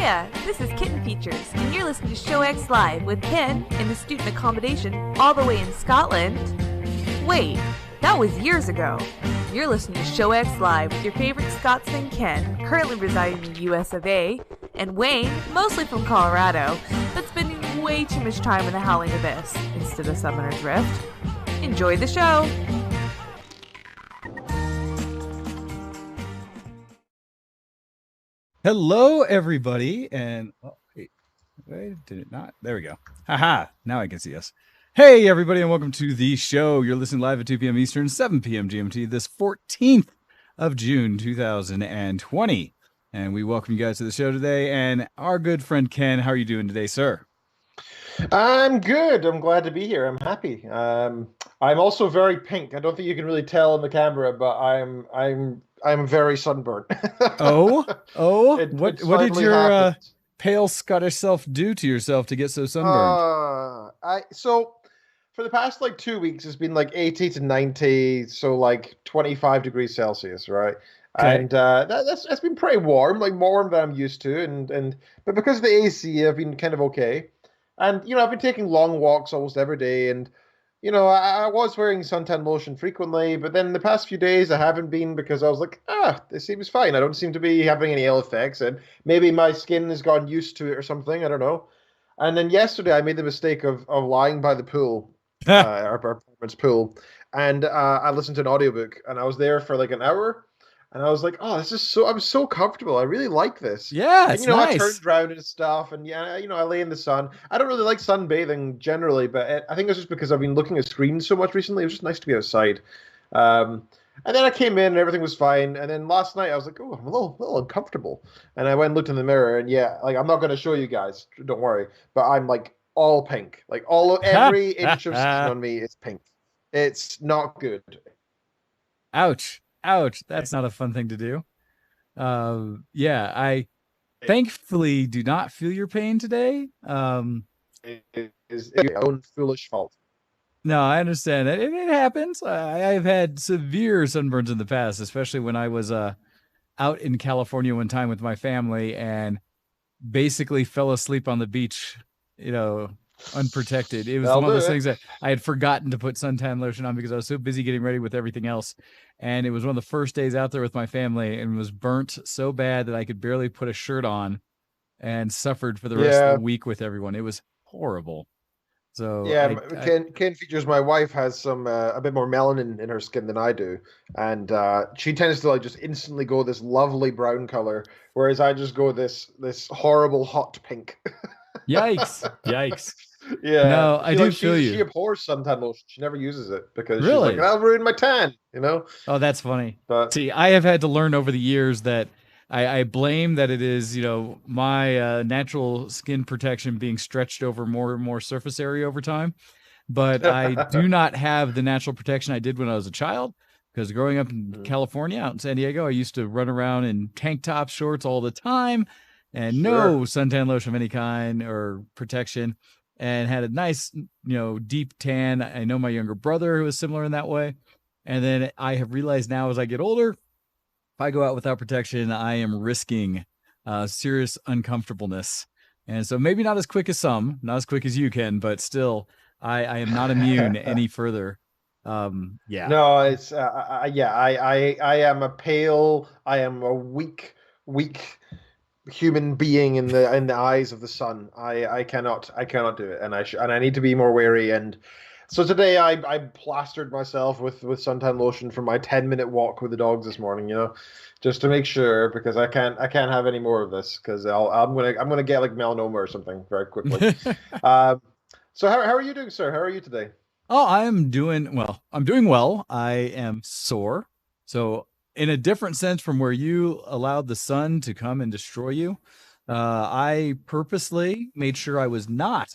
Hiya, this is Kitten Features, and you're listening to Show X Live with Ken in the student accommodation all the way in Scotland. Wait, that was years ago. You're listening to Show X Live with your favorite Scotsman Ken, currently residing in the US of A, and Wayne, mostly from Colorado, but spending way too much time in the Howling Abyss instead of Summoner's Rift. Enjoy the show! Hello, everybody, and wait, did it not? There we go. Haha, now I can see us. Hey, everybody, and welcome to the show. You're listening live at 2 p.m. Eastern, 7 p.m. GMT, this 14th of June, 2020. And we welcome you guys to the show today. And our good friend Ken, how are you doing today, sir? I'm good. I'm glad to be here. I'm happy. I'm also very pink. I don't think you can really tell on the camera, but I'm very sunburned. What did your pale Scottish self do to yourself to get so sunburned? So for the past 2 weeks, it's been 80 to 90, so 25 degrees Celsius, right? Okay. And that's been pretty warm, warm than I'm used to, but because of the AC, I've been kind of okay. And I've been taking long walks almost every day, and I was wearing suntan lotion frequently, but then the past few days I haven't been because I was like, this seems fine. I don't seem to be having any ill effects, and maybe my skin has gotten used to it or something. I don't know. And then yesterday I made the mistake of lying by the pool, our apartment's pool, and I listened to an audiobook, and I was there for an hour. And I was like, oh, I'm so comfortable. I really like this. Yeah, and, nice. I turned around and stuff, and I lay in the sun. I don't really like sunbathing generally, but I think it's just because I've been looking at screens so much recently. It was just nice to be outside. And then I came in and everything was fine. And then last night I was like, oh, I'm a little uncomfortable. And I went and looked in the mirror, and I'm not going to show you guys. Don't worry. But I'm all pink. Every inch of skin on me is pink. It's not good. Ouch. That's not a fun thing to do. I thankfully do not feel your pain today. It is your own foolish fault. No, I understand that. It happens. I've had severe sunburns in the past, especially when I was out in California one time with my family and basically fell asleep on the beach, unprotected. It was one of those things that I had forgotten to put suntan lotion on because I was so busy getting ready with everything else. And it was one of the first days out there with my family and was burnt so bad that I could barely put a shirt on and suffered for the rest of the week with everyone. It was horrible. So Ken Features, my wife has some a bit more melanin in her skin than I do, and she tends to just instantly go this lovely brown color, whereas I just go this horrible hot pink. Yikes! Yeah, no, I do feel you. She abhors suntan lotion. She never uses it because really? she's like, that'll ruin my tan. Oh, that's funny. But see, I have had to learn over the years that I blame that it is, my natural skin protection being stretched over more and more surface area over time. But I do not have the natural protection I did when I was a child, because growing up in California, out in San Diego, I used to run around in tank top shorts all the time and no suntan lotion of any kind or protection, and had a nice, deep tan. I know my younger brother who was similar in that way. And then I have realized now as I get older, if I go out without protection, I am risking serious uncomfortableness. And so maybe not as quick as some, not as quick as you can, but still, I am not immune any further. No, it's I am a weak human being in the eyes of the sun. I cannot do it, and I need to be more wary. And so today I plastered myself with suntan lotion for my 10-minute walk with the dogs this morning, just to make sure, because I can't have any more of this, because I'm gonna get melanoma or something very quickly. So how are you doing, sir? How are you today? Oh, I'm doing well. I am sore. So in a different sense from where you allowed the sun to come and destroy you, I purposely made sure I was not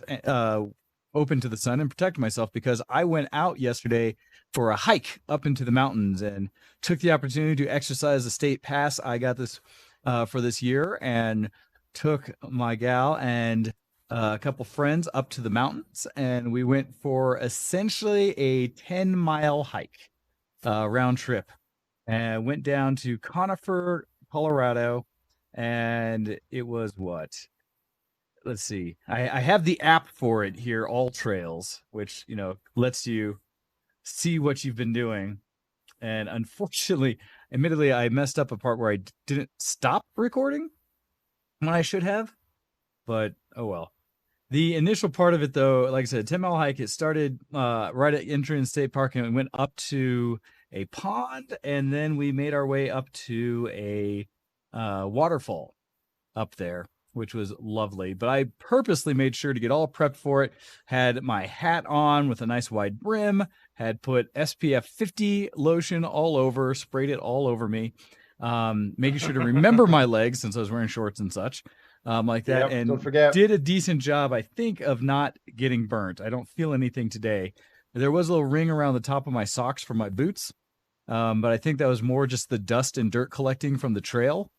open to the sun and protect myself, because I went out yesterday for a hike up into the mountains and took the opportunity to exercise the state pass I got this for this year, and took my gal and a couple friends up to the mountains, and we went for essentially a 10-mile hike round trip, and went down to Conifer, Colorado, and it was what? Let's see. I have the app for it here, All Trails, which, lets you see what you've been doing. And unfortunately, admittedly, I messed up a part where I didn't stop recording when I should have, but oh well. The initial part of it, though, like I said, 10-mile hike, it started right at Entrance State Park, and we went up to a pond, and then we made our way up to a waterfall up there, which was lovely. But I purposely made sure to get all prepped for it, had my hat on with a nice wide brim, had put SPF 50 lotion all over, sprayed it all over me, making sure to remember my legs since I was wearing shorts and such. Like that, and don't forget. Did a decent job, I think, of not getting burnt. I don't feel anything today. There was a little ring around the top of my socks for my boots, but I think that was more just the dust and dirt collecting from the trail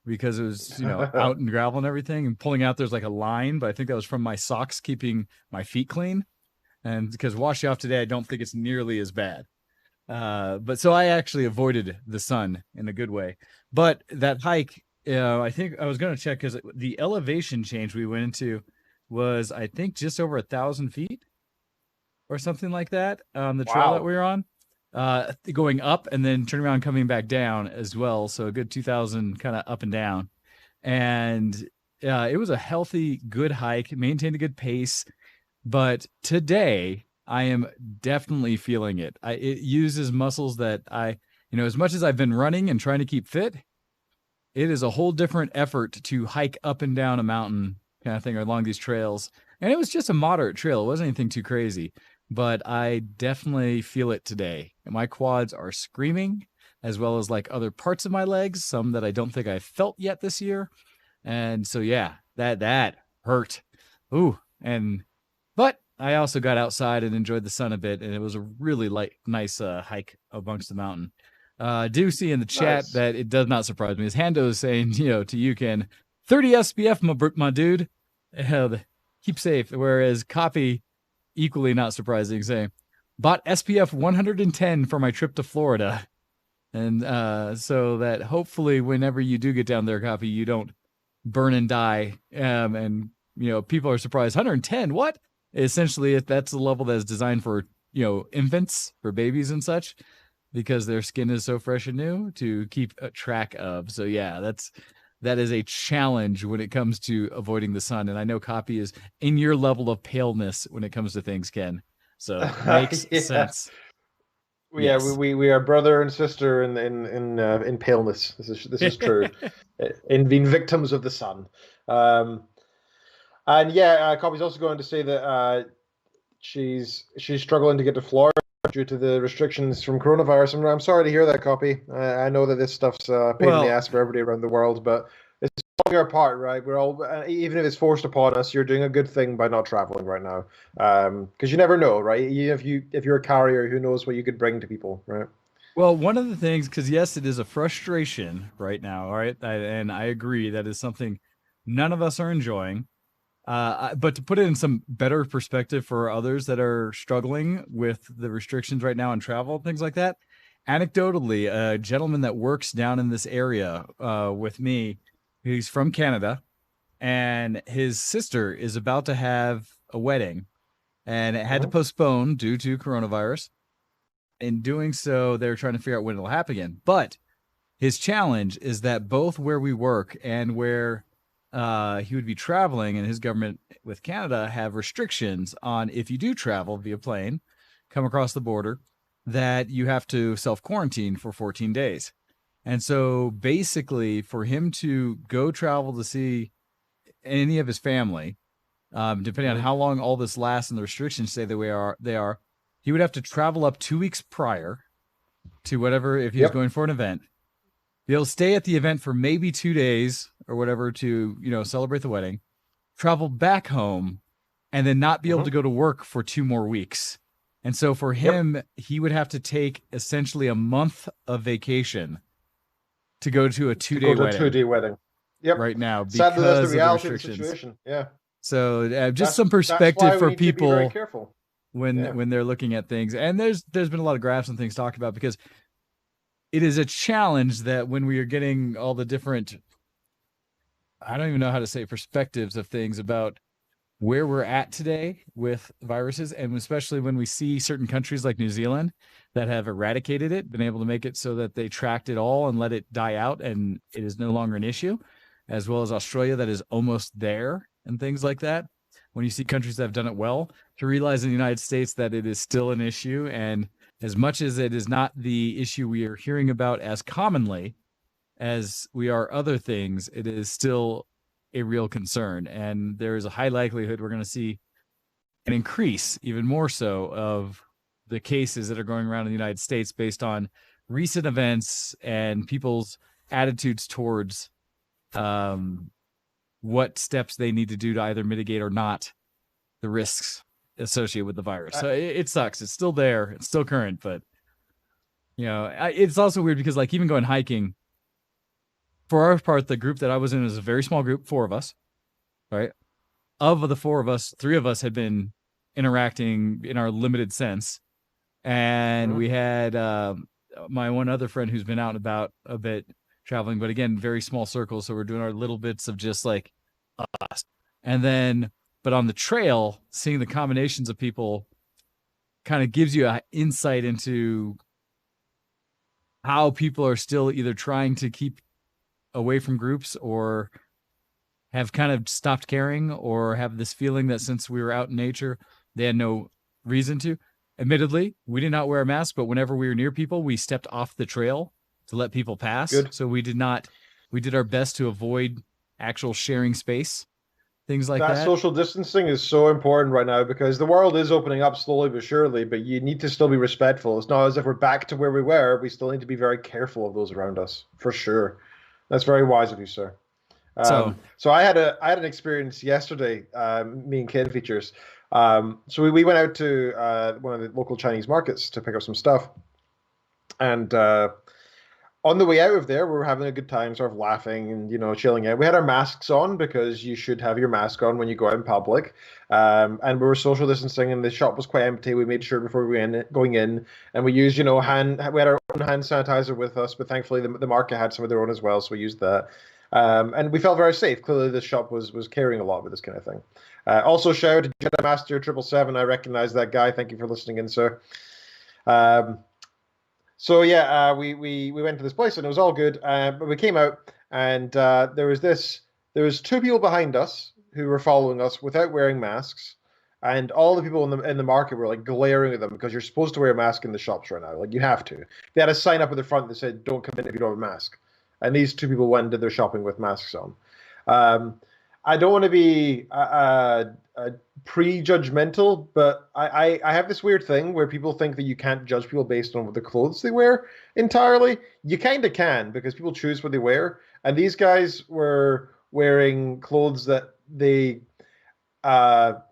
because it was, out in gravel and everything, and pulling out there's like a line, but I think that was from my socks keeping my feet clean. And because washing off today, I don't think it's nearly as bad. But so I actually avoided the sun in a good way. But that hike, I think I was going to check because the elevation change we went into was, I think, just over 1,000 feet or something like that on the trail that we were on, going up and then turning around and coming back down as well. So a good 2,000 kind of up and down. And it was a healthy, good hike, maintained a good pace. But today I am definitely feeling it. It uses muscles that as much as I've been running and trying to keep fit, it is a whole different effort to hike up and down a mountain kind of thing along these trails. And it was just a moderate trail. It wasn't anything too crazy, but I definitely feel it today. And my quads are screaming, as well as like other parts of my legs, some that I don't think I've felt yet this year. And so, yeah, that hurt. But I also got outside and enjoyed the sun a bit, and it was a really nice hike amongst the mountain. Do see in the chat that it does not surprise me. As Hando is saying, to you, Ken, 30 SPF, my dude. Keep safe. Whereas Copy, equally not surprising, saying, bought SPF 110 for my trip to Florida. And so that hopefully whenever you do get down there, Copy, you don't burn and die. And people are surprised. 110, what? Essentially, if that's the level that is designed for, infants, for babies and such, because their skin is so fresh and new to keep a track of. So yeah, that is a challenge when it comes to avoiding the sun. And I know Copy is in your level of paleness when it comes to things, Ken. So makes sense. Yeah, yes. we are brother and sister in paleness. This is true. in being victims of the sun. And yeah, Copy's also going to say that she's struggling to get to Florida due to the restrictions from coronavirus. I'm sorry to hear that, Copy. I know that this stuff's a pain in the ass for everybody around the world, but it's all your part, right? We're all, even if it's forced upon us, you're doing a good thing by not traveling right now, because you never know, right? If you're a carrier, who knows what you could bring to people, right? Well, one of the things, because yes, it is a frustration right now, all right, and I agree that is something none of us are enjoying. But to put it in some better perspective for others that are struggling with the restrictions right now on travel, things like that, anecdotally, a gentleman that works down in this area with me, he's from Canada, and his sister is about to have a wedding, and it had to postpone due to coronavirus. In doing so, they're trying to figure out when it'll happen again. But his challenge is that both where we work and where he would be traveling, and his government with Canada have restrictions on if you do travel via plane, come across the border, that you have to self-quarantine for 14 days. And so basically for him to go travel to see any of his family, depending on how long all this lasts and the restrictions say that they are, he would have to travel up 2 weeks prior to whatever, if he was going for an event. He'll stay at the event for maybe 2 days or whatever to, celebrate the wedding, travel back home, and then not be able to go to work for 2 more weeks. And so for him, he would have to take essentially a month of vacation to go to a 2-day wedding. 2-day wedding. Yep. Right now, because sadly, that's the reality of the of the situation. Yeah. So just some perspective for people very careful when they're looking at things. And there's been a lot of graphs and things talked about, because it is a challenge that when we are getting all the different I don't even know how to say perspectives of things about where we're at today with viruses, and especially when we see certain countries like New Zealand that have eradicated it, been able to make it so that they tracked it all and let it die out, and it is no longer an issue, as well as Australia that is almost there and things like that. When you see countries that have done it well, to realize in the United States that it is still an issue, and as much as it is not the issue we are hearing about as commonly as we are other things, it is still a real concern. And there is a high likelihood we're going to see an increase, even more so, of the cases that are going around in the United States based on recent events and people's attitudes towards what steps they need to do to either mitigate or not the risks associated with the virus. So it sucks. It's still there. It's still current, but it's also weird because like even going hiking, for our part, the group that I was in was a very small group, 4 of us, right? Of the 4 of us, 3 of us had been interacting in our limited sense. And we had my one other friend who's been out and about a bit traveling, but again, very small circles. So we're doing our little bits of just like us. And then, but on the trail, seeing the combinations of people kind of gives you an insight into how people are still either trying to keep away from groups or have kind of stopped caring or have this feeling that since we were out in nature, they had no reason to. Admittedly, we did not wear a mask, but whenever we were near people, we stepped off the trail to let people pass. Good. So we did our best to avoid actual sharing space, things like that. That social distancing is so important right now because the world is opening up slowly but surely, but you need to still be respectful. It's not as if we're back to where we were. We still need to be very careful of those around us, for sure. That's very wise of you, sir. So I had an experience yesterday, me and Ken Features. So we went out to one of the local Chinese markets to pick up some stuff. And on the way out of there, we were having a good time, sort of laughing and, chilling out. We had our masks on because you should have your mask on when you go out in public. And we were social distancing and the shop was quite empty. We made sure before we were going in, and we used, we had our own hand sanitizer with us, but thankfully the market had some of their own as well, so we used that. And we felt very safe. Clearly, this shop was caring a lot with this kind of thing. Also, shout out to Jedi Master 777. I recognize that guy. Thank you for listening in, sir. So yeah, we went to this place and it was all good. But we came out and there was 2 people behind us who were following us without wearing masks, and all the people in the market were like glaring at them because you're supposed to wear a mask in the shops right now. Like you have to. They had a sign up at the front that said, "Don't come in if you don't have a mask." And these 2 people went and did their shopping with masks on. I don't want to be pre-judgmental, but I have this weird thing where people think that you can't judge people based on what the clothes they wear entirely. You kind of can, because people choose what they wear. And these guys were wearing clothes that they like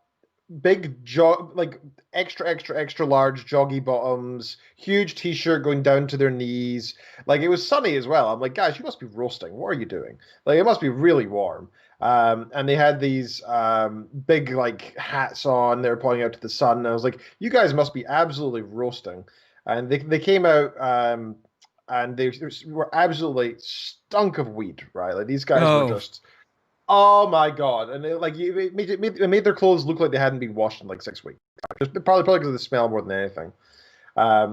extra large joggy bottoms, huge t-shirt going down to their knees. Like it was sunny as well. I'm like, guys, you must be roasting. What are you doing? Like it must be really warm. And they had these big like hats on. They were pointing out to the sun. And I was like, you guys must be absolutely roasting. And they came out and they were absolutely stunk of weed, right? Like these guys were just. Oh my god! And it made their clothes look like they hadn't been washed in like 6 weeks. Probably because of the smell more than anything. I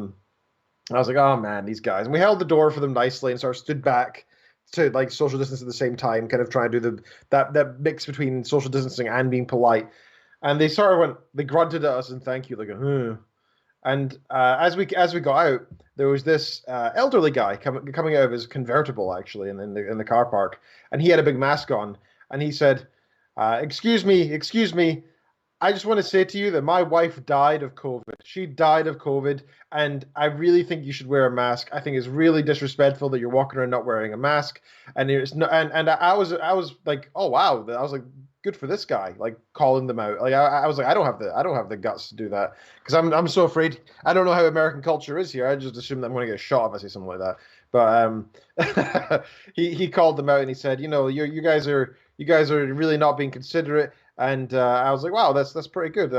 was like, oh man, these guys. And we held the door for them nicely and sort of stood back to like social distance at the same time, kind of trying to do that mix between social distancing and being polite. And they sort of they grunted at us and thank you, like, And as we got out, there was this elderly guy coming out of his convertible actually in the car park, and he had a big mask on. And he said, excuse me, I just want to say to you that my wife died of COVID. She died of COVID, and I really think you should wear a mask. I think it's really disrespectful that you're walking around not wearing a mask. And it's not, and I was like, oh wow, I was like, good for this guy, like calling them out. Like I was like, I don't have the guts to do that because I'm so afraid. I don't know how American culture is here. I just assume that I'm going to get shot if I say something like that. But he called them out and he said, you guys are really not being considerate. And I was like, wow, that's pretty good.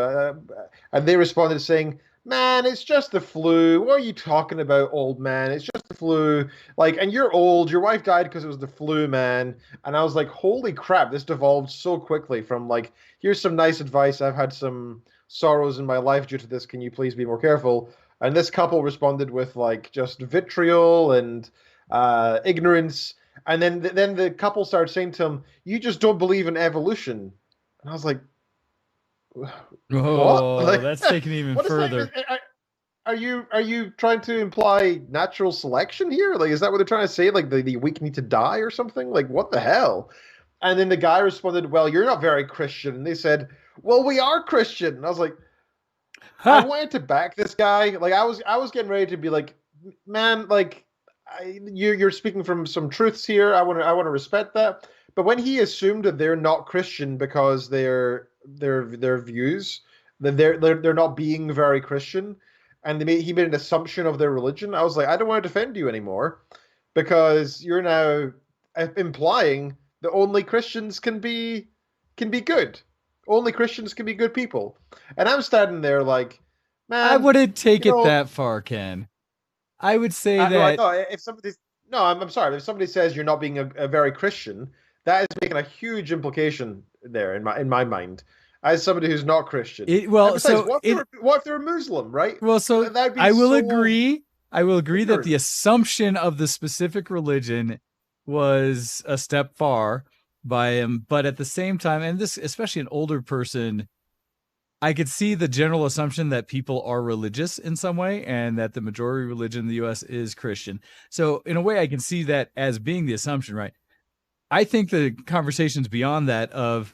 And they responded saying, man, it's just the flu. What are you talking about, old man? It's just the flu. Like, and you're old. Your wife died because it was the flu, man. And I was like, holy crap, this devolved so quickly from like, here's some nice advice. I've had some sorrows in my life due to this. Can you please be more careful? And this couple responded with like just vitriol and ignorance. And then the couple started saying to him, "You just don't believe in evolution." And I was like, Oh, "What? Like, that's taken even what is further. that? Are you trying to imply natural selection here? Like, is that what they're trying to say? Like the weak need to die or something? Like, what the hell?" And then the guy responded, "Well, you're not very Christian." And they said, "Well, we are Christian." And I was like, I wanted to back this guy. Like, I was getting ready to be like, man, like, you're speaking from some truths here. I want to respect that. But when he assumed that they're not Christian because their views, that they're not being very Christian, and he made an assumption of their religion, I was like, I don't want to defend you anymore because you're now implying that only Christians can be good. Only Christians can be good people. And I'm standing there like, man, I wouldn't take it that far, Ken. I would say that if somebody's I'm sorry. If somebody says you're not being a very Christian, that is making a huge implication there in my mind. As somebody who's not Christian. Besides, what if they're a Muslim, right? Well, so I will agree. I will agree that the assumption of the specific religion was a step far by him, but at the same time, and this, especially an older person, I could see the general assumption that people are religious in some way and that the majority religion in the US is Christian. So in a way, I can see that as being the assumption, right? I think the conversations beyond that of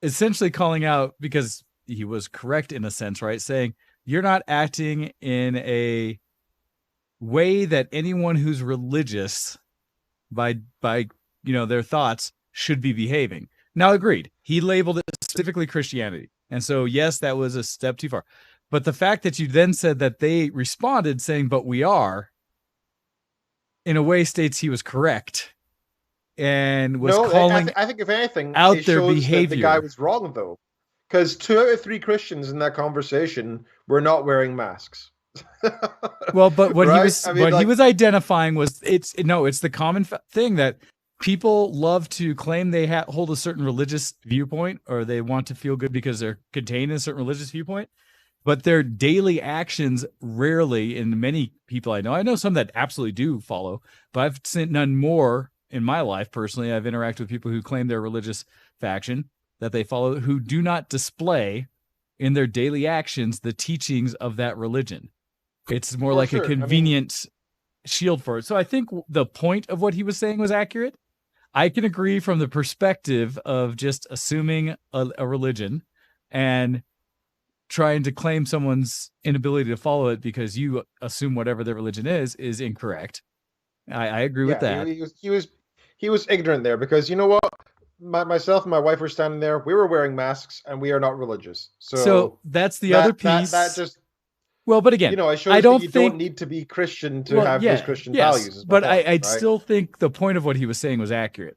essentially calling out, because he was correct in a sense, right? Saying you're not acting in a way that anyone who's religious by their thoughts should be behaving. Now, agreed. He labeled it specifically Christianity. And so, yes, that was a step too far. But the fact that you then said that they responded saying, but we are, in a way states he was correct and was calling I think if anything, out it their shows behavior. That the guy was wrong, though. Because 2 out of 3 Christians in that conversation were not wearing masks. Well, but what he was identifying was it's the common thing that people love to claim they hold a certain religious viewpoint, or they want to feel good because they're contained in a certain religious viewpoint, but their daily actions rarely, in many people I know some that absolutely do follow, but I've seen none more in my life personally. I've interacted with people who claim their religious faction that they follow, who do not display in their daily actions the teachings of that religion. It's more like a convenient shield for it. So I think the point of what he was saying was accurate. I can agree from the perspective of just assuming a religion and trying to claim someone's inability to follow it because you assume whatever their religion is incorrect. I agree with that. He was ignorant there because you know what? Myself and my wife were standing there. We were wearing masks, and we are not religious. So that's the other piece. That just but again, I don't need to be Christian to have those Christian values. But I'd still think the point of what he was saying was accurate,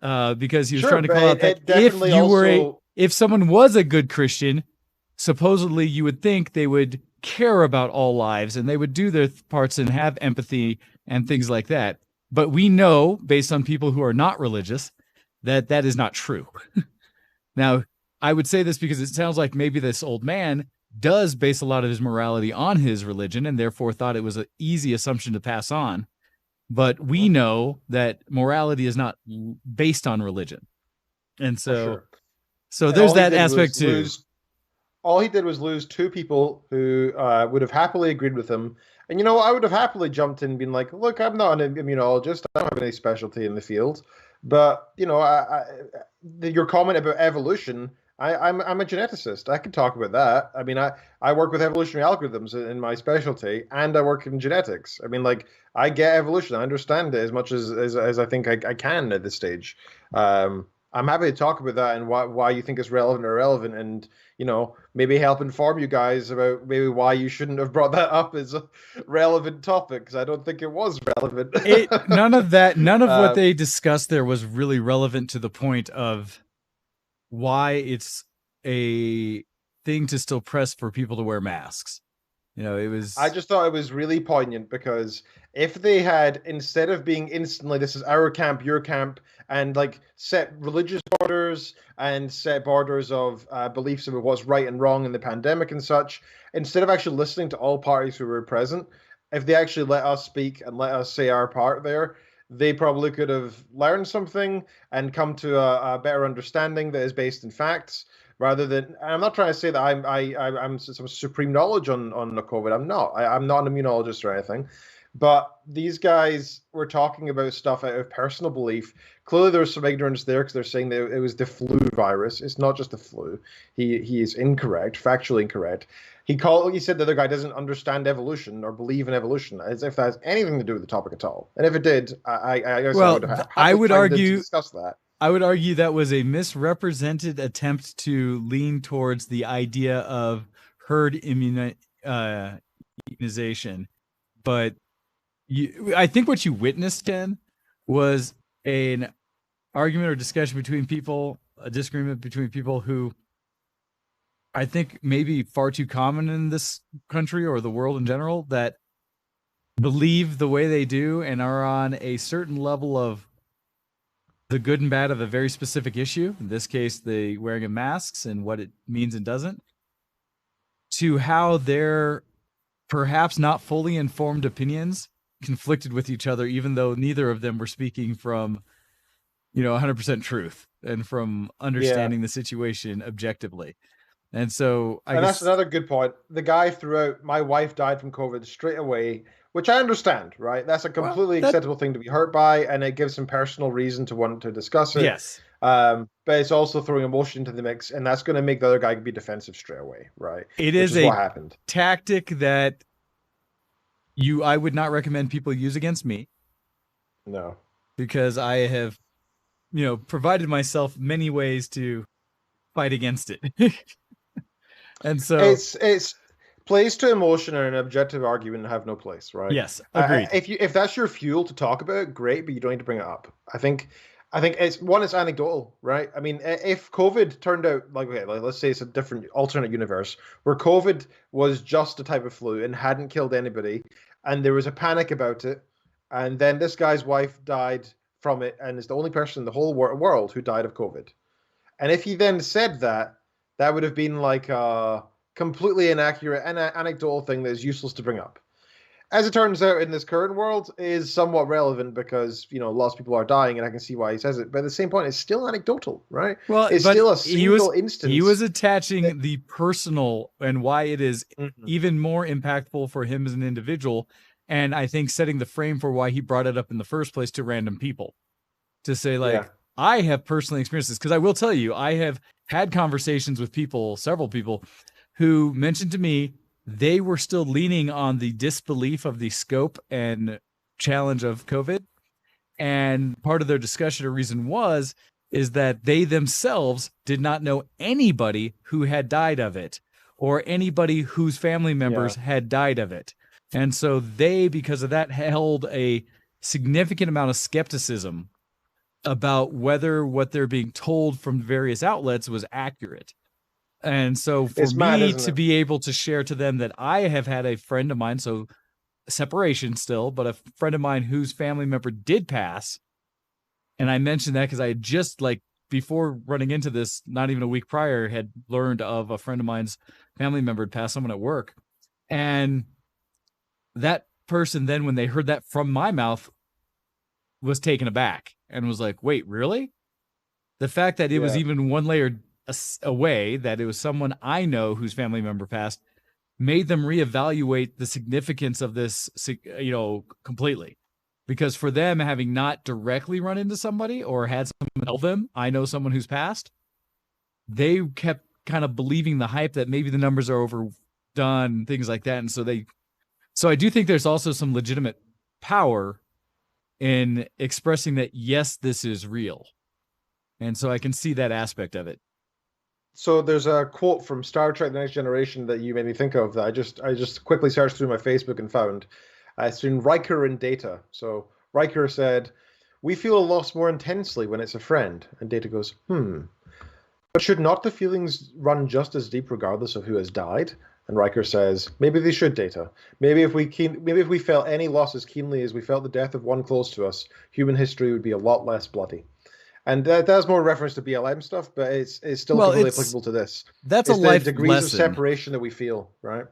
because he was trying to call out that if someone was a good Christian, supposedly you would think they would care about all lives and they would do their parts and have empathy and things like that. But we know, based on people who are not religious, that is not true. Now, I would say this because it sounds like maybe this old man does base a lot of his morality on his religion and therefore thought it was an easy assumption to pass on. But we know that morality is not based on religion. And so there's that aspect too. All he did was lose 2 people who would have happily agreed with him. And, I would have happily jumped in and been like, look, I'm not an immunologist. I don't have any specialty in the field. But, your comment about evolution, I'm a geneticist. I can talk about that. I mean, I work with evolutionary algorithms in my specialty, and I work in genetics. I mean, like, I get evolution. I understand it as much as I think I can at this stage. I'm happy to talk about that and why you think it's relevant or irrelevant, and maybe help inform you guys about maybe why you shouldn't have brought that up as a relevant topic, because I don't think it was relevant. None of what they discussed there was really relevant to the point of why it's a thing to still press for people to wear masks. You know, it was. I just thought it was really poignant because if they had, instead of being instantly, this is our camp, your camp, and like set religious borders and set borders of beliefs about what's right and wrong in the pandemic and such, instead of actually listening to all parties who were present, if they actually let us speak and let us say our part there, they probably could have learned something and come to a better understanding that is based in facts. Rather than, and I'm not trying to say that I'm some supreme knowledge on the COVID. I'm not. I'm not an immunologist or anything. But these guys were talking about stuff out of personal belief. Clearly, there was some ignorance there because they're saying that it was the flu virus. It's not just the flu. He is incorrect, factually incorrect. He said the other guy doesn't understand evolution or believe in evolution, as if that has anything to do with the topic at all. And if it did, I guess I would argue to discuss that. I would argue that was a misrepresented attempt to lean towards the idea of herd immunization. But I think what you witnessed, Ken, was an argument or discussion between people, a disagreement between people who I think may be far too common in this country or the world in general, that believe the way they do and are on a certain level of the good and bad of a very specific issue, in this case, the wearing of masks and what it means and doesn't, to how their perhaps not fully informed opinions conflicted with each other, even though neither of them were speaking from, 100% truth and from understanding the situation objectively. And so that's another good point. The guy threw out, my wife died from COVID straight away, which I understand, right? That's a completely acceptable thing to be hurt by, and it gives some personal reason to want to discuss it. Yes. But it's also throwing emotion into the mix, and that's going to make the other guy be defensive straight away, right? It is what happened. Tactic that I would not recommend people use against me. No. Because I have, provided myself many ways to fight against it. And so it's plays to emotion and an objective argument have no place, right? Yes, agreed. If that's your fuel to talk about, great, but you don't need to bring it up. I think it's anecdotal, right? I mean, if COVID turned out let's say it's a different alternate universe where COVID was just a type of flu and hadn't killed anybody, and there was a panic about it, and then this guy's wife died from it and is the only person in the whole world who died of COVID. And if he then said that would have been like a completely inaccurate and anecdotal thing that is useless to bring up. As it turns out, in this current world, is somewhat relevant because lots of people are dying, and I can see why he says it. But at the same point, it's still anecdotal, right? Well, it's still a single instance. He was attaching the personal and why it is even more impactful for him as an individual, and I think setting the frame for why he brought it up in the first place to random people, to say I have personally experienced this, because I will tell you, I have had conversations with several people, who mentioned to me they were still leaning on the disbelief of the scope and challenge of COVID. And part of their discussion or reason is that they themselves did not know anybody who had died of it or anybody whose family members had died of it. And so they, because of that, held a significant amount of skepticism about whether what they're being told from various outlets was accurate. And so for me to be able to share to them that I have had a friend of mine, so separation still, but a friend of mine whose family member did pass. And I mentioned that because I had just, before running into this, not even a week prior, had learned of a friend of mine's family member had passed, someone at work. And that person then, when they heard that from my mouth, was taken aback and was like, wait, really? The fact that it was even one layer away, that it was someone I know whose family member passed, made them reevaluate the significance of this, completely. Because for them, having not directly run into somebody or had someone tell them, I know someone who's passed, they kept kind of believing the hype that maybe the numbers are overdone, things like that. And so I do think there's also some legitimate power in expressing that, yes, this is real. And so I can see that aspect of it. So there's a quote from Star Trek: The Next Generation that you made me think of that I just quickly searched through my Facebook and found. It's in Riker and Data. So Riker said, "We feel a loss more intensely when it's a friend." And Data goes, But should not the feelings run just as deep regardless of who has died? And Riker says, maybe they should, Data. Maybe if we felt any loss as keenly as we felt the death of one close to us, human history would be a lot less bloody. And that's more reference to BLM stuff, but it's still completely applicable to this. That's a life degrees lesson. of separation that we feel, right?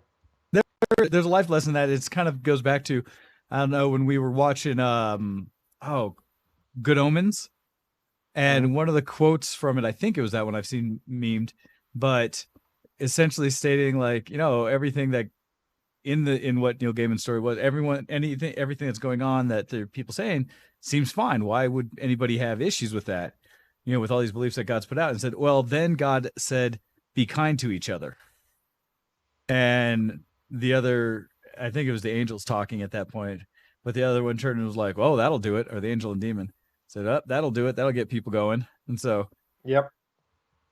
There's a life lesson that it's kind of goes back to, I don't know, when we were watching Good Omens, and one of the quotes from it, I think it was that one I've seen memed, but essentially stating like, everything that in what Neil Gaiman's story was, everything that's going on that there are people saying seems fine. Why would anybody have issues with that? With all these beliefs that God's put out, and said, well, then God said, be kind to each other. And the other, I think it was the angels talking at that point, but the other one turned and was like, oh, that'll do it. Or the angel and demon said, oh, that'll do it. That'll get people going. And so, yep.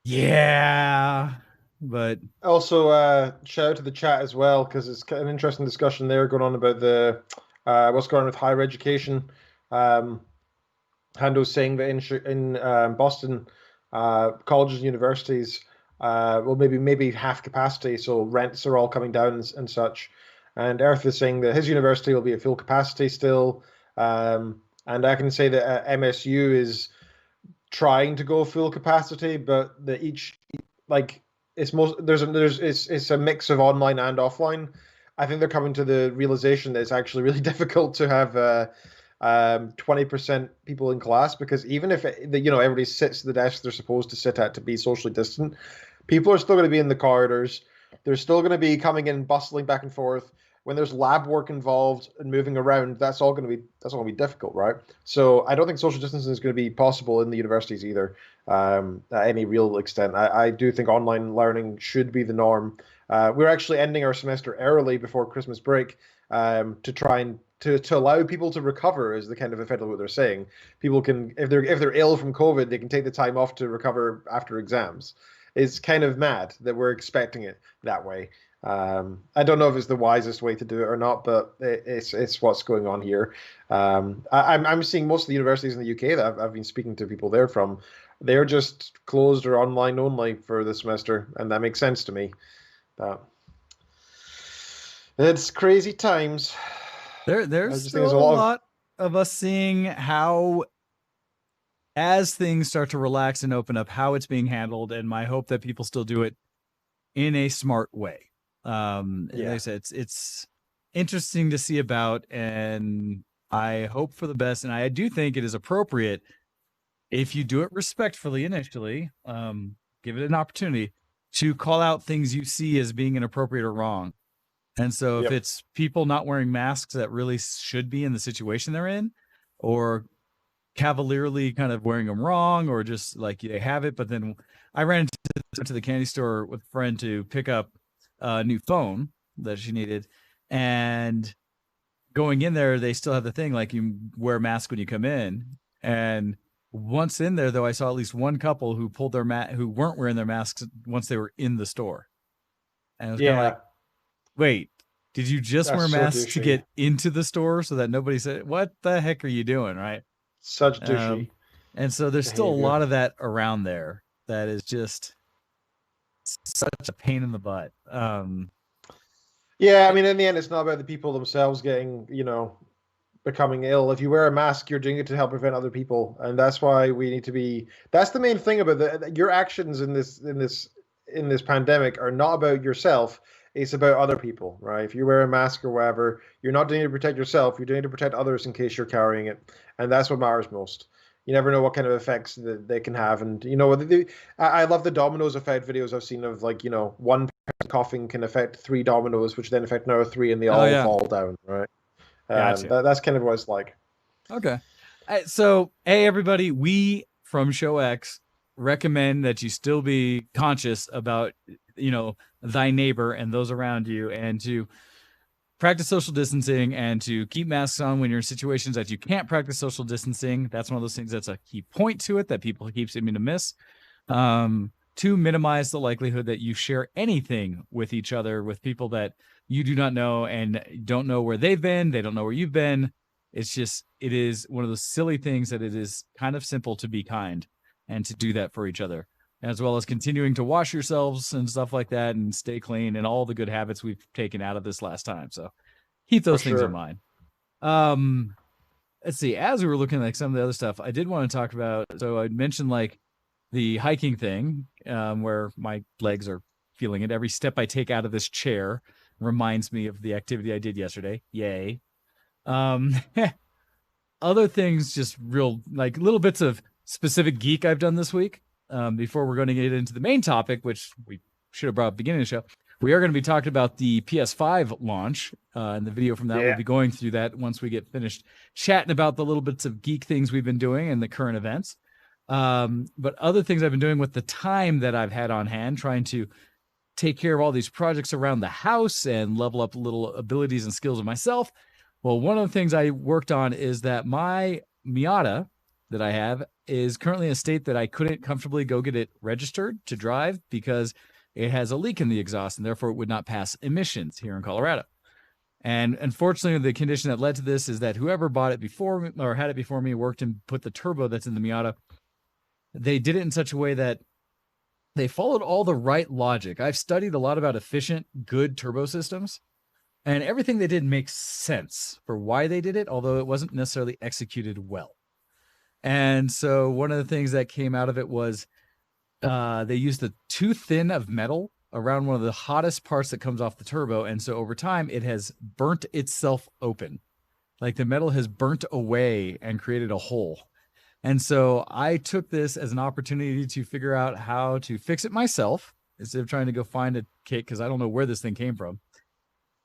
Yeah. But also, shout out to the chat as well, because it's an interesting discussion there going on about the what's going on with higher education. Hando's saying that in Boston, colleges and universities, maybe half capacity, so rents are all coming down and such. And Earth is saying that his university will be at full capacity still. And I can say that MSU is trying to go full capacity, but it's a mix of online and offline. I think they're coming to the realization that it's actually really difficult to have 20% people in class, because even if everybody sits at the desk they're supposed to sit at to be socially distant, people are still going to be in the corridors. They're still going to be coming in, bustling back and forth. When there's lab work involved and moving around, that's all going to be difficult, right? So I don't think social distancing is going to be possible in the universities either, at any real extent. I do think online learning should be the norm. We're actually ending our semester early before Christmas break, to try and to allow people to recover, is the kind of effect of what they're saying. People can, if they're ill from COVID, they can take the time off to recover after exams. It's kind of mad that we're expecting it that way. I don't know if it's the wisest way to do it or not, but it's what's going on here. I'm seeing most of the universities in the UK that I've been speaking to people there from, they're just closed or online only for the semester, and that makes sense to me. It's crazy times. There's still a lot of us seeing how, as things start to relax and open up, how it's being handled, and my hope that people still do it in a smart way. Like I said, it's interesting to see about, and I hope for the best. And I do think it is appropriate, if you do it respectfully initially, give it an opportunity to call out things you see as being inappropriate or wrong. And so if it's people not wearing masks that really should be in the situation they're in, or cavalierly kind of wearing them wrong, or just like they have it, but then I ran into the candy store with a friend to pick up a new phone that she needed, and going in there, they still have the thing like you wear a mask when you come in. And once in there, though, I saw at least one couple who pulled their who weren't wearing their masks once they were in the store. And it was kind of like, wait, did you just wear masks to get into the store so that nobody said, what the heck are you doing? Right. Such douchey. And so there's still a lot of that around there that is just such a pain in the butt. Yeah, I mean, in the end, it's not about the people themselves getting, becoming ill. If you wear a mask, you're doing it to help prevent other people, and that's why we need to be. That's the main thing about your actions in this pandemic are not about yourself. It's about other people, right? If you wear a mask or whatever, you're not doing it to protect yourself. You're doing it to protect others in case you're carrying it, and that's what matters most. You never know what kind of effects that they can have. And, I love the dominoes effect videos I've seen of, like, one person coughing can affect 3 dominoes, which then affect another 3, and they all fall down, right? Gotcha. That's kind of what it's like. Okay. So, hey, everybody, we from Show X recommend that you still be conscious about, thy neighbor and those around you, and to practice social distancing, and to keep masks on when you're in situations that you can't practice social distancing. That's one of those things that's a key point to it that people keep seeming to miss, to minimize the likelihood that you share anything with each other, with people that you do not know and don't know where they've been. They don't know where you've been. It is one of those silly things that it is kind of simple to be kind and to do that for each other. as well as continuing to wash yourselves and stuff like that and stay clean and all the good habits we've taken out of this last time. So keep those things in mind. Let's see, as we were looking at like some of the other stuff, I did want to talk about, so I mentioned like the hiking thing, where my legs are feeling it. Every step I take out of this chair reminds me of the activity I did yesterday. Yay. Other things, just real like little bits of specific geek I've done this week. Before we're going to get into the main topic, which we should have brought up at the beginning of the show, we are going to be talking about the PS5 launch, and the video from that. We'll be going through that once we get finished chatting about the little bits of geek things we've been doing and the current events. But other things I've been doing with the time that I've had on hand, trying to take care of all these projects around the house and level up little abilities and skills of myself. Well, one of the things I worked on is that my Miata that I have is currently in a state that I couldn't comfortably go get it registered to drive because it has a leak in the exhaust and therefore it would not pass emissions here in Colorado. And unfortunately, the condition that led to this is that whoever bought it before me or had it before me worked and put the turbo that's in the Miata. They did it in such a way that they followed all the right logic. I've studied a lot about efficient, good turbo systems, and everything they did makes sense for why they did it, although it wasn't necessarily executed well. And so one of the things that came out of it was they used the too thin of metal around one of the hottest parts that comes off the turbo. And so over time, it has burnt itself open. Like the metal has burnt away and created a hole. And so I took this as an opportunity to figure out how to fix it myself instead of trying to go find a kit because I don't know where this thing came from.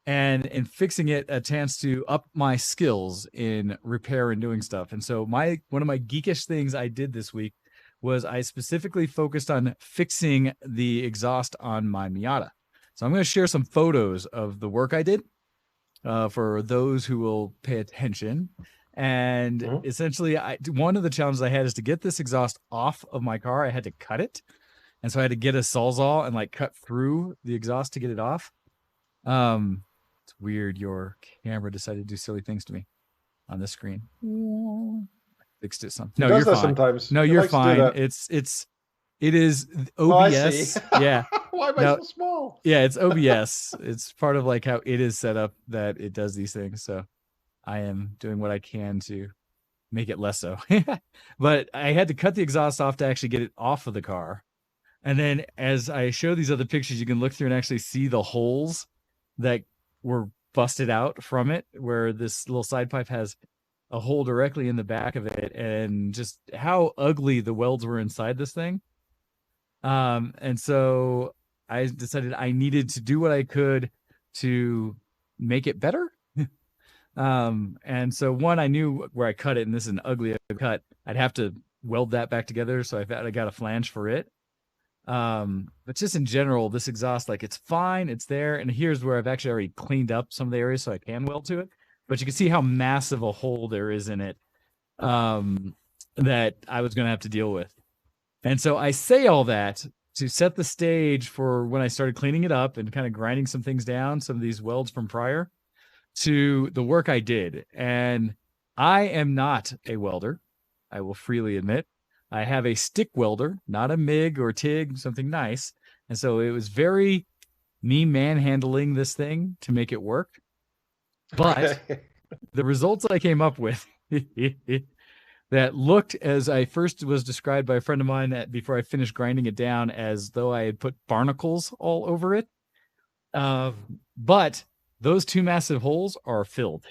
And in fixing it, a chance to up my skills in repair and doing stuff. And so one of my geekish things I did this week was I specifically focused on fixing the exhaust on my Miata. So I'm going to share some photos of the work I did for those who will pay attention. And essentially, one of the challenges I had is to get this exhaust off of my car. I had to cut it. And so I had to get a Sawzall and like cut through the exhaust to get it off. It's weird. Your camera decided to do silly things to me on the screen. Fixed it some. No, you're fine. Sometimes. No, you're fine. It is OBS. Oh, yeah. Why am I so small? Yeah, it's OBS. It's part of like how it is set up that it does these things. So I am doing what I can to make it less so. But I had to cut the exhaust off to actually get it off of the car. And then as I show these other pictures, you can look through and actually see the holes that were busted out from it, where this little side pipe has a hole directly in the back of it, and just how ugly the welds were inside this thing. And so I decided I needed to do what I could to make it better. And so one, I knew where I cut it, and this is an ugly cut. I'd have to weld that back together. So I got a flange for it. But just in general, this exhaust, like, it's fine, it's there. And here's where I've actually already cleaned up some of the areas so I can weld to it. But you can see how massive a hole there is in it, that I was going to have to deal with. And so I say all that to set the stage for when I started cleaning it up and kind of grinding some things down, some of these welds from prior, to the work I did. And I am not a welder, I will freely admit. I have a stick welder, not a MIG or TIG, something nice. And so it was very me manhandling this thing to make it work. But the results I came up with that looked, as I first was described by a friend of mine before I finished grinding it down, as though I had put barnacles all over it. But those two massive holes are filled.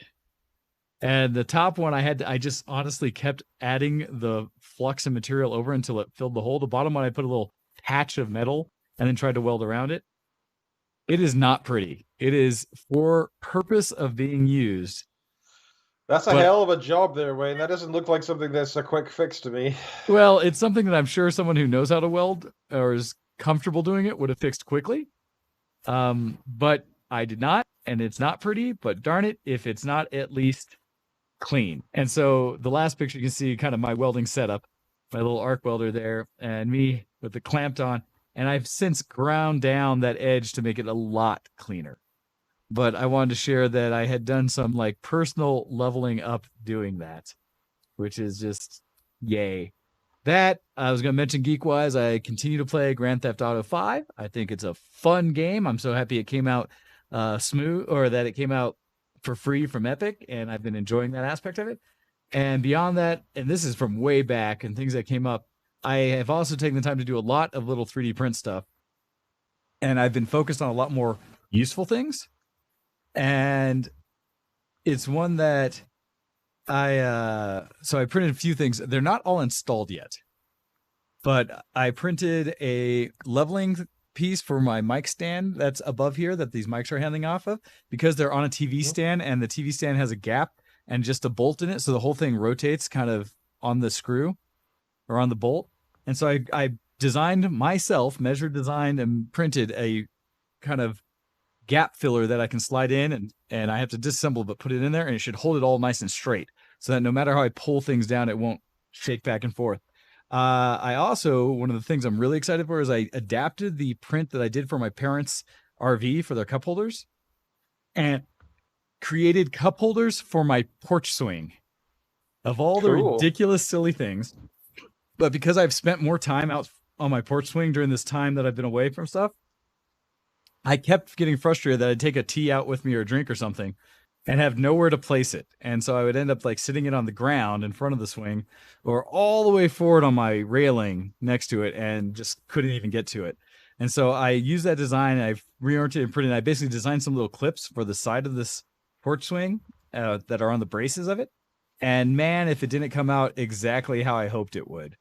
And the top one I just honestly kept adding the flux and material over until it filled the hole. The bottom one, I put a little patch of metal and then tried to weld around it. It is not pretty. It is for purpose of being used. That's a hell of a job there, Wayne. That doesn't look like something that's a quick fix to me. Well, it's something that I'm sure someone who knows how to weld or is comfortable doing it would have fixed quickly. But I did not, and it's not pretty, but darn it, if it's not at least clean. And so the last picture, you can see kind of my welding setup, my little arc welder there, and me with the clamped on. And I've since ground down that edge to make it a lot cleaner. But I wanted to share that I had done some like personal leveling up doing that, which is just yay. That I was going to mention geek-wise, I continue to play Grand Theft Auto 5. I think it's a fun game. I'm so happy it came out smooth, or that it came out for free from Epic, and I've been enjoying that aspect of it. And beyond that, and this is from way back and things that came up, I have also taken the time to do a lot of little 3D print stuff. And I've been focused on a lot more useful things. And it's one that so I printed a few things. They're not all installed yet, but I printed a leveling piece for my mic stand that's above here that these mics are handing off of, because they're on a TV stand and the TV stand has a gap and just a bolt in it. So the whole thing rotates kind of on the screw or on the bolt. And so I designed myself, measured, designed, and printed a kind of gap filler that I can slide in, and I have to disassemble but put it in there, and it should hold it all nice and straight so that no matter how I pull things down, it won't shake back and forth. I also, one of the things I'm really excited for is I adapted the print that I did for my parents' RV for their cup holders and created cup holders for my porch swing of all the ridiculous, silly things. But because I've spent more time out on my porch swing during this time that I've been away from stuff, I kept getting frustrated that I'd take a tea out with me or a drink or something and have nowhere to place it. And so I would end up like sitting it on the ground in front of the swing or all the way forward on my railing next to it and just couldn't even get to it. And so I used that design. I've reoriented and printed. I basically designed some little clips for the side of this porch swing that are on the braces of it. And man, if it didn't come out exactly how I hoped it would.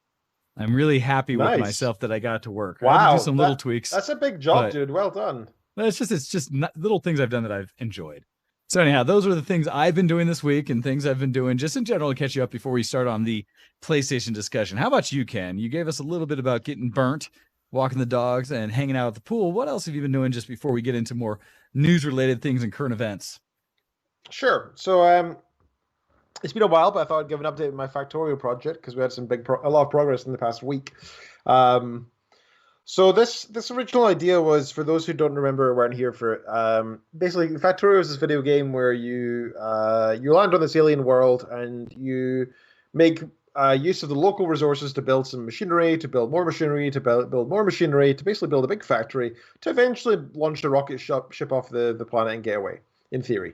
I'm really happy with myself that I got to work. Wow, I had to do some little tweaks. That's a big job, dude. Well done. It's just little things I've done that I've enjoyed. So anyhow, those are the things I've been doing this week and things I've been doing just in general to catch you up before we start on the PlayStation discussion. How about you, Ken? You gave us a little bit about getting burnt, walking the dogs, and hanging out at the pool. What else have you been doing just before we get into more news-related things and current events? Sure. So it's been a while, but I thought I'd give an update on my Factorio project because we had a lot of progress in the past week. So this original idea was, for those who don't remember or weren't here for it, basically Factorio is this video game where you land on this alien world and you make use of the local resources to build some machinery, to build more machinery, to build more machinery, to basically build a big factory, to eventually launch the rocket ship off the planet and get away, in theory.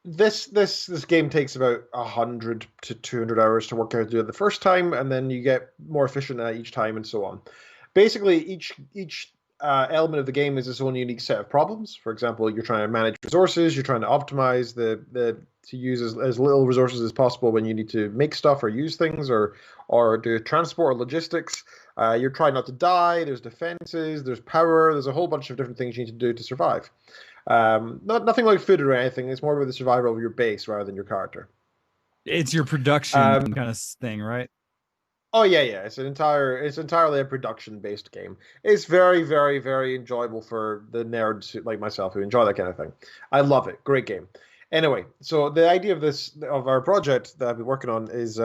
This game takes about 100 to 200 hours to work out how to do it the first time, and then you get more efficient at each time and so on. Basically, each element of the game is its own unique set of problems. For example, you're trying to manage resources, you're trying to optimize to use as little resources as possible when you need to make stuff or use things or do transport or logistics. You're trying not to die, there's defenses, there's power, there's a whole bunch of different things you need to do to survive. Nothing like food or anything. It's more about the survival of your base rather than your character. It's your production kind of thing, right? Oh yeah. It's entirely a production-based game. It's very, very, very enjoyable for the nerds like myself who enjoy that kind of thing. I love it. Great game. Anyway, so the idea of our project that I've been working on is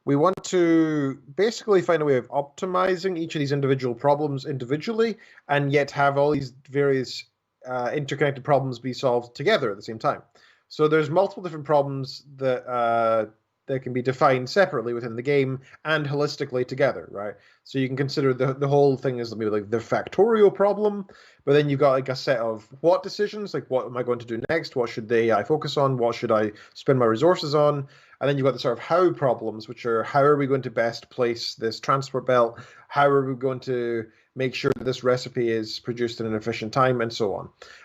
we want to basically find a way of optimizing each of these individual problems individually, and yet have all these various interconnected problems be solved together at the same time. So there's multiple different problems that can be defined separately within the game and holistically together, right? So you can consider the whole thing as maybe like the Factorio problem, but then you've got like a set of what decisions, like what am I going to do next? What should the AI focus on? What should I spend my resources on? And then you've got the sort of how problems, which are how are we going to best place this transport belt? How are we going to make sure that this recipe is produced in an efficient time, and so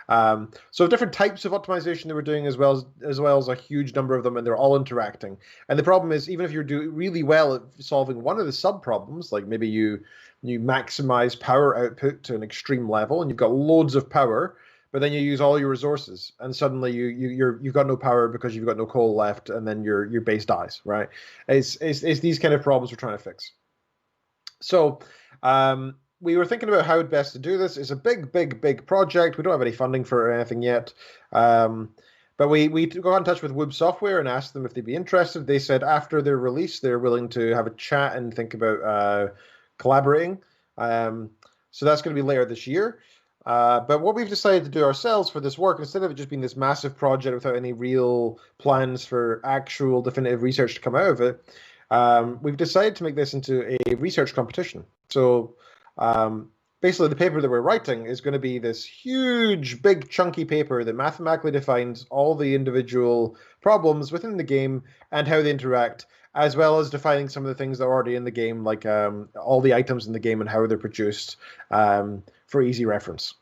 on. So different types of optimization that we're doing, as well as a huge number of them, and they're all interacting. And the problem is, even if you're doing really well at solving one of the sub problems, like maybe you maximize power output to an extreme level, and you've got loads of power, but then you use all your resources, and suddenly you've got no power because you've got no coal left, and then your base dies, right? It's these kind of problems we're trying to fix. So we were thinking about how best to do this. It's a big project. We don't have any funding for anything yet. But we got in touch with Woob Software and asked them if they'd be interested. They said after their release, they're willing to have a chat and think about collaborating. So that's going to be later this year. But what we've decided to do ourselves for this work, instead of it just being this massive project without any real plans for actual definitive research to come out of it, we've decided to make this into a research competition. So basically, the paper that we're writing is going to be this huge, big, chunky paper that mathematically defines all the individual problems within the game and how they interact, as well as defining some of the things that are already in the game, like all the items in the game and how they're produced for easy reference.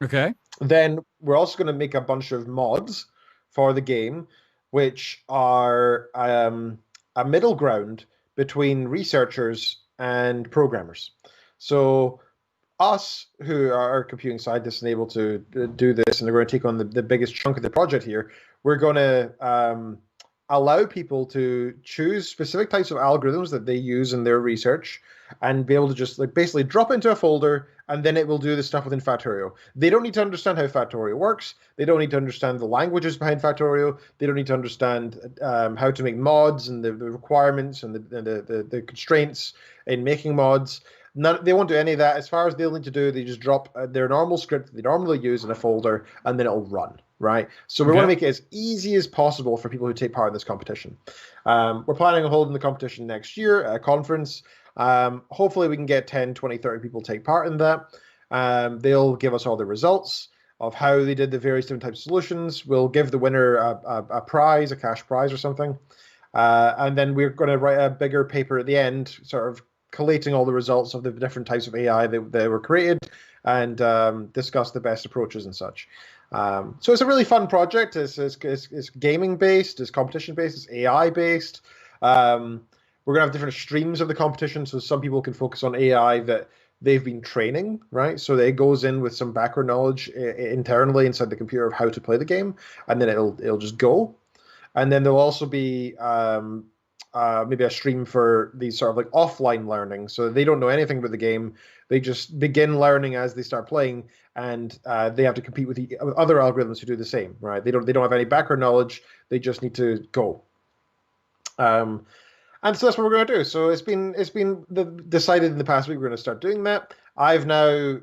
Okay. Then we're also going to make a bunch of mods for the game, which are a middle ground between researchers and programmers. So us, who are computing scientists and able to do this, and they're going to take on the biggest chunk of the project here, we're going to allow people to choose specific types of algorithms that they use in their research and be able to just basically drop into a folder, and then it will do the stuff within Factorio. They don't need to understand how Factorio works. They don't need to understand the languages behind Factorio. They don't need to understand how to make mods and the requirements and the constraints in making mods. They won't do any of that. As far as they'll need to do, they just drop their normal script that they normally use in a folder, and then it'll run, right? So we want to make it as easy as possible for people who take part in this competition. We're planning on holding the competition next year at a conference. Hopefully we can get 10, 20, 30 people take part in that. They'll give us all the results of how they did the various different types of solutions. We'll give the winner a prize, a cash prize or something. And then we're going to write a bigger paper at the end, sort of collating all the results of the different types of AI that were created, and discuss the best approaches and such. So it's a really fun project. It's gaming based, it's competition based, it's AI based. We're going to have different streams of the competition, so some people can focus on AI that they've been training, right? So it goes in with some background knowledge internally inside the computer of how to play the game, and then it'll just go. And then there'll also be maybe a stream for these sort of like offline learning. So they don't know anything about the game. They just begin learning as they start playing, and they have to compete with other algorithms who do the same, right? They don't have any background knowledge. They just need to go. And so that's what we're going to do. So it's been decided in the past week we're going to start doing that. I've now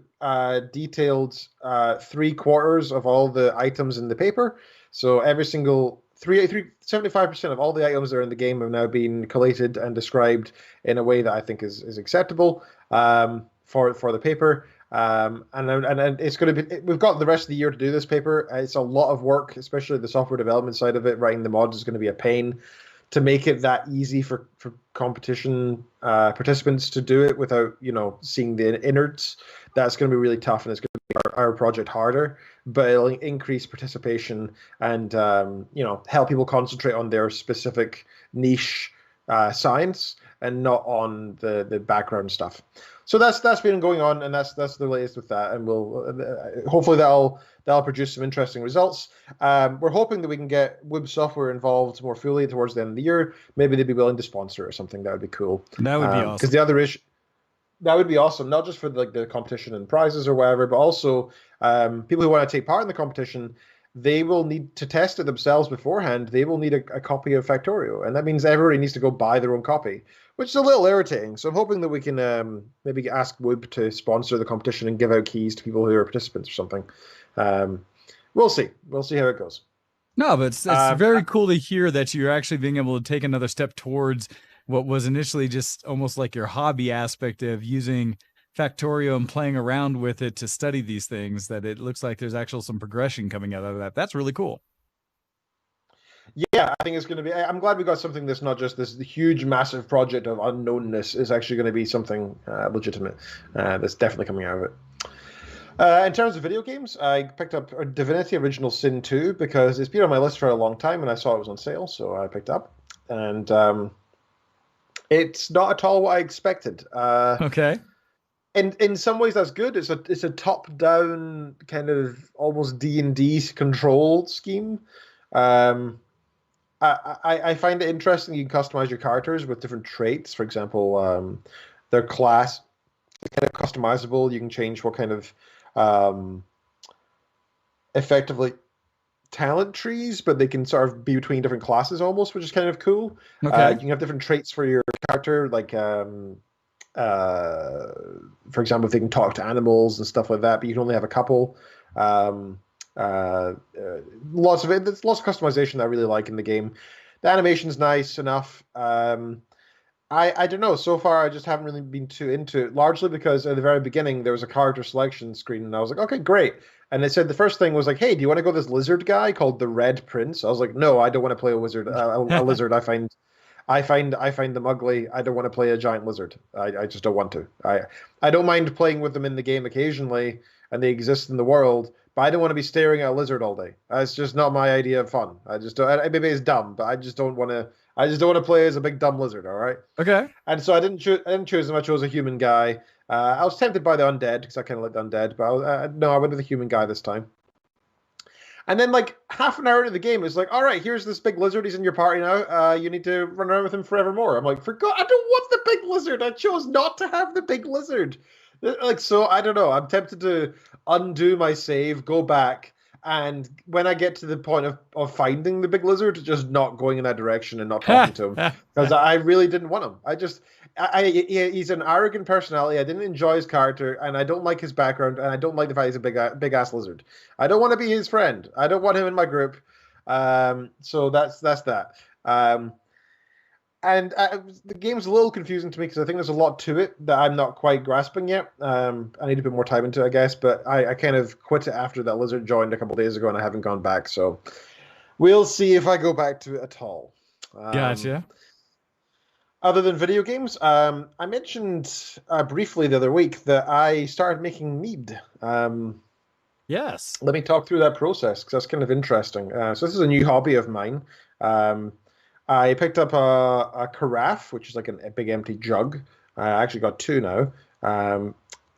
detailed 3/4 of all the items in the paper. So every single 75% of all the items that are in the game have now been collated and described in a way that I think is acceptable for the paper. And it's going to be. We've got the rest of the year to do this paper. It's a lot of work, especially the software development side of it. Writing the mods is going to be a pain. To make it that easy for competition participants to do it without seeing the innards, that's going to be really tough, and it's going to make our project harder. But it'll increase participation and help people concentrate on their specific niche science and not on the background stuff. So that's been going on, and that's the latest with that. And we'll hopefully that'll produce some interesting results. We're hoping that we can get Woob Software involved more fully towards the end of the year. Maybe they'd be willing to sponsor or something. That would be cool. That would be awesome. Because the other issue, that would be awesome, not just for the competition and prizes or whatever, but also people who want to take part in the competition. They will need to test it themselves beforehand. They will need a copy of Factorio, and that means everybody needs to go buy their own copy, which is a little irritating. So I'm hoping that we can maybe ask Woob to sponsor the competition and give out keys to people who are participants or something. We'll see. We'll see how it goes. No, but it's very cool to hear that you're actually being able to take another step towards what was initially just almost like your hobby aspect of using Factorio and playing around with it to study these things, that it looks like there's actually some progression coming out of that. That's really cool. Yeah, I think it's going to be. I'm glad we got something that's not just this huge, massive project of unknownness. Is actually going to be something legitimate. That's definitely coming out of it. In terms of video games, I picked up Divinity Original Sin 2 because it's been on my list for a long time, and I saw it was on sale, so I picked it up. And it's not at all what I expected. Okay. In some ways, that's good. It's a top-down kind of almost D&D control scheme. I find it interesting. You can customize your characters with different traits. For example, their class is kind of customizable. You can change what kind of effectively talent trees, but they can sort of be between different classes almost, which is kind of cool. Okay. You can have different traits for your character, like for example, if they can talk to animals and stuff like that, but you can only have a couple. Um, Lots of it. There's lots of customization that I really like in the game. The animation's nice enough. I don't know. So far, I just haven't really been too into it, largely because at the very beginning there was a character selection screen, and I was like, okay, great. And they said the first thing was like, hey, do you want to go this lizard guy called the Red Prince? I was like, no, I don't want to play a wizard. A lizard. I find them ugly. I don't want to play a giant lizard. I just don't want to. I don't mind playing with them in the game occasionally, and they exist in the world, but I don't want to be staring at a lizard all day. It's just not my idea of fun. I just don't. Maybe it's dumb, but I just don't want to. I just don't want to play as a big dumb lizard. All right. Okay. And so I didn't choose them. I chose a human guy. I was tempted by the undead because I kind of like the undead, but I went with the human guy this time. And then, like, half an hour into the game, it's like, all right, here's this big lizard. He's in your party now. You need to run around with him forevermore. I'm like, for God, I don't want the big lizard. I chose not to have the big lizard. Like, so, I don't know. I'm tempted to undo my save, go back, and when I get to the point of finding the big lizard, just not going in that direction and not talking to him. Because I really didn't want him. He's an arrogant personality. I didn't enjoy his character, and I don't like his background, and I don't like the fact he's a big ass lizard. I don't want to be his friend. I don't want him in my group. So that's that. And the game's a little confusing to me because I think there's a lot to it that I'm not quite grasping yet. I need to put more time into it, I guess. But I kind of quit it after that lizard joined a couple days ago, and I haven't gone back. So we'll see if I go back to it at all. Gotcha. Other than video games, I mentioned briefly the other week that I started making mead. Yes. Let me talk through that process because that's kind of interesting. So this is a new hobby of mine. I picked up a carafe, which is like a big empty jug. I actually got two now.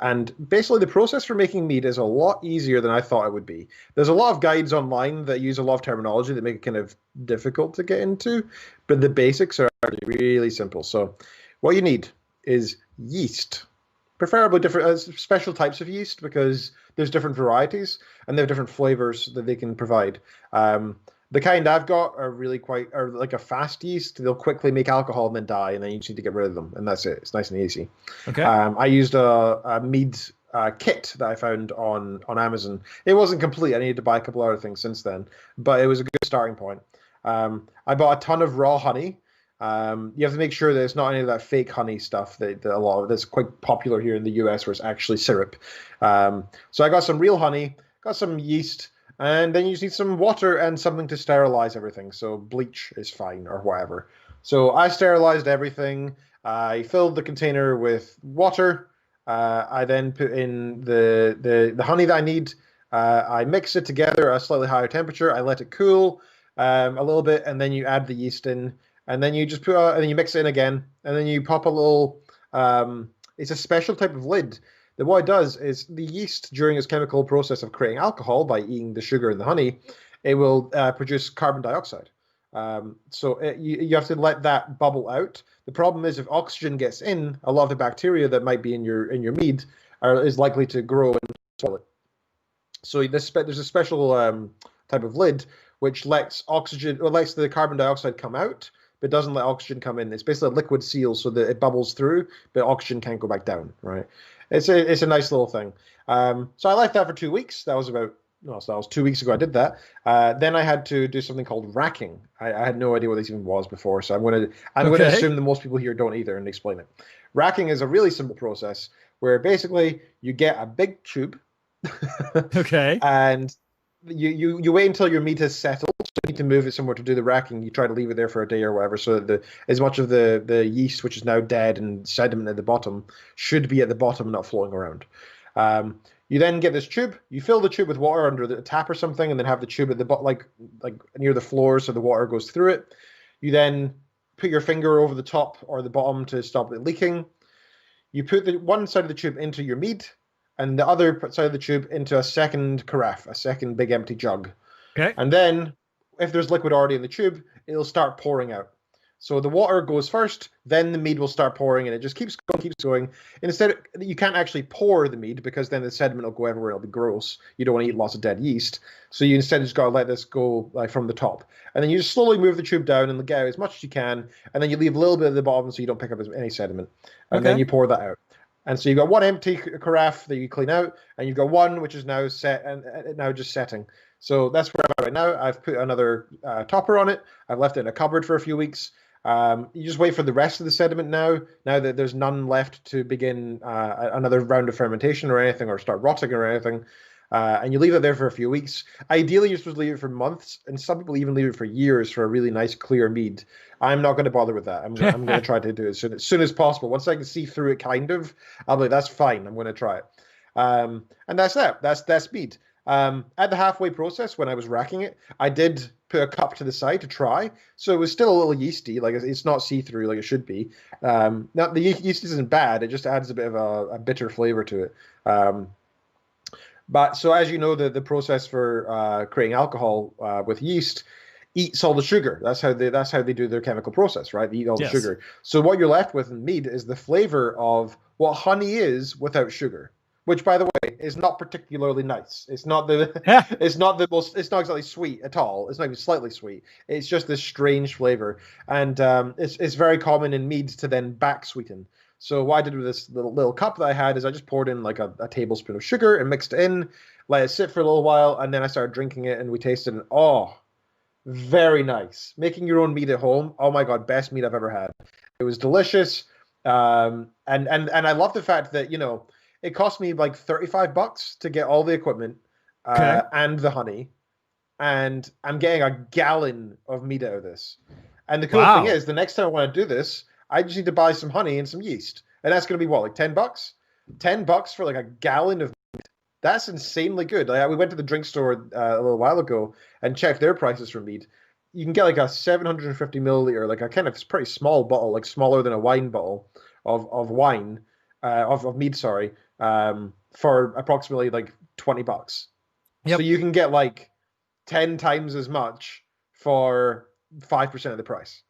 And basically the process for making mead is a lot easier than I thought it would be. There's a lot of guides online that use a lot of terminology that make it kind of difficult to get into, but the basics are really simple. So what you need is yeast, preferably different special types of yeast because there's different varieties and they have different flavors that they can provide. The kind I've got are like a fast yeast. They'll quickly make alcohol and then die, and then you just need to get rid of them, and that's it. It's nice and easy. Okay. I used a mead kit that I found on Amazon. It wasn't complete. I needed to buy a couple other things since then, but it was a good starting point. I bought a ton of raw honey. You have to make sure that it's not any of that fake honey stuff that a lot of that's quite popular here in the US, where it's actually syrup. So I got some real honey, got some yeast. And then you just need some water and something to sterilize everything. So bleach is fine or whatever. So I sterilized everything. I filled the container with water. I then put in the honey that I need. I mix it together at a slightly higher temperature. I let it cool a little bit, and then you add the yeast in, and then you just and then you mix it in again, and then you pop a little. It's a special type of lid. That what it does is the yeast, during its chemical process of creating alcohol by eating the sugar and the honey, it will produce carbon dioxide. So you have to let that bubble out. The problem is if oxygen gets in, a lot of the bacteria that might be in your mead is likely to grow and swallow it. So there's a special type of lid which lets the carbon dioxide come out, but doesn't let oxygen come in. It's basically a liquid seal so that it bubbles through, but oxygen can't go back down, right? It's a nice little thing. So I left that for 2 weeks. That was 2 weeks ago I did that. Then I had to do something called racking. I had no idea what this even was before, so I'm going to assume that most people here don't either and explain it. Racking is a really simple process where basically you get a big tube. Okay. And you wait until your meat has settled. So you need to move it somewhere to do the racking. You try to leave it there for a day or whatever, so that as much of the yeast, which is now dead and sediment at the bottom, should be at the bottom, not floating around. You then get this tube. You fill the tube with water under the tap or something, and then have the tube at the bottom, like near the floor, so the water goes through it. You then put your finger over the top or the bottom to stop it leaking. You put the one side of the tube into your mead, and the other side of the tube into a second carafe, a second big empty jug. Okay. And then, if there's liquid already in the tube, it'll start pouring out. So the water goes first, then the mead will start pouring, and it just keeps going, keeps going. Instead, you can't actually pour the mead because then the sediment will go everywhere. It'll be gross. You don't want to eat lots of dead yeast. So you instead just got to let this go like from the top. And then you just slowly move the tube down and get out as much as you can. And then you leave a little bit at the bottom so you don't pick up any sediment. And then you pour that out. And so you've got one empty carafe that you clean out, and you've got one which is now set and now just setting. So that's where I'm at right now. I've put another topper on it. I've left it in a cupboard for a few weeks. You just wait for the rest of the sediment now that there's none left to begin another round of fermentation or anything, or start rotting or anything. And you leave it there for a few weeks. Ideally, you're supposed to leave it for months, and some people even leave it for years for a really nice, clear mead. I'm not going to bother with that. I'm going to try to do it as soon as possible. Once I can see through it, kind of, I'll be like, that's fine. I'm going to try it. And that's that. That's mead. At the halfway process, when I was racking it, I did put a cup to the side to try. So it was still a little yeasty. Like, it's not see-through like it should be. Now, the yeast isn't bad. It just adds a bit of a bitter flavor to it. But so as you know, the process for creating alcohol with yeast eats all the sugar. That's how they do their chemical process, right? They eat all the sugar. So what you're left with in mead is the flavor of what honey is without sugar. Which, by the way, is not particularly nice. It's not it's not exactly sweet at all. It's not even slightly sweet. It's just this strange flavor, and it's very common in meads to then back sweeten. So what I did with this little cup that I had is I just poured in like a tablespoon of sugar and mixed it in, let it sit for a little while, and then I started drinking it, and we tasted it. Oh, very nice. Making your own mead at home. Oh my God, best mead I've ever had. It was delicious, and I love the fact that, you know, it cost me like $35 to get all the equipment and the honey, and I'm getting a gallon of mead out of this. And the cool thing is, the next time I want to do this, I just need to buy some honey and some yeast, and that's going to be what, like $10? $10 for like a gallon of mead. That's insanely good. Like, we went to the drink store a little while ago and checked their prices for mead. You can get like a 750 milliliter, like a kind of pretty small bottle, like smaller than a wine bottle of wine, of mead, sorry. For approximately like $20. Yep. So you can get like 10 times as much for 5% of the price.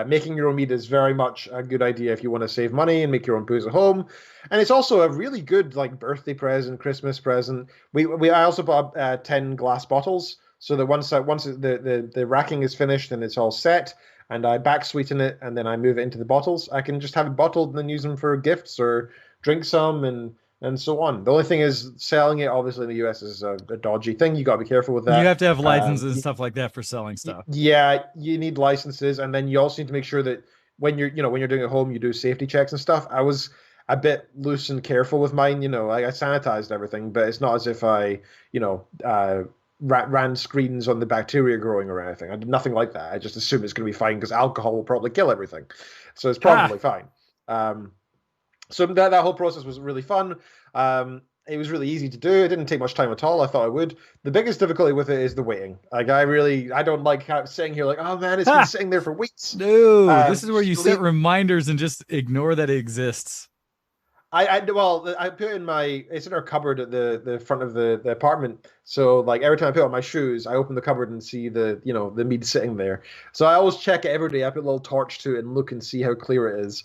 Making your own mead is very much a good idea if you want to save money and make your own booze at home. And it's also a really good like birthday present, Christmas present. I also bought 10 glass bottles, so that once the racking is finished and it's all set, and I back sweeten it and then I move it into the bottles, I can just have it bottled and then use them for gifts or drink some and so on. The only thing is, selling it obviously in the US is a dodgy thing. You got to be careful with that. You have to have licenses and stuff like that for selling stuff. Yeah, you need licenses, and then you also need to make sure that when you're doing it at home, you do safety checks and stuff. I was a bit loose and careful with mine. I sanitized everything, but it's not as if I ran screens on the bacteria growing or anything. I did nothing like that. I just assume it's going to be fine because alcohol will probably kill everything, so it's probably fine. So that whole process was really fun. It was really easy to do. It didn't take much time at all. I thought it would. The biggest difficulty with it is the waiting. Like, I don't like sitting here like, oh man, it's been sitting there for weeks. No, this is where you set reminders and just ignore that it exists. I put it it's in our cupboard at the front of the apartment. So like every time I put on my shoes, I open the cupboard and see the mead sitting there. So I always check it every day. I put a little torch to it and look and see how clear it is.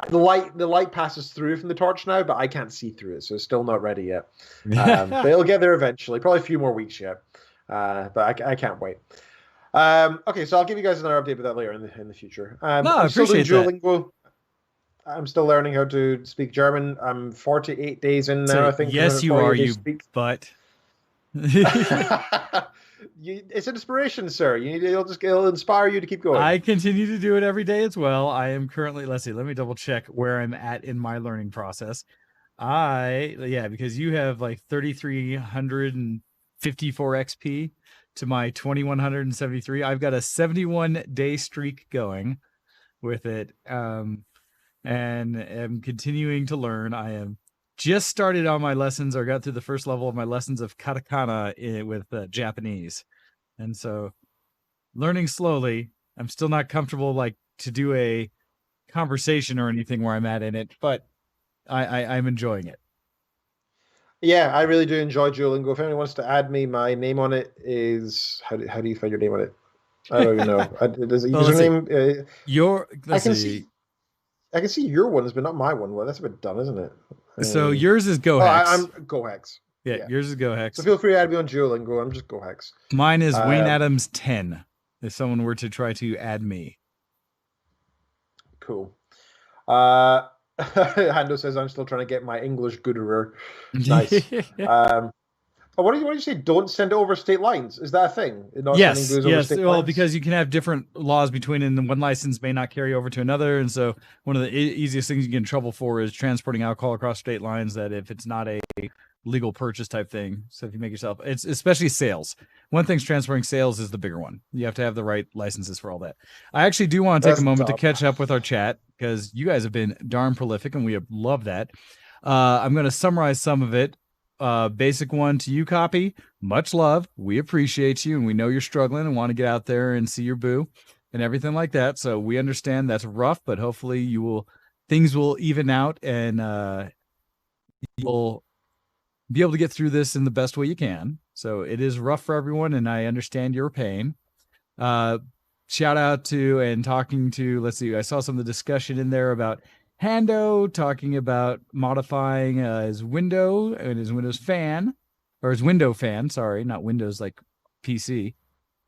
The light passes through from the torch now, but I can't see through it, so it's still not ready yet. But it'll get there eventually. Probably a few more weeks yet. But I can't wait. Okay, so I'll give you guys another update about that later in the future. I appreciate that. I'm still learning how to speak German. I'm 48 days in now, I think. Yes, you are, but... It's an inspiration, sir. It'll inspire you to keep going. I continue to do it every day as well. I am currently, let me double check where I'm at in my learning process. Because you have like 3,354 XP to my 2,173. I've got a 71-day streak going with it. And am continuing to learn. I am just started on my lessons, or got through the first level of my lessons of katakana with Japanese. And so learning slowly. I'm still not comfortable like to do a conversation or anything where I'm at in it, but I'm enjoying it. Yeah, I really do enjoy Duolingo. If anyone wants to add me, my name on it is, how do you find your name on it? I don't even know. Does a username? I can see your ones, but not my one. Well, that's a bit dumb, isn't it? So yours is GoHex. I'm GoHex. Yeah, yours is GoHex. So feel free to add me on Duolingo. I'm just GoHex. Mine is Wayne Adams 10. If someone were to try to add me. Cool. Hando says I'm still trying to get my English gooder. Nice. What do you say? Don't send it over state lines. Is that a thing? Yes. Well, because you can have different laws between, and one license may not carry over to another. And so one of the easiest things you get in trouble for is transporting alcohol across state lines. That if it's not a legal purchase type thing. So if you make yourself, it's especially sales. One thing's transporting sales is the bigger one. You have to have the right licenses for all that. I actually do want to take a moment to catch up with our chat because you guys have been darn prolific and we love that. I'm going to summarize some of it. Basic one to you, Copy. Much love. We appreciate you and we know you're struggling and want to get out there and see your boo and everything like that. So we understand that's rough, but hopefully things will even out and you'll be able to get through this in the best way you can. So it is rough for everyone, and I understand your pain. Shout out to and talking to, let's see, I saw some of the discussion in there about Hando talking about modifying his window and his Windows fan, or his window fan, sorry, not Windows like PC.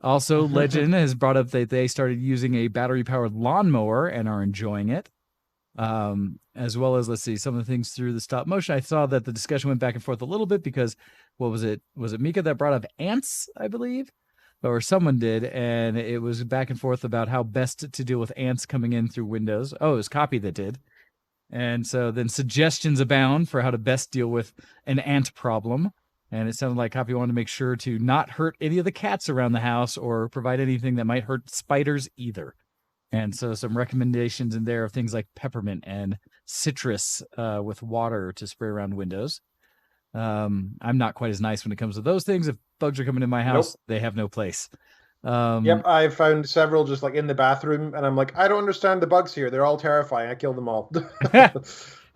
Also, Legend has brought up that they started using a battery-powered lawnmower and are enjoying it. As well as, let's see, some of the things through the stop motion. I saw that the discussion went back and forth a little bit because what was it? Was it Mika that brought up ants, I believe? Or someone did, and it was back and forth about how best to deal with ants coming in through Windows. Oh, it was Copy that did. And so then suggestions abound for how to best deal with an ant problem. And it sounded like Copy wanted to make sure to not hurt any of the cats around the house or provide anything that might hurt spiders either. And so some recommendations in there of things like peppermint and citrus with water to spray around windows. I'm not quite as nice when it comes to those things. If bugs are coming in my house, They have no place. Yep, I found several just like in the bathroom, and I'm like, I don't understand the bugs here. They're all terrifying. I killed them all.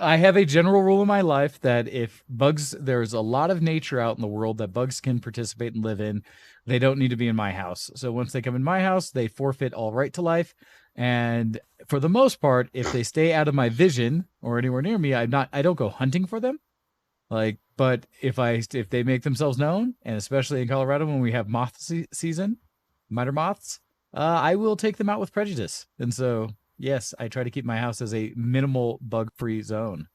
I have a general rule in my life that if there's a lot of nature out in the world that bugs can participate and live in, they don't need to be in my house. So once they come in my house, they forfeit all right to life. And for the most part, if they stay out of my vision or anywhere near me, I don't go hunting for them. But if they make themselves known, and especially in Colorado when we have moth season, miter moths, I will take them out with prejudice. And so, yes, I try to keep my house as a minimal bug-free zone.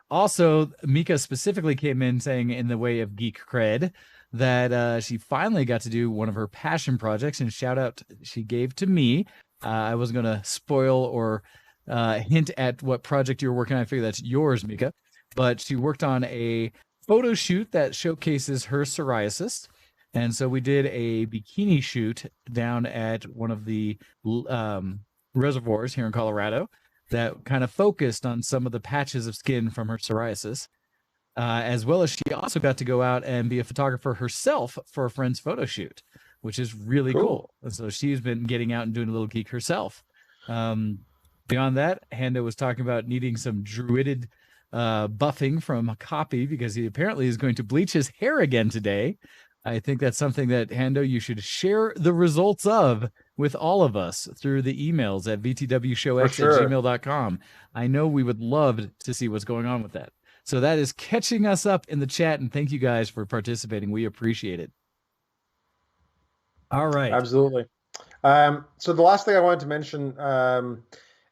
Also, Mika specifically came in saying in the way of geek cred that she finally got to do one of her passion projects, and shout out she gave to me. I wasn't going to spoil or hint at what project you were working on. I figure that's yours, Mika. But she worked on a photo shoot that showcases her psoriasis. And so we did a bikini shoot down at one of the reservoirs here in Colorado that kind of focused on some of the patches of skin from her psoriasis. As well as she also got to go out and be a photographer herself for a friend's photo shoot, which is really cool. And so she's been getting out and doing a little geek herself. Beyond that, Hando was talking about needing some druided buffing from Copy because he apparently is going to bleach his hair again today. I think that's something that, Hando, you should share the results of with all of us through the emails at vtwshowx@gmail.com. I know we would love to see what's going on with that. So that is catching us up in the chat, and thank you guys for participating. We appreciate it. All right. Absolutely. So the last thing I wanted to mention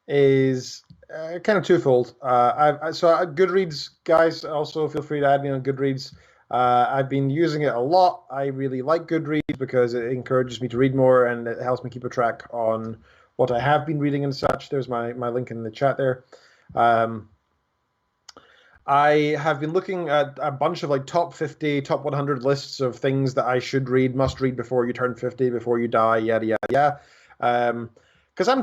is kind of twofold. So Goodreads, guys, also feel free to add me on Goodreads. I've been using it a lot. I really like Goodreads because it encourages me to read more and it helps me keep a track on what I have been reading and such. There's my link in the chat there. I have been looking at a bunch of like top 50, top 100 lists of things that I should read, must read before you turn 50, before you die, yada, yada, yada. Because I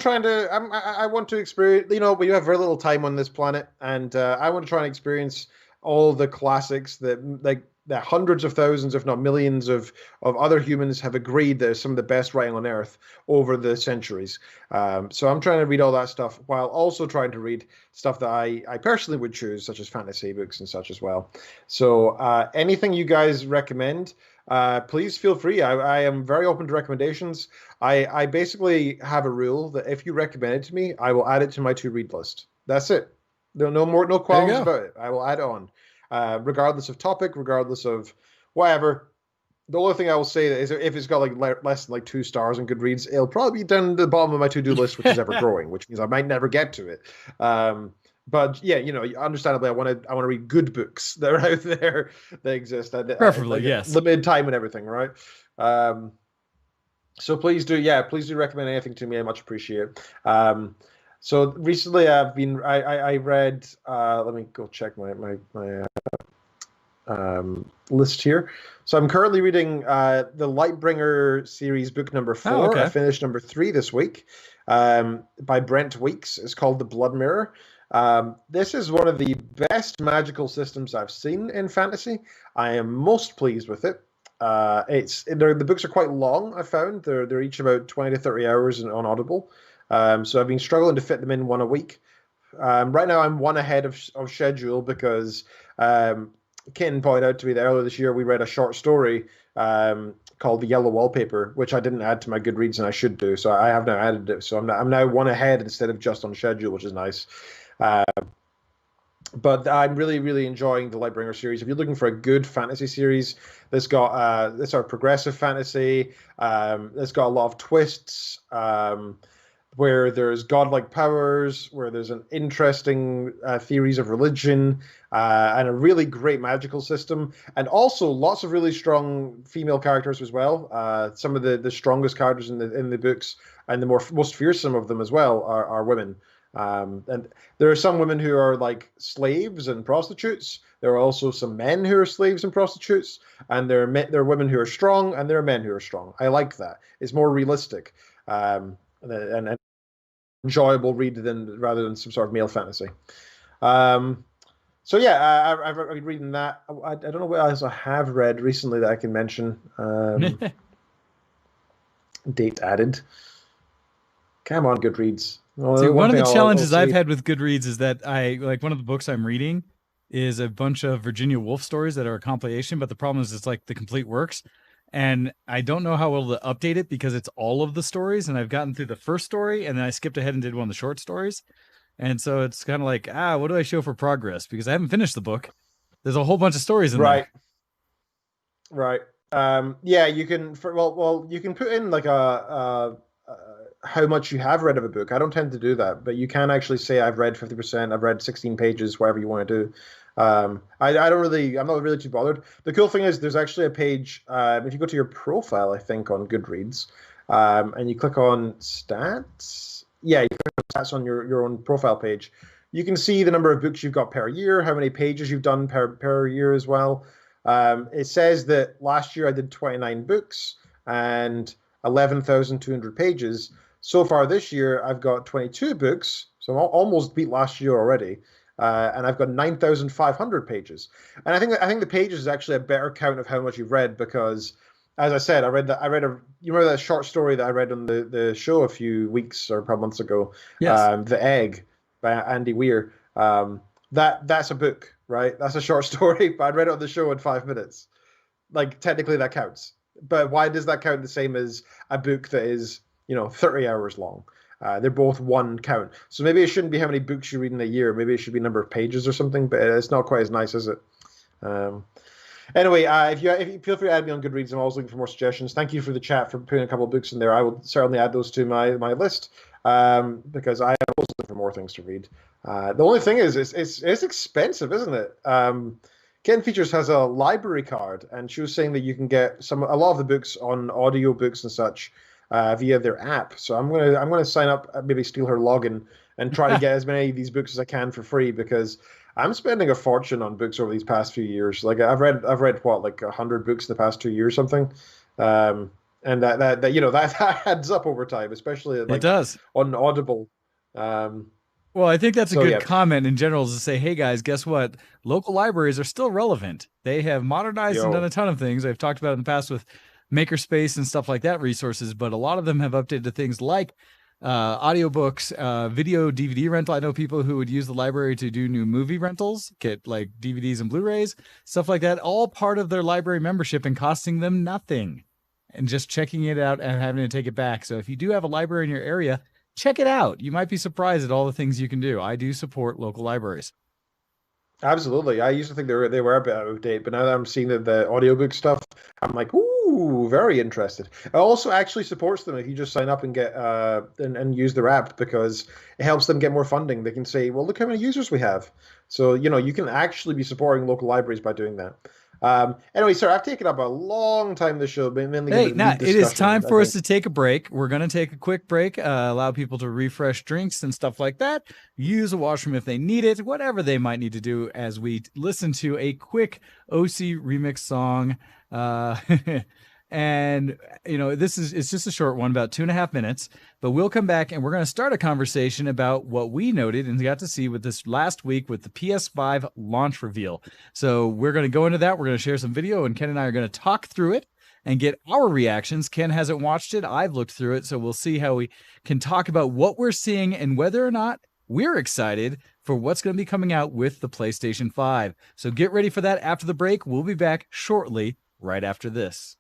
want to experience, we have very little time on this planet, and I want to try and experience all the classics that hundreds of thousands, if not millions of other humans have agreed that are some of the best writing on Earth over the centuries. So I'm trying to read all that stuff while also trying to read stuff that I personally would choose, such as fantasy books and such as well. So anything you guys recommend, please feel free. I am very open to recommendations. I basically have a rule that if you recommend it to me, I will add it to my to-read list. That's it. No qualms about it. I will add it on, regardless of topic, regardless of whatever. The only thing I will say is if it's got like less than like 2 stars on Goodreads, it'll probably be down the bottom of my to-do list, which is ever growing, which means I might never get to it. But yeah, understandably, I want to read good books that are out there that exist. Preferably, yes. Limited time and everything, right? So please do recommend anything to me. I much appreciate it. So recently I read. Let me go check my list here. So I'm currently reading the Lightbringer series, book number 4. Oh, okay. I finished number 3 this week, by Brent Weeks. It's called The Blood Mirror. This is one of the best magical systems I've seen in fantasy. I am most pleased with it. The books are quite long. I found they're each about 20 to 30 hours on Audible. So I've been struggling to fit them in one a week. Right now I'm one ahead of schedule because Ken pointed out to me that earlier this year we read a short story called The Yellow Wallpaper, which I didn't add to my Goodreads and I should do. So I have now added it. So I'm now one ahead instead of just on schedule, which is nice. But I'm really, really enjoying the Lightbringer series. If you're looking for a good fantasy series, this are progressive fantasy. It's got a lot of twists, where there's godlike powers, where there's an interesting theories of religion, and a really great magical system, and also lots of really strong female characters as well. Some of the strongest characters in the books, and the most fearsome of them as well, are women. And there are some women who are like slaves and prostitutes. There are also some men who are slaves and prostitutes, and there are women who are strong, and there are men who are strong. I like that. It's more realistic. And enjoyable read rather than some sort of male fantasy. So yeah, I've been reading that. I don't know what else I have read recently that I can mention. Date added. Come on, Goodreads. Well, see, one of the challenges I've had with Goodreads is that one of the books I'm reading is a bunch of Virginia Woolf stories that are a compilation, but the problem is it's like the complete works. And I don't know how well to update it because it's all of the stories, and I've gotten through the first story, and then I skipped ahead and did one of the short stories. And so it's kind of like, what do I show for progress? Because I haven't finished the book. There's a whole bunch of stories in there. Right. Yeah, you can. You can put in like how much you have read of a book. I don't tend to do that, but you can actually say I've read 50%, I've read 16 pages, whatever you want to do. I'm not really too bothered. The cool thing is there's actually a page, if you go to your profile, I think, on Goodreads, and you click on stats. Yeah, you click on stats on your own profile page. You can see the number of books you've got per year, how many pages you've done per year as well. It says that last year I did 29 books and 11,200 pages. So far this year, I've got 22 books, so I'm almost beat last year already, and I've got 9,500 pages. And I think the pages is actually a better count of how much you've read because, as I said, you remember that short story that I read on the show a few weeks or probably months ago, yes. The Egg by Andy Weir. That's a book, right? That's a short story, but I read it on the show in 5 minutes. Like technically that counts, but why does that count the same as a book that is 30 hours long? They're both one count. So maybe it shouldn't be how many books you read in a year. Maybe it should be number of pages or something, but it's not quite as nice, is it? Anyway, if you feel free to add me on Goodreads, I'm always looking for more suggestions. Thank you for the chat for putting a couple of books in there. I will certainly add those to my list because I am always looking for more things to read. The only thing is, it's expensive, isn't it? Ken Features has a library card, and she was saying that you can get a lot of the books on audio books and such via their app. So I'm gonna sign up, maybe steal her login, and try to get as many of these books as I can for free because I'm spending a fortune on books over these past few years. Like I've read what, like 100 books in the past 2 years, something. And that adds up over time, especially it does on Audible. Well, I think that's a good comment in general, is to say, hey guys, guess what? Local libraries are still relevant. They have modernized and done a ton of things. I've talked about in the past with Makerspace and stuff like that resources, but a lot of them have updated to things like audiobooks, video DVD rental. I know people who would use the library to do new movie rentals, get like DVDs and Blu-rays, stuff like that, all part of their library membership and costing them nothing. And just checking it out and having to take it back. So if you do have a library in your area, check it out. You might be surprised at all the things you can do. I do support local libraries. Absolutely. I used to think they were a bit out of date, but now that I'm seeing the audiobook stuff, I'm like, ooh, very interested. It also actually supports them if you just sign up and get and use their app, because it helps them get more funding. They can say, well, look how many users we have. So, you can actually be supporting local libraries by doing that. Anyway, sir, I've taken up a long time this show. Hey, now it is time for us to take a break. We're going to take a quick break, allow people to refresh drinks and stuff like that, use a washroom if they need it, whatever they might need to do as we listen to a quick OC remix song. And, it's just a short one, about 2.5 minutes, but we'll come back and we're going to start a conversation about what we noted and got to see with this last week with the PS5 launch reveal. So we're going to go into that. We're going to share some video, and Ken and I are going to talk through it and get our reactions. Ken hasn't watched it. I've looked through it. So we'll see how we can talk about what we're seeing and whether or not we're excited for what's going to be coming out with the PlayStation 5. So get ready for that after the break. We'll be back shortly, right after this.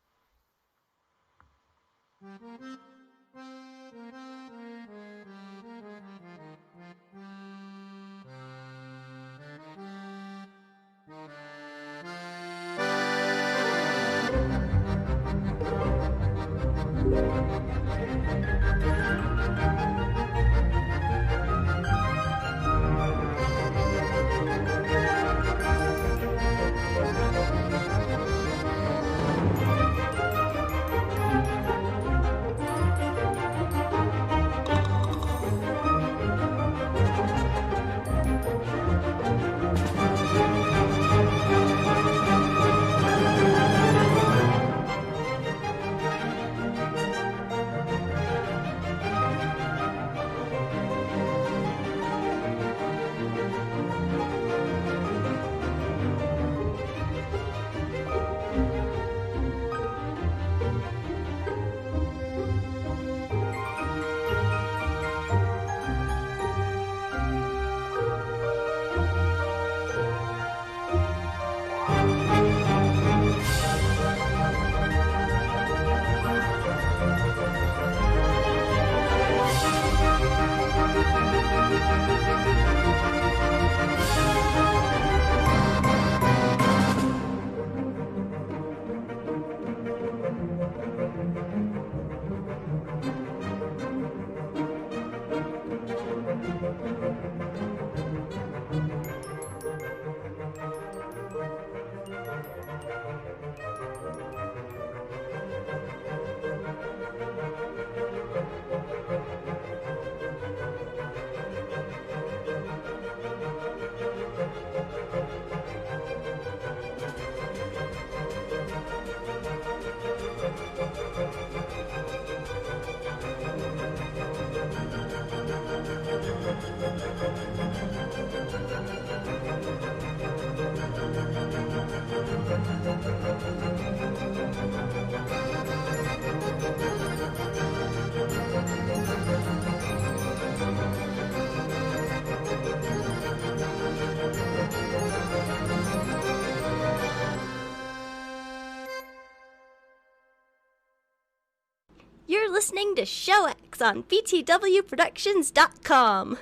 You're listening to ShowX on BTWProductions.com.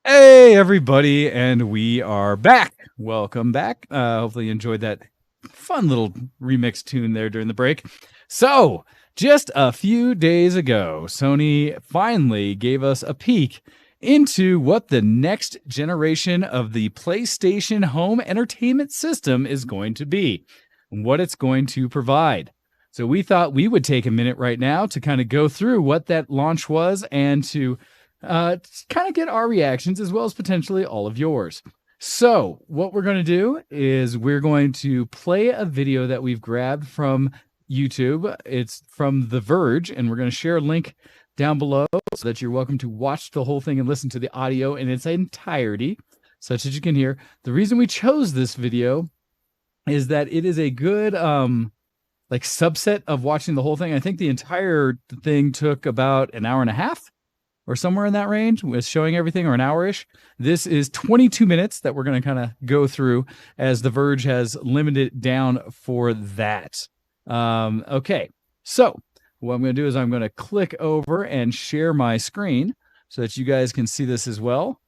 Hey, everybody, and we are back. Welcome back. Hopefully you enjoyed that fun little remix tune there during the break. So, just a few days ago, Sony finally gave us a peek into what the next generation of the PlayStation home entertainment system is going to be, and what it's going to provide. So we thought we would take a minute right now to kind of go through what that launch was and to kind of get our reactions as well as potentially all of yours. So what we're going to do is we're going to play a video that we've grabbed from YouTube. It's from The Verge, and we're going to share a link down below so that you're welcome to watch the whole thing and listen to the audio in its entirety, such as you can hear. The reason we chose this video is that it is a good like subset of watching the whole thing. I think the entire thing took about an hour and a half or somewhere in that range with showing everything, or an hour-ish. This is 22 minutes that we're going to kind of go through, as The Verge has limited it down for that. Okay, so what I'm going to do is I'm going to click over and share my screen so that you guys can see this as well.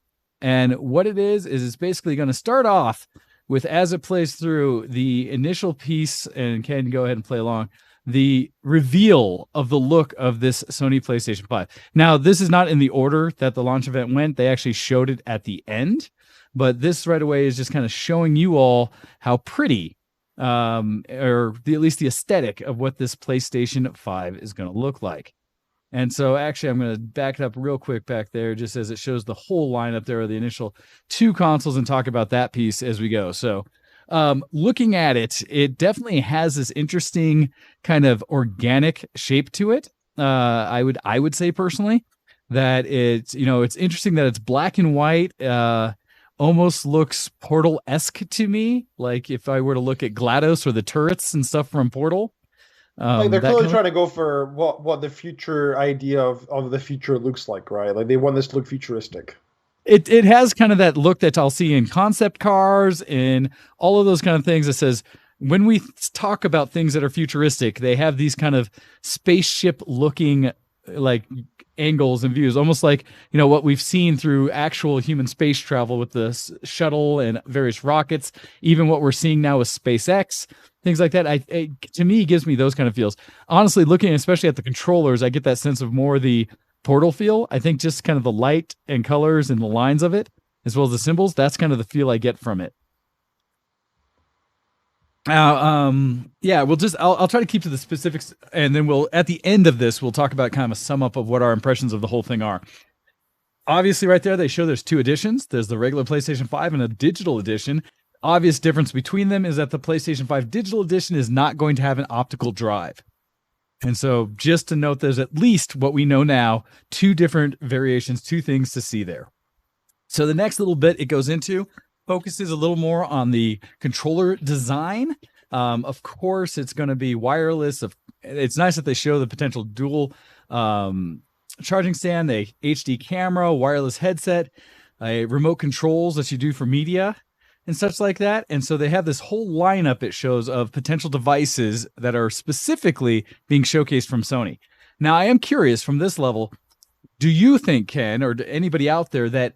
And what it is it's basically going to start off with, as it plays through, the initial piece, and Ken, go ahead and play along, the reveal of the look of this Sony PlayStation 5. Now, this is not in the order that the launch event went. They actually showed it at the end, but this right away is just kind of showing you all how pretty, or at least the aesthetic of what this PlayStation 5 is going to look like. And so actually, I'm going to back it up real quick back there, just as it shows the whole lineup there of the initial two consoles, and talk about that piece as we go. So looking at it, it definitely has this interesting kind of organic shape to it. I would say personally that it's interesting that it's black and white, almost looks Portal-esque to me. Like if I were to look at GLaDOS or the turrets and stuff from Portal. Like they're clearly trying to go for what the future idea of the future looks like, right? Like they want this to look futuristic. It has kind of that look that I'll see in concept cars and all of those kind of things. That says, when we talk about things that are futuristic, they have these kind of spaceship looking like angles and views, almost like, what we've seen through actual human space travel with the shuttle and various rockets, even what we're seeing now with SpaceX, things like that. To me, gives me those kind of feels. Honestly, looking especially at the controllers, I get that sense of more the Portal feel. I think just kind of the light and colors and the lines of it, as well as the symbols, that's kind of the feel I get from it. I'll try to keep to the specifics, and then at the end of this, we'll talk about kind of a sum up of what our impressions of the whole thing are. Obviously, right there, they show there's two editions. There's the regular PlayStation 5 and a digital edition. Obvious difference between them is that the PlayStation 5 digital edition is not going to have an optical drive. And so just to note, there's at least what we know now, two different variations, two things to see there. So the next little bit it goes into focuses a little more on the controller design. Of course, it's going to be wireless. It's nice that they show the potential dual charging stand, a HD camera, wireless headset, a remote controls that you do for media and such like that. And so they have this whole lineup, it shows, of potential devices that are specifically being showcased from Sony. Now, I am curious from this level, do you think, Ken, or anybody out there, that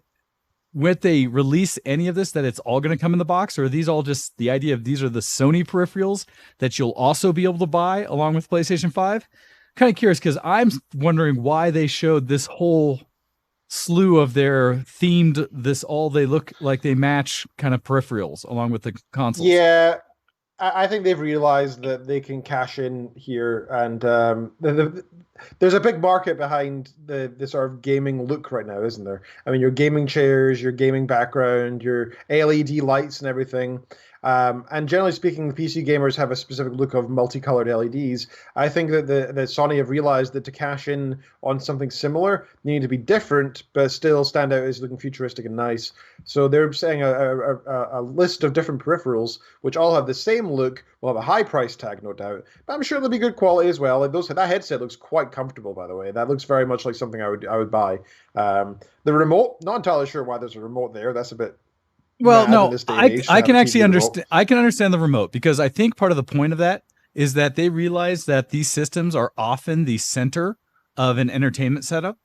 when they release any of this, that it's all going to come in the box? Or are these all just the idea of these are the Sony peripherals that you'll also be able to buy along with PlayStation 5? Kind of curious, because I'm wondering why they showed this whole slew of their themed, they look like they match kind of peripherals along with the consoles. Yeah, I think they've realized that they can cash in here, and there's a big market behind the sort of gaming look right now, isn't there? I mean, your gaming chairs, your gaming background, your LED lights and everything. And generally speaking, the PC gamers have a specific look of multicolored LEDs. I think that the Sony have realized that to cash in on something similar, you need to be different, but still stand out as looking futuristic and nice. So they're saying a list of different peripherals, which all have the same look, will have a high price tag, no doubt. But I'm sure they'll be good quality as well. Like that headset looks quite comfortable, by the way. That looks very much like something I would buy. The remote, not entirely sure why there's a remote there. That's a bit. Well, no, I can actually understand. I can understand the remote, because I think part of the point of that is that they realize that these systems are often the center of an entertainment setup.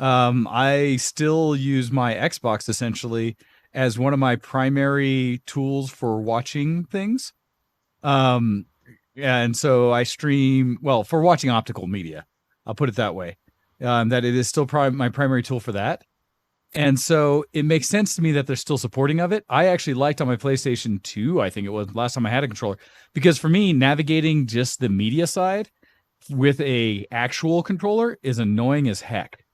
I still use my Xbox essentially as one of my primary tools for watching things. And so I stream, for watching optical media. I'll put it that way. That it is still my primary tool for that. And so it makes sense to me that they're still supporting of it. I actually liked on my PlayStation 2, I think it was last time I had a controller, because for me, navigating just the media side with a actual controller is annoying as heck.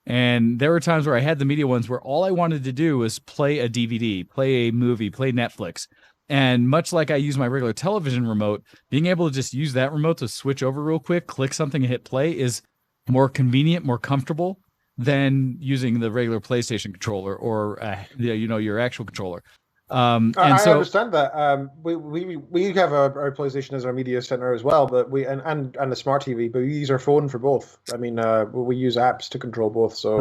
And there were times where I had the media ones where all I wanted to do was play a DVD, play a movie, play Netflix. And much like I use my regular television remote, being able to just use that remote to switch over real quick, click something and hit play is more convenient, more comfortable than using the regular PlayStation controller or your actual controller. I understand that. We have our PlayStation as our media center as well, but and a smart TV, but we use our phone for both. I mean, we use apps to control both. So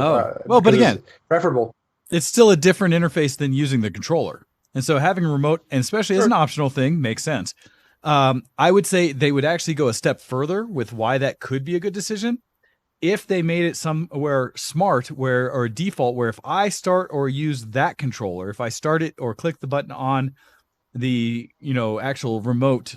but again, preferable. It's still a different interface than using the controller, and so having a remote, and especially as an optional thing, makes sense. I would say they would actually go a step further with why that could be a good decision. If they made it somewhere smart or default where if I start or use that controller, if I start it or click the button on the, actual remote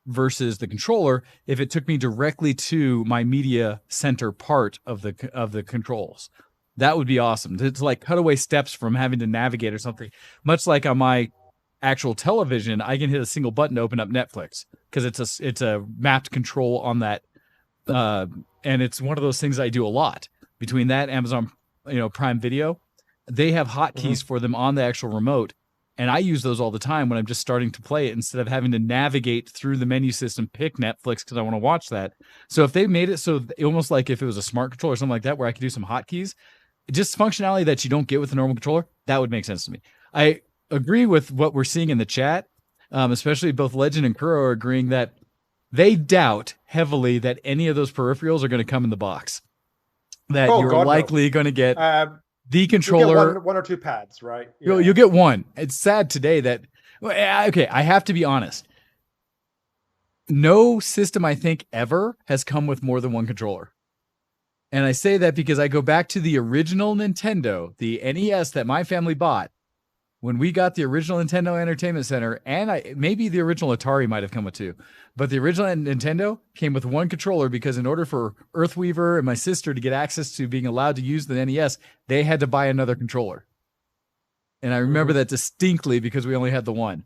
versus the controller, if it took me directly to my media center part of the controls, that would be awesome. It's like cutaway steps from having to navigate or something. Much like on my actual television, I can hit a single button to open up Netflix because it's a mapped control on that. And it's one of those things I do a lot. Between that, Amazon, Prime Video, they have hotkeys for them on the actual remote, and I use those all the time when I'm just starting to play it instead of having to navigate through the menu system, pick Netflix because I want to watch that. So if they made it so almost like if it was a smart controller or something like that, where I could do some hotkeys, just functionality that you don't get with a normal controller, that would make sense to me. I agree with what we're seeing in the chat, especially both Legend and Kuro are agreeing that they doubt heavily that any of those peripherals are going to come in the box. That you're likely going to get the controller. One or two pads, right? Yeah. You'll get one. It's sad today that, okay, I have to be honest. No system, I think, ever has come with more than one controller. And I say that because I go back to the original Nintendo, the NES that my family bought. When we got the original Nintendo Entertainment Center, and maybe the original Atari might have come with two, but the original Nintendo came with one controller because in order for Earthweaver and my sister to get access to being allowed to use the NES, they had to buy another controller. And I remember that distinctly because we only had the one.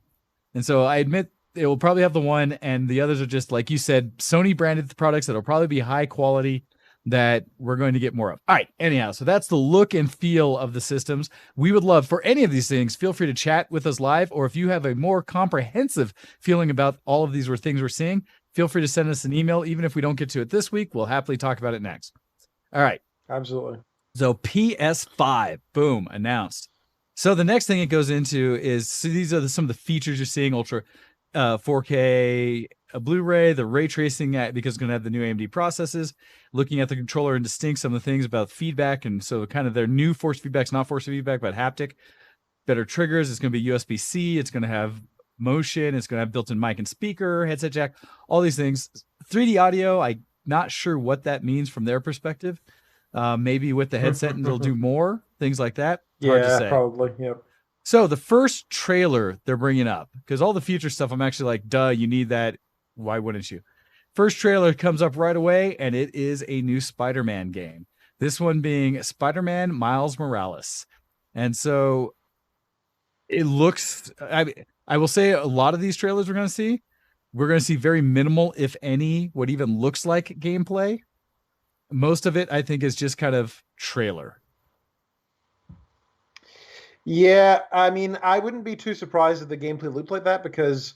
And so I admit it will probably have the one, and the others are just, like you said, Sony branded products that will probably be high quality that we're going to get more of. All right. Anyhow, so that's the look and feel of the systems. We would love for any of these things, feel free to chat with us live, or if you have a more comprehensive feeling about all of these things we're seeing, feel free to send us an email. Even if we don't get to it this week, we'll happily talk about it next. All right. Absolutely. So PS5, boom, announced. So the next thing it goes into is, so these are some of the features you're seeing, Ultra 4K Blu-ray, the ray tracing because it's going to have the new AMD processes, looking at the controller and distinct some of the things about feedback, and so kind of their new force feedback's not force feedback, but haptic. Better triggers. It's going to be USB-C. It's going to have motion. It's going to have built-in mic and speaker, headset jack, all these things. 3D audio, I'm not sure what that means from their perspective. Maybe with the headset and they'll do more, things like that. Hard to say. Probably, yep. So the first trailer they're bringing up, because all the future stuff, I'm actually like, duh, you need that. Why wouldn't you? First trailer comes up right away, and it is a new Spider-Man game. This one being Spider-Man Miles Morales. And so it looks, I will say a lot of these trailers we're going to see very minimal, if any, what even looks like gameplay. Most of it, I think, is just kind of trailer. Yeah, I mean, I wouldn't be too surprised if the gameplay looked like that because,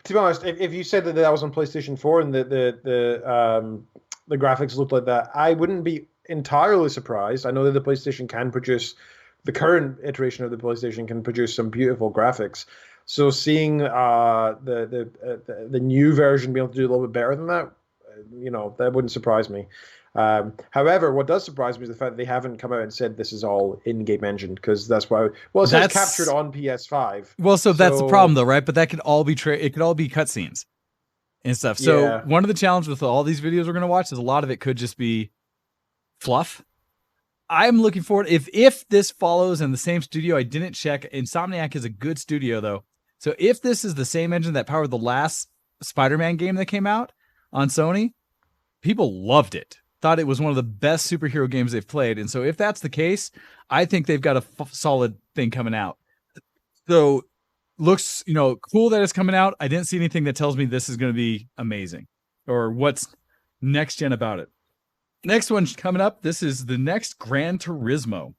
to be honest, if you said that was on PlayStation 4 and the graphics looked like that, I wouldn't be entirely surprised. I know that the PlayStation can produce, the current iteration of the PlayStation can produce some beautiful graphics. So seeing the new version be able to do a little bit better than that, that wouldn't surprise me. However, what does surprise me is the fact that they haven't come out and said this is all in-game engine, because that's why. Well, it says captured on PS5. Well, so that's the problem, though, right? But that could all be it could all be cutscenes and stuff. So one of the challenges with all these videos we're going to watch is a lot of it could just be fluff. I'm looking forward, if this follows in the same studio. I didn't check. Insomniac is a good studio, though. So if this is the same engine that powered the last Spider-Man game that came out on Sony, people loved it. Thought it was one of the best superhero games they've played. And so if that's the case, I think they've got a solid thing coming out. So looks, cool that it's coming out. I didn't see anything that tells me this is going to be amazing or what's next gen about it. Next one coming up, this is the next Gran Turismo.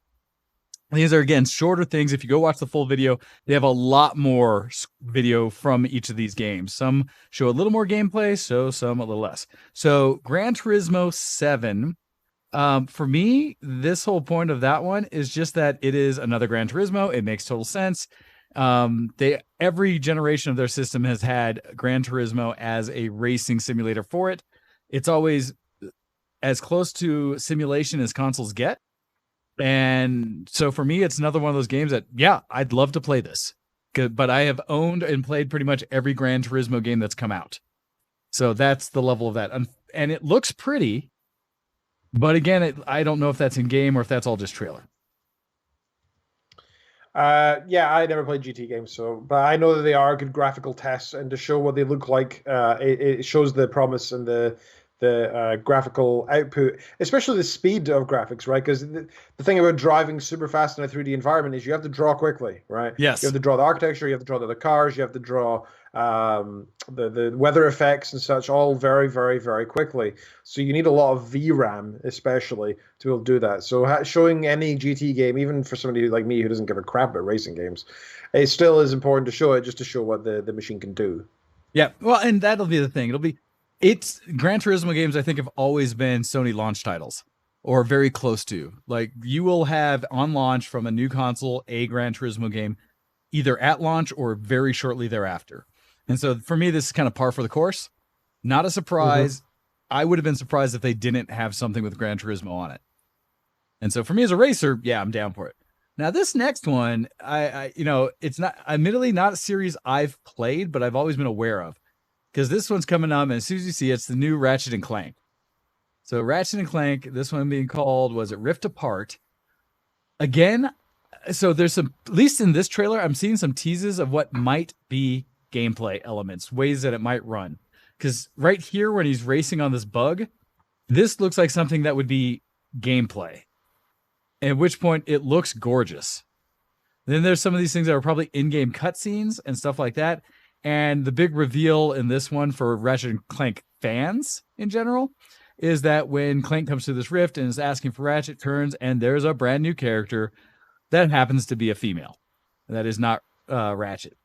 These are, again, shorter things. If you go watch the full video, they have a lot more video from each of these games. Some show a little more gameplay, so some a little less. So Gran Turismo 7, for me, this whole point of that one is just that it is another Gran Turismo. It makes total sense. Every generation of their system has had Gran Turismo as a racing simulator for it. It's always as close to simulation as consoles get. And so for me, it's another one of those games that, yeah, I'd love to play this. But I have owned and played pretty much every Gran Turismo game that's come out. So that's the level of that. And it looks pretty. But again, I don't know if that's in game or if that's all just trailer. Yeah, I never played GT games, but I know that they are good graphical tests, and to show what they look like, it shows the promise and the graphical output, especially the speed of graphics, right? Because the thing about driving super fast in a 3D environment is you have to draw quickly, right? Yes. You have to draw the architecture, you have to draw the cars, you have to draw the weather effects and such, all very, very, very quickly. So you need a lot of VRAM, especially, to be able to do that. So showing any GT game, even for somebody like me who doesn't give a crap about racing games, it still is important to show it, just to show what the machine can do. Yeah, well, and that'll be the thing. It's Gran Turismo games, I think, have always been Sony launch titles, or very close to. Like, you will have on launch from a new console a Gran Turismo game, either at launch or very shortly thereafter. And so for me, this is kind of par for the course. Not a surprise. Mm-hmm. I would have been surprised if they didn't have something with Gran Turismo on it. And so for me as a racer, yeah, I'm down for it. Now, this next one, I it's not, admittedly, not a series I've played, but I've always been aware of. Because this one's coming up, and as soon as you see it, it's the new Ratchet and Clank. So Ratchet and Clank, this one being called, was it Rift Apart? Again, so there's some, at least in this trailer, I'm seeing some teases of what might be gameplay elements, ways that it might run. Because right here, when he's racing on this bug, this looks like something that would be gameplay. At which point, it looks gorgeous. Then there's some of these things that are probably in-game cutscenes and stuff like that. And the big reveal in this one for Ratchet and Clank fans in general is that when Clank comes to this rift and is asking for Ratchet, turns and there's a brand new character that happens to be a female. That is not Ratchet.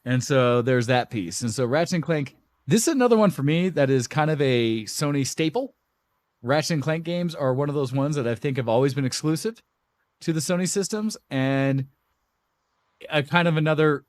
And so there's that piece. And so Ratchet and Clank, this is another one for me that is kind of a Sony staple. Ratchet and Clank games are one of those ones that I think have always been exclusive to the Sony systems. And a kind of another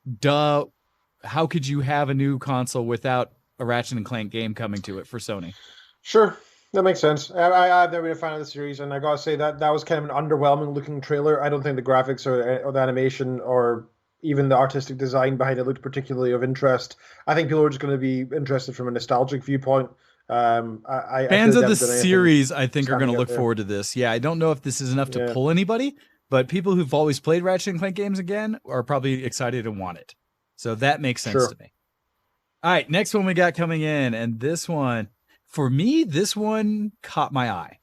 how could you have a new console without a Ratchet and Clank game coming to it for Sony? Sure, that makes sense. I've never been a fan of the series, and I gotta say that was kind of an underwhelming looking trailer. I don't think the graphics or the animation or even the artistic design behind it looked particularly of interest. I think people are just going to be interested from a nostalgic viewpoint. Fans of the series, I think, are going to look forward to this. Yeah, I don't know if this is enough to pull anybody, but people who've always played Ratchet and Clank games again are probably excited and want it. So that makes sense to me. All right, next one we got coming in. And this one, for me, this one caught my eye.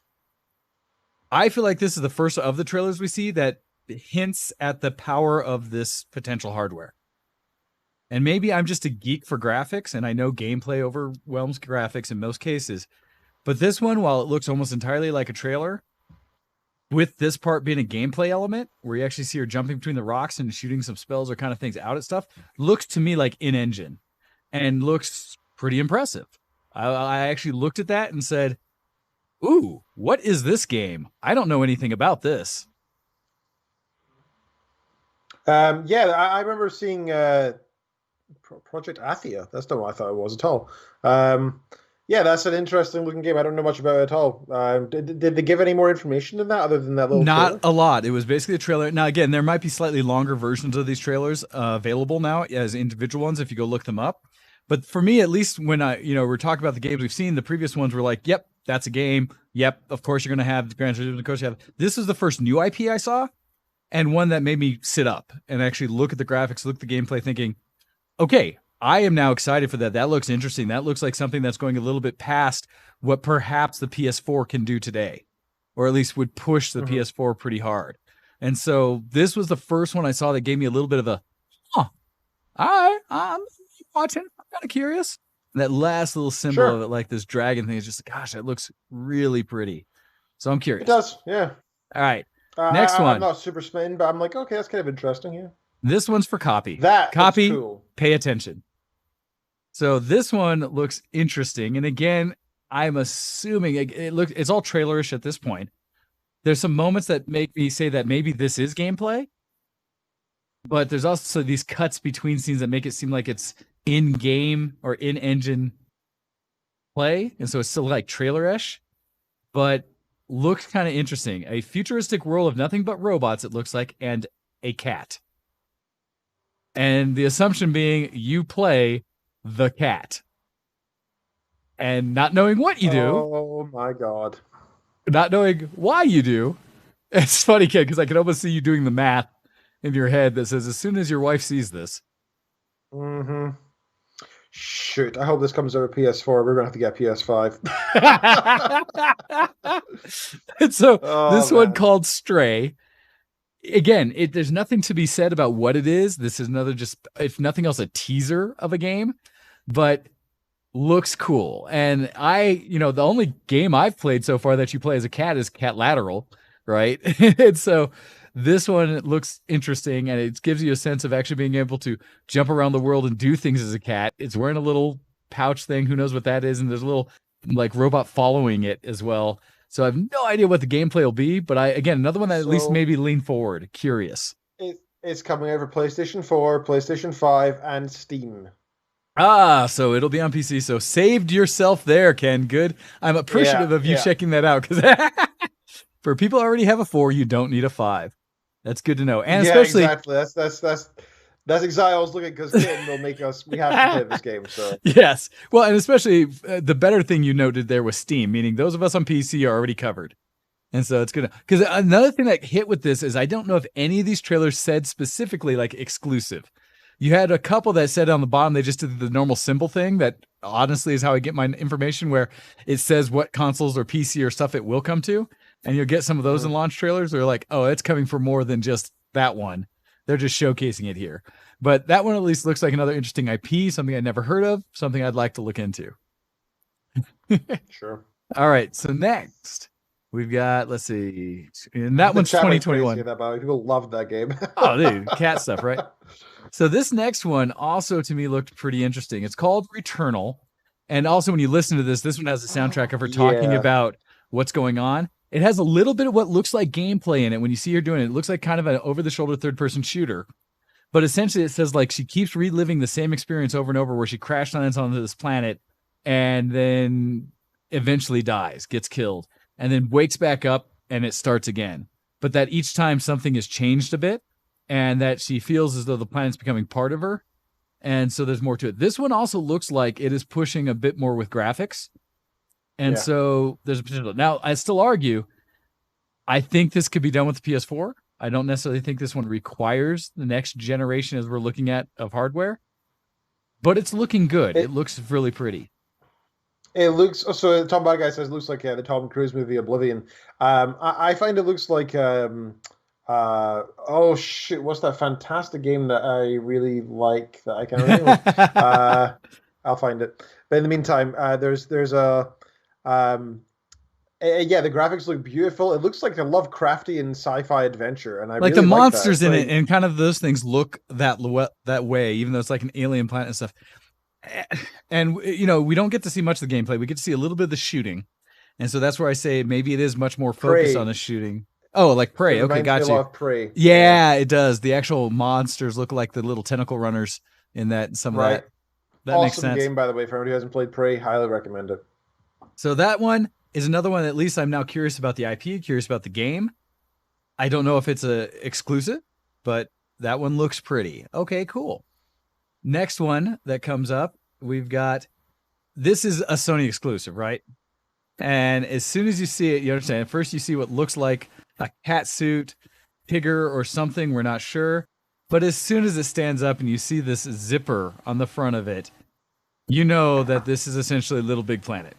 I feel like this is the first of the trailers we see that hints at the power of this potential hardware. And maybe I'm just a geek for graphics, and I know gameplay overwhelms graphics in most cases. But this one, while it looks almost entirely like a trailer, with this part being a gameplay element, where you actually see her jumping between the rocks and shooting some spells or kind of things out at stuff, looks to me like in-engine and looks pretty impressive. I actually looked at that and said, ooh, what is this game? I don't know anything about this. I remember seeing Project Athia. That's not what I thought it was at all. That's an interesting looking game. I don't know much about it at all. Did they give any more information than that other than that little trailer? A lot. It was basically a trailer. Now, again, there might be slightly longer versions of these trailers available now as individual ones if you go look them up. But for me, at least when we're talking about the games we've seen, the previous ones were like, yep, that's a game. Yep, of course you're going to have Gran Turismo. Of course you have. This is the first new IP I saw, and one that made me sit up and actually look at the graphics, look at the gameplay, thinking, okay, I am now excited for that. That looks interesting. That looks like something that's going a little bit past what perhaps the PS4 can do today, or at least would push the PS4 pretty hard. And so this was the first one I saw that gave me a little bit of a, all right, I'm watching. I'm kind of curious. And that last little symbol of it, like this dragon thing, is just, gosh, that looks really pretty. So I'm curious. It does, yeah. All right, next one. I'm not super smitten, but I'm like, okay, that's kind of interesting, yeah. This one's for Copy. Copy, cool. Pay attention. So this one looks interesting. And again, I'm assuming it's all trailerish at this point. There's some moments that make me say that maybe this is gameplay. but there's also these cuts between scenes that make it seem like it's in-game or in-engine play, and so it's still like trailer-ish, but looks kind of interesting. A futuristic world of nothing but robots, it looks like, and a cat. And the assumption being you play the cat. And not knowing what you do. Oh my God. Not knowing why you do. It's funny, kid, because I can almost see you doing the math in your head that says, as soon as your wife sees this. Mm-hmm. Shoot, I hope this comes out of PS4. We're going to have to get PS5. And so this one called Stray. Again, there's nothing to be said about what it is. This is another just, if nothing else, a teaser of a game. But looks cool. And the only game I've played so far that you play as a cat is Cat Lateral, right? And so this one looks interesting, and it gives you a sense of actually being able to jump around the world and do things as a cat. It's wearing a little pouch thing. Who knows what that is? And there's a little like robot following it as well. So I have no idea what the gameplay will be, but another one that at least maybe lean forward. Curious. It's coming over PlayStation 4, PlayStation 5, and Steam. So it'll be on PC. So saved yourself there, Ken. Good. I'm appreciative of you checking that out, because for people who already have a 4, you don't need a 5. That's good to know. And especially exactly. That's exactly what I was looking, because Ken will make us. We have to play this game. So yes. Well, and especially the better thing you noted there was Steam, meaning those of us on PC are already covered. And so it's good. Because another thing that hit with this is I don't know if any of these trailers said specifically like exclusive. You had a couple that said on the bottom, they just did the normal symbol thing that honestly is how I get my information, where it says what consoles or PC or stuff it will come to. And you'll get some of those in launch trailers. They're like, oh, it's coming for more than just that one. They're just showcasing it here. But that one at least looks like another interesting IP, something I'd never heard of, something I'd like to look into. Sure. All right. So next we've got, let's see. And that one's 2021. People love that game. Oh, dude, cat stuff, right? So this next one also to me looked pretty interesting. It's called Returnal. And also when you listen to this one has a soundtrack of her talking about what's going on. It has a little bit of what looks like gameplay in it. When you see her doing it, it looks like kind of an over-the-shoulder third-person shooter. But essentially it says like she keeps reliving the same experience over and over, where she crashed onto this planet and then eventually dies, gets killed, and then wakes back up and it starts again. But that each time something has changed a bit, and that she feels as though the planet's becoming part of her. And so there's more to it. This one also looks like it is pushing a bit more with graphics. And so there's a potential. Now, I still argue, I think this could be done with the PS4. I don't necessarily think this one requires the next generation as we're looking at of hardware. But it's looking good. It looks really pretty. It looks, so Tom Bad Guy says, looks like the Tom Cruise movie Oblivion. I find it looks like... oh shit! What's that fantastic game that I really like that I can't remember? I'll find it. But in the meantime, there's a the graphics look beautiful. It looks like a Lovecraftian sci-fi adventure, and I like really the monsters that. in it, and kind of those things look that way, even though it's like an alien planet and stuff. And we don't get to see much of the gameplay. We get to see a little bit of the shooting, and so that's where I say maybe it is much more focused on the shooting. Oh, like Prey. Okay, got you. Prey. Yeah, it does. The actual monsters look like the little tentacle runners in that. Some of that. That makes sense. Awesome game, by the way, for everybody who hasn't played Prey. Highly recommend it. So that one is another one that at least I'm now curious about the IP, curious about the game. I don't know if it's a exclusive, but that one looks pretty. Okay, cool. Next one that comes up, we've got, this is a Sony exclusive, right? And as soon as you see it, you understand. First you see what looks like a cat suit, Tigger or something, we're not sure. But as soon as it stands up and you see this zipper on the front of it, you know that this is essentially Little Big Planet.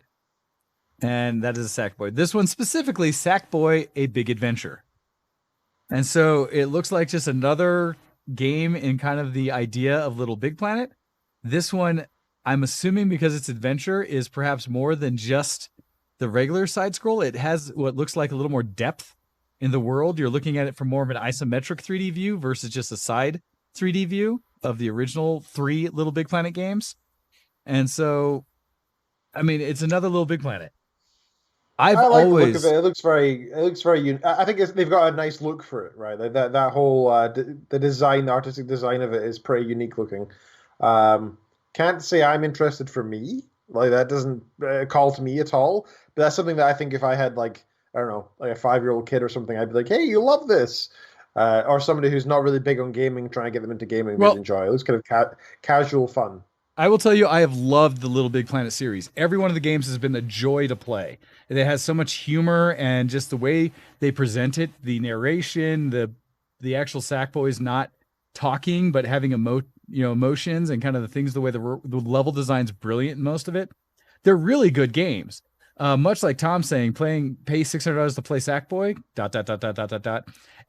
And that is a Sackboy. This one specifically, Sackboy: A Big Adventure. And so it looks like just another game in kind of the idea of Little Big Planet. This one, I'm assuming because it's adventure, is perhaps more than just the regular side scroll. It has what looks like a little more depth in the world. You're looking at it from more of an isometric 3D view versus just a side 3D view of the original 3 Little Big Planet games. And so, I mean, it's another Little Big Planet. I like the look of it. It looks very. I think they've got a nice look for it, right? Like that whole the design, the artistic design of it is pretty unique looking. Can't say I'm interested for me. Like that doesn't call to me at all. But that's something that I think if I had like I don't know, like a 5-year-old kid or something, I'd be like, hey, you love this. Or somebody who's not really big on gaming, trying to get them into gaming, they'd enjoy it. It was kind of casual fun. I will tell you, I have loved the Little Big Planet series. Every one of the games has been a joy to play. It has so much humor and just the way they present it, the narration, the actual Sackboys not talking but having emotions and kind of the things, the way the level design's brilliant in most of it. They're really good games. Much like Tom saying, pay $600 to play Sackboy, ...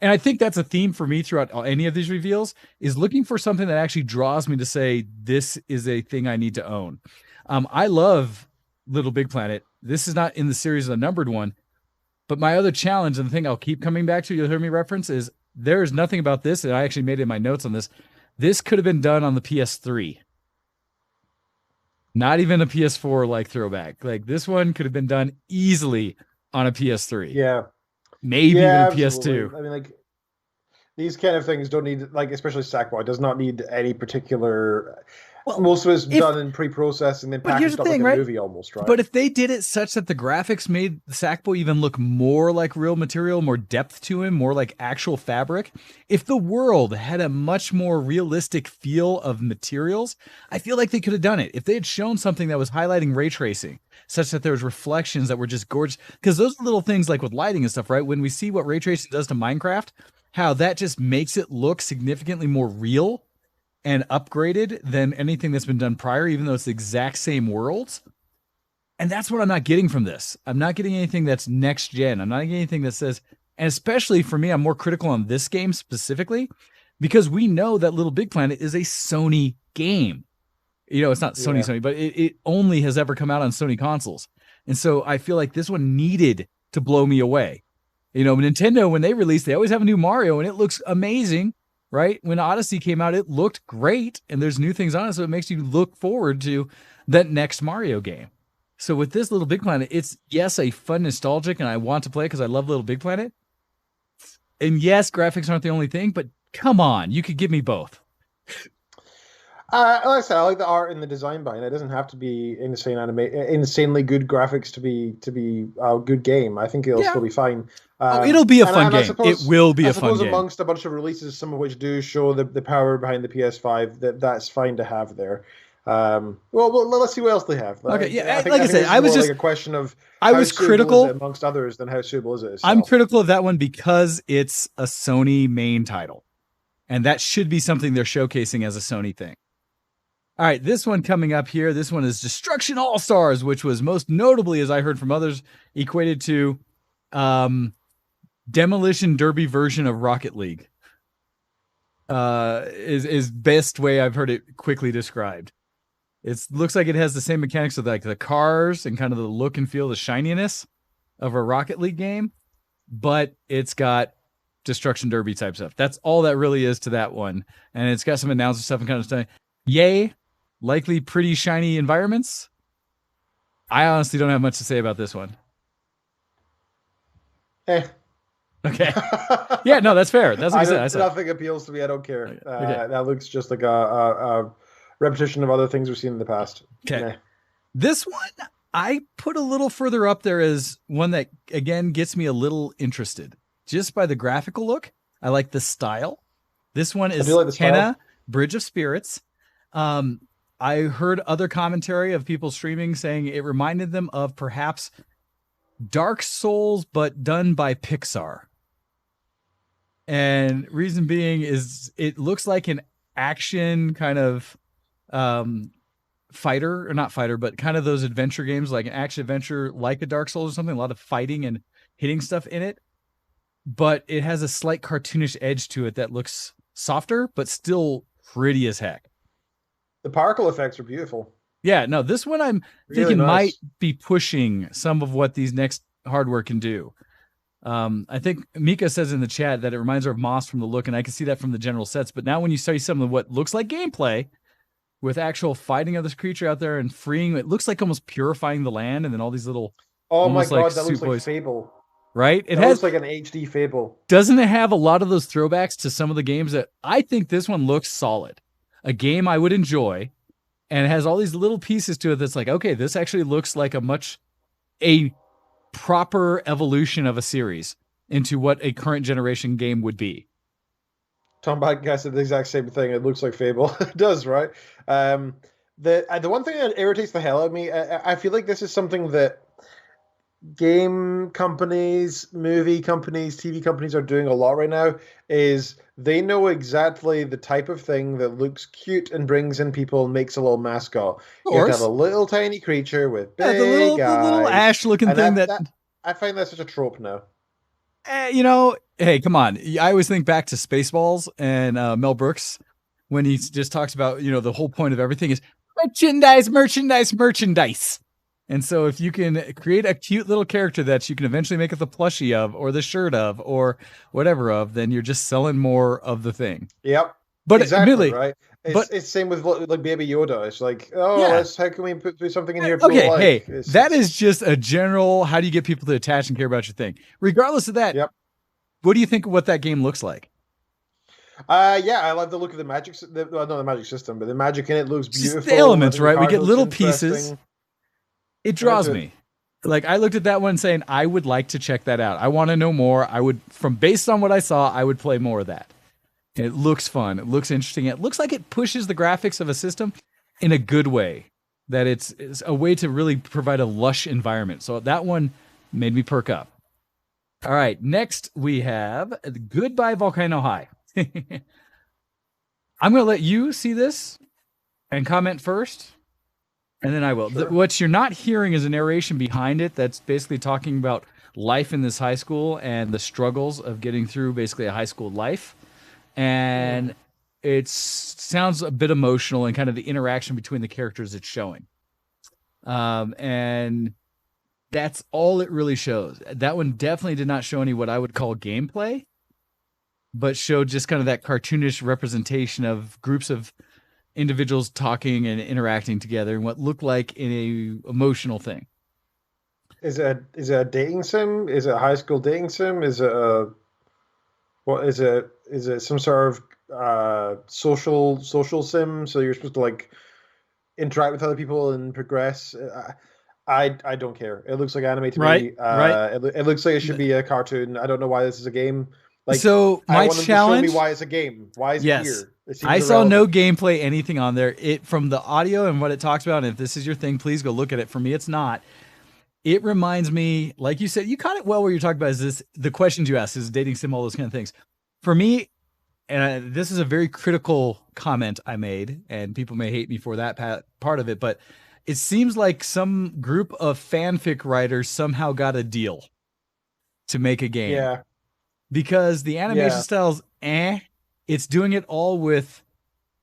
And I think that's a theme for me throughout any of these reveals, is looking for something that actually draws me to say, this is a thing I need to own. I love Little Big Planet. This is not in the series of the numbered one, but my other challenge, and the thing I'll keep coming back to, you'll hear me reference, is there's nothing about this, and I actually made it in my notes on this. This could have been done on the PS3. Not even a PS4 like throwback. Like this one could have been done easily on a PS3. Yeah. Maybe even a PS2. I mean, like these kind of things don't need, like, especially Sackboy does not need any particular. Well, most of it's done in pre-processing, then packaged up like a movie almost, right? But if they did it such that the graphics made Sackboy even look more like real material, more depth to him, more like actual fabric, if the world had a much more realistic feel of materials, I feel like they could have done it. If they had shown something that was highlighting ray tracing, such that there was reflections that were just gorgeous, because those little things like with lighting and stuff, right? When we see what ray tracing does to Minecraft, how that just makes it look significantly more real and upgraded than anything that's been done prior, even though it's the exact same worlds. And that's what I'm not getting from this. I'm not getting anything that's next gen. I'm not getting anything that says, and especially for me, I'm more critical on this game specifically, because we know that Little Big Planet is a Sony game. You know, it's not Sony, but it only has ever come out on Sony consoles. And so I feel like this one needed to blow me away. You know, Nintendo, when they release, they always have a new Mario and it looks amazing. Right? When Odyssey came out, it looked great, and there's new things on it, so it makes you look forward to that next Mario game. So with this Little Big Planet, it's, yes, a fun nostalgic, and I want to play because I love Little Big Planet. And yes, graphics aren't the only thing, but come on, you could give me both. Like I said, I like the art and the design behind it. It doesn't have to be insanely good graphics to be a good game. I think it'll still be fine. It'll be a fun game. It will be a fun game. Amongst a bunch of releases, some of which do show the power behind the PS5, that's fine to have there. Well, let's see what else they have. Okay, yeah, I said, I was just like a question of I was critical amongst others than how suitable is it itself. I'm critical of that one because it's a Sony main title, and that should be something they're showcasing as a Sony thing. All right, this one coming up here. This one is Destruction All-Stars, which was most notably, as I heard from others, equated to Demolition Derby version of Rocket League. Is best way I've heard it quickly described. It looks like it has the same mechanics of like the cars and kind of the look and feel, the shininess of a Rocket League game, but it's got Destruction Derby type stuff. That's all that really is to that one, and it's got some announcer stuff and kind of stuff. Yay. Likely pretty shiny environments. I honestly don't have much to say about this one. Okay. Yeah, no, that's fair. That's what I said. Nothing appeals to me. I don't care. Okay. That looks just like a repetition of other things we've seen in the past. Okay. This one, I put a little further up there as one that, again, gets me a little interested. Just by the graphical look. I like the style. This one is Kena, Bridge of Spirits. I heard other commentary of people streaming saying it reminded them of perhaps Dark Souls, but done by Pixar. And reason being is it looks like an action kind of fighter, or not fighter, but kind of those adventure games, like an action adventure, like a Dark Souls or something, a lot of fighting and hitting stuff in it. But it has a slight cartoonish edge to it that looks softer, but still pretty as heck. The particle effects are beautiful. Yeah, no, this one I'm thinking might be pushing some of what these next hardware can do. I think Mika says in the chat that it reminds her of Moss from the look, and I can see that from the general sets. But now when you see some of what looks like gameplay with actual fighting of this creature out there and freeing, it looks like almost purifying the land, and then all these little Oh my almost god, like that looks Suit like Boys, Fable. right? That looks like an HD Fable. Doesn't it have a lot of those throwbacks to some of the games that I think this one looks solid? A game I would enjoy, and it has all these little pieces to it that's like, okay, this actually looks like a proper evolution of a series into what a current generation game would be. Tom Bad Guy said the exact same thing. It looks like Fable. It does, right? The one thing that irritates the hell out of me, I feel like this is something that game companies, movie companies, TV companies are doing a lot right now, is they know exactly the type of thing that looks cute and brings in people and makes a little mascot. You have to have a little tiny creature with big eyes. The little Ash-looking thing that I find that such a trope now. Hey, come on. I always think back to Spaceballs and Mel Brooks when he just talks about, the whole point of everything is merchandise. And so if you can create a cute little character that you can eventually make it the plushie of or the shirt of or whatever of, then you're just selling more of the thing. Yep. But exactly, admittedly, right? It's same with like Baby Yoda. It's like, how can we put something in here? Okay, hey, that is just a general, how do you get people to attach and care about your thing? Regardless of that, what do you think of what that game looks like? I love the look of the magic, not the magic system, but the magic in it looks beautiful. Just the elements, right? We get little pieces. It draws me. Like, I looked at that one saying, I would like to check that out. I want to know more. Based on what I saw, I would play more of that. And it looks fun. It looks interesting. It looks like it pushes the graphics of a system in a good way. That it's a way to really provide a lush environment. So that one made me perk up. All right, next we have Goodbye Volcano High. I'm going to let you see this and comment first, and then I will. Sure. What you're not hearing is a narration behind it that's basically talking about life in this high school and the struggles of getting through basically a high school life. And it sounds a bit emotional and kind of the interaction between the characters it's showing. And that's all it really shows. That one definitely did not show any what I would call gameplay, but showed just kind of that cartoonish representation of groups of individuals talking and interacting together and what looked like in a emotional thing. Is it a dating sim? Is it a high school dating sim? Is it is it some sort of social sim? So you're supposed to like interact with other people and progress. I don't care. It looks like anime to me. Right. It looks like it should be a cartoon. I don't know why this is a game. Like, so my I want challenge. To show me why it's a game. Why is it here? I saw no gameplay, anything on there. It from the audio and what it talks about. And if this is your thing, please go look at it. For me, it's not. It reminds me, like you said, you caught it well where you're talking about is this the questions you asked, is dating sim, all those kind of things. For me, and this is a very critical comment I made, and people may hate me for that part of it, but it seems like some group of fanfic writers somehow got a deal to make a game. Yeah. Because the animation style's it's doing it all with,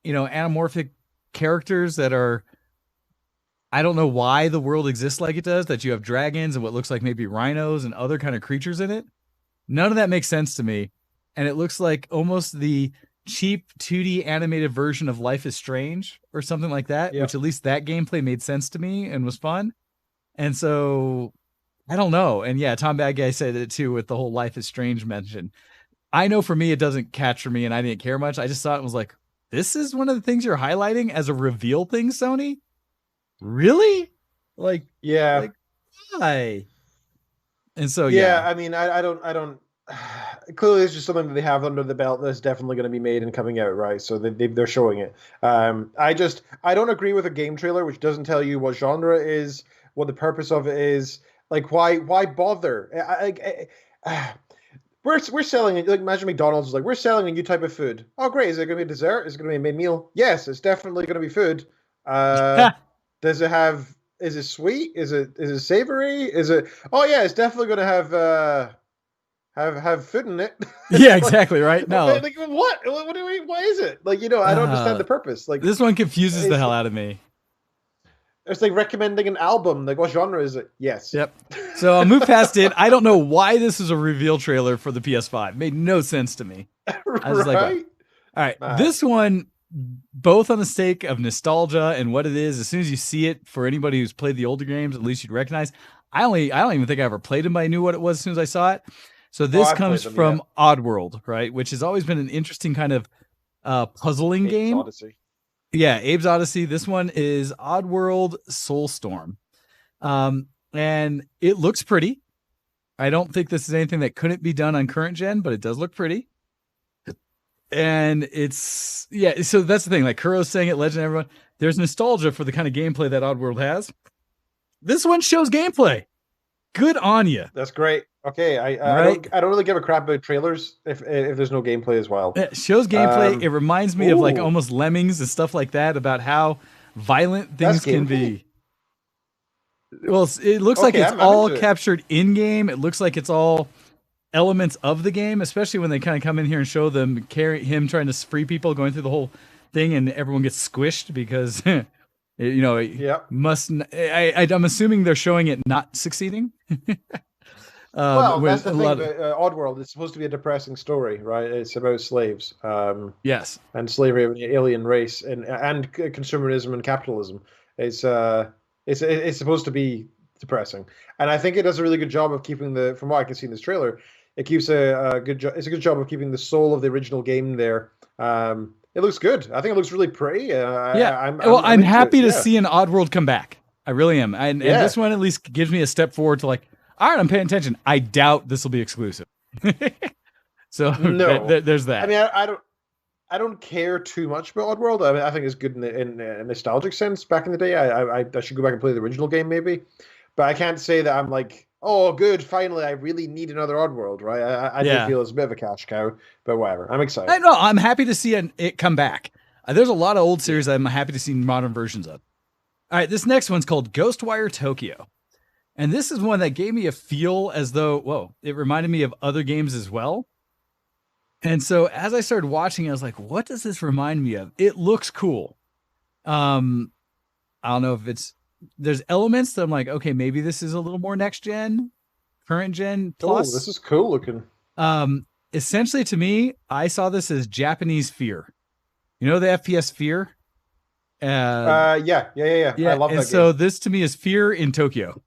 anamorphic characters that are, I don't know why the world exists like it does, that you have dragons and what looks like maybe rhinos and other kind of creatures in it. None of that makes sense to me. And it looks like almost the cheap 2D animated version of Life is Strange or something like that, which at least that gameplay made sense to me and was fun. And so I don't know. And yeah, Tom Bad Guy said it too with the whole Life is Strange mention. I know for me, it doesn't capture me and I didn't care much. I just thought it was like, this is one of the things you're highlighting as a reveal thing, Sony? Really? Like, why? And so, I mean, I don't, clearly it's just something that they have under the belt that's definitely going to be made and coming out, right? So they're showing it. I don't agree with a game trailer which doesn't tell you what genre it is, what the purpose of it is. Like, why bother? We're selling it. Like, imagine McDonald's is like, we're selling a new type of food. Oh, great! Is it going to be a dessert? Is it going to be a main meal? Yes, it's definitely going to be food. Does it have? Is it sweet? Is it savory? Is it? Oh yeah, it's definitely going to have food in it. Yeah, exactly. Right? No. Like what? What do we? Why is it? Like, I don't understand the purpose. Like, this one confuses the hell out of me. It's like recommending an album. Like, what genre is it? Yes. Yep. So I'll move past it. I don't know why this is a reveal trailer for the PS5. It made no sense to me. I was like, all right, this one, both on the stake of nostalgia and what it is, as soon as you see it, for anybody who's played the older games, at least you'd recognize. I don't even think I ever played them, but I knew what it was as soon as I saw it. So this comes from Oddworld, right? Which has always been an interesting kind of puzzling game. Odyssey. Yeah, Abe's Odyssey. This one is Oddworld Soulstorm. And it looks pretty. I don't think this is anything that couldn't be done on current gen, but it does look pretty. And it's, yeah, so that's the thing. Like Kuro's saying it, Legend, everyone, there's nostalgia for the kind of gameplay that Oddworld has. This one shows gameplay. Good on you. That's great. Okay, I don't really give a crap about trailers if there's no gameplay as well. It shows gameplay. It reminds me of like almost Lemmings and stuff like that about how violent things can be. Well, it looks like it's all captured in game. It looks like it's all elements of the game, especially when they kind of come in here and show them him trying to free people, going through the whole thing, and everyone gets squished because I'm assuming they're showing it not succeeding. Well, that's the thing about Oddworld. It's supposed to be a depressing story, right? It's about slaves. Yes. And slavery of the alien race and consumerism and capitalism. It's supposed to be depressing. And I think it does a really good job of keeping from what I can see in this trailer, it keeps a good job of keeping the soul of the original game there. It looks good. I think it looks really pretty. I'm happy to see an Oddworld come back. I really am. And this one at least gives me a step forward to like, all right, I'm paying attention. I doubt this will be exclusive. So no, there's that. I mean, I don't care too much about Oddworld. I mean, I think it's good in a nostalgic sense. Back in the day, I should go back and play the original game maybe, but I can't say that I'm like, oh, good, finally, I really need another Oddworld, right? I do feel it's a bit of a cash cow, but whatever. I'm excited. I'm happy to see it come back. There's a lot of old series I'm happy to see modern versions of. All right, this next one's called Ghostwire Tokyo. And this is one that gave me a feel as though, it reminded me of other games as well. And so as I started watching, I was like, what does this remind me of? It looks cool. I don't know if there's elements that I'm like, okay, maybe this is a little more next gen, current gen plus. Oh, this is cool looking. Essentially to me, I saw this as Japanese Fear. You know the FPS Fear? Yeah. I love that game. So this to me is Fear in Tokyo.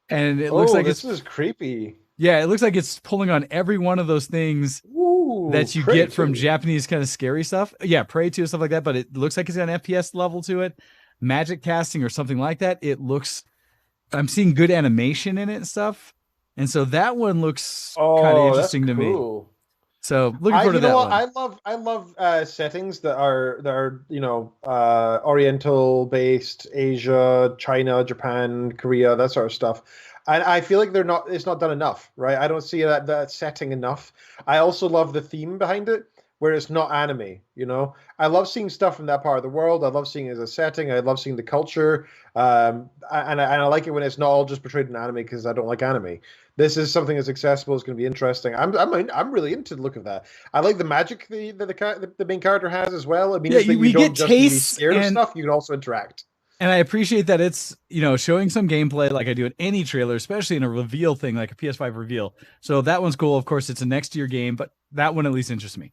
And it looks like this is creepy. Yeah, it looks like it's pulling on every one of those things that you get from Japanese kind of scary stuff. Yeah, Prey 2 and stuff like that, but it looks like it's got an FPS level to it. Magic casting or something like that. I'm seeing good animation in it and stuff. And so that one looks kind of interesting to me. So looking forward to that one. I love settings that are Oriental based, Asia, China, Japan, Korea, that sort of stuff. And I feel like it's not done enough, right? I don't see that setting enough. I also love the theme behind it, where it's not anime, I love seeing stuff from that part of the world. I love seeing it as a setting. I love seeing the culture. And I like it when it's not all just portrayed in anime because I don't like anime. This is something that's accessible. It's going to be interesting. I'm really into the look of that. I like the magic the main character has as well. I mean, we get tastes be scared of stuff. You can also interact. And I appreciate that it's, showing some gameplay like I do in any trailer, especially in a reveal thing like a PS5 reveal. So that one's cool. Of course, it's a next year game, but that one at least interests me.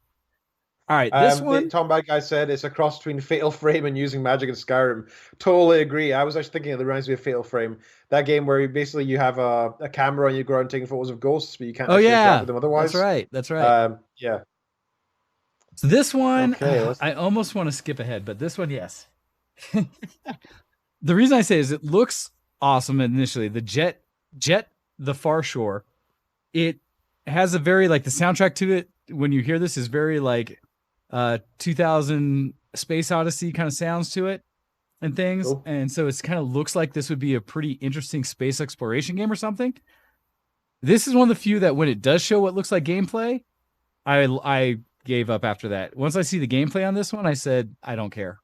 All right, this one. Tom Bad Guy said it's a cross between Fatal Frame and using magic in Skyrim. Totally agree. I was actually thinking it reminds me of Fatal Frame, that game where you have a camera and you go around taking photos of ghosts, but you can't interact with them otherwise. That's right. Yeah. So this one, I almost want to skip ahead, but this one, yes. The reason I say is it looks awesome initially. The Jet, the Far Shore, it has a very the soundtrack to it. When you hear this, is very 2000 Space Odyssey kind of sounds to it and things. Cool. And so it's kind of looks like this would be a pretty interesting space exploration game or something. This is one of the few that when it does show what looks like gameplay, I gave up after that. Once I see the gameplay on this one, I said, I don't care.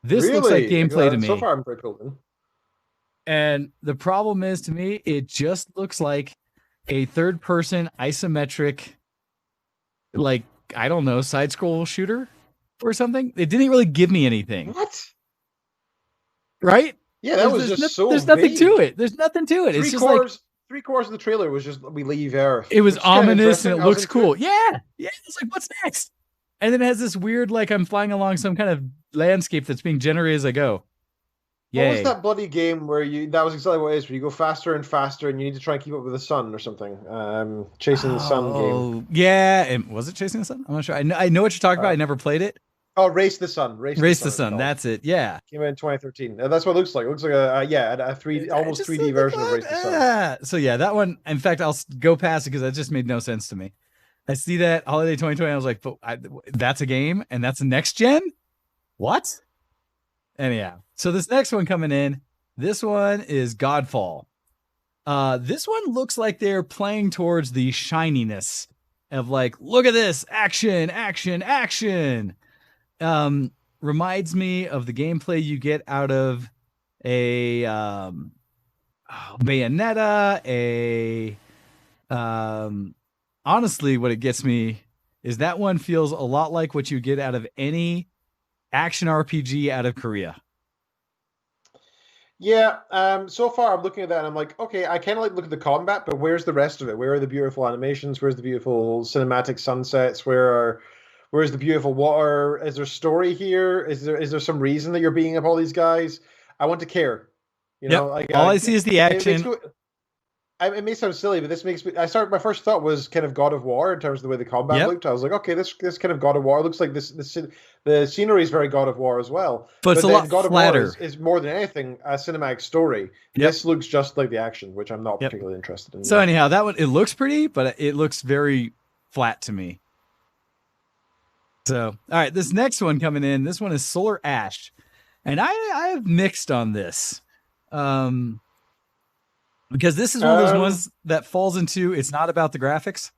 This looks like gameplay to me. So far, I'm pretty cool. And the problem is, to me, it just looks like a third-person isometric, I don't know, side-scroll shooter or something. It didn't really give me anything. What? Right? Yeah, that was just so There's nothing to it. There's nothing to it. It's just three-quarters of the trailer was just, we leave Earth. It was ominous and it looks cool. Yeah. It's like, what's next? And then it has this weird, I'm flying along some kind of landscape that's being generated as I go. What was that bloody game where that was exactly what it is, where you go faster and faster and you need to try and keep up with the sun or something? Chasing the Sun game. Yeah. And was it Chasing the Sun? I'm not sure. I know what you're talking about. I never played it. Oh, Race the Sun. Race the Sun. That's it. Yeah. Came out in 2013. That's what it looks like. It looks like almost 3D version of Race the Sun. So yeah, that one. In fact, I'll go past it because that just made no sense to me. I see that holiday 2020. I was like, that's a game and that's a next gen. What? Anyhow, so this next one coming in, this one is Godfall. This one looks like they're playing towards the shininess of like, look at this, action, action, action. Reminds me of the gameplay you get out of a Bayonetta, honestly, what it gets me is that one feels a lot like what you get out of any action RPG out of Korea. Yeah, so far I'm looking at that and I'm like, okay, I kind of like look at the combat, but where's the rest of it? Where are the beautiful animations? Where's the beautiful cinematic sunsets? Where's the beautiful water? Is there story here? Is there some reason that you're beating up all these guys? I want to care. You know, like, all I see is the action. It may sound silly, but this makes me. My first thought was kind of God of War in terms of the way the combat looked. I was like, okay, this kind of God of War looks like this. The scenery is very God of War as well, but it's a lot God flatter. of War is more than anything a cinematic story. This looks just like the action, which I'm not particularly interested in. So anyhow, that one, it looks pretty, but it looks very flat to me. So all right, this next one coming in. This one is Solar Ash, and I have mixed on this. Because this is one of those ones that falls into, it's not about the graphics.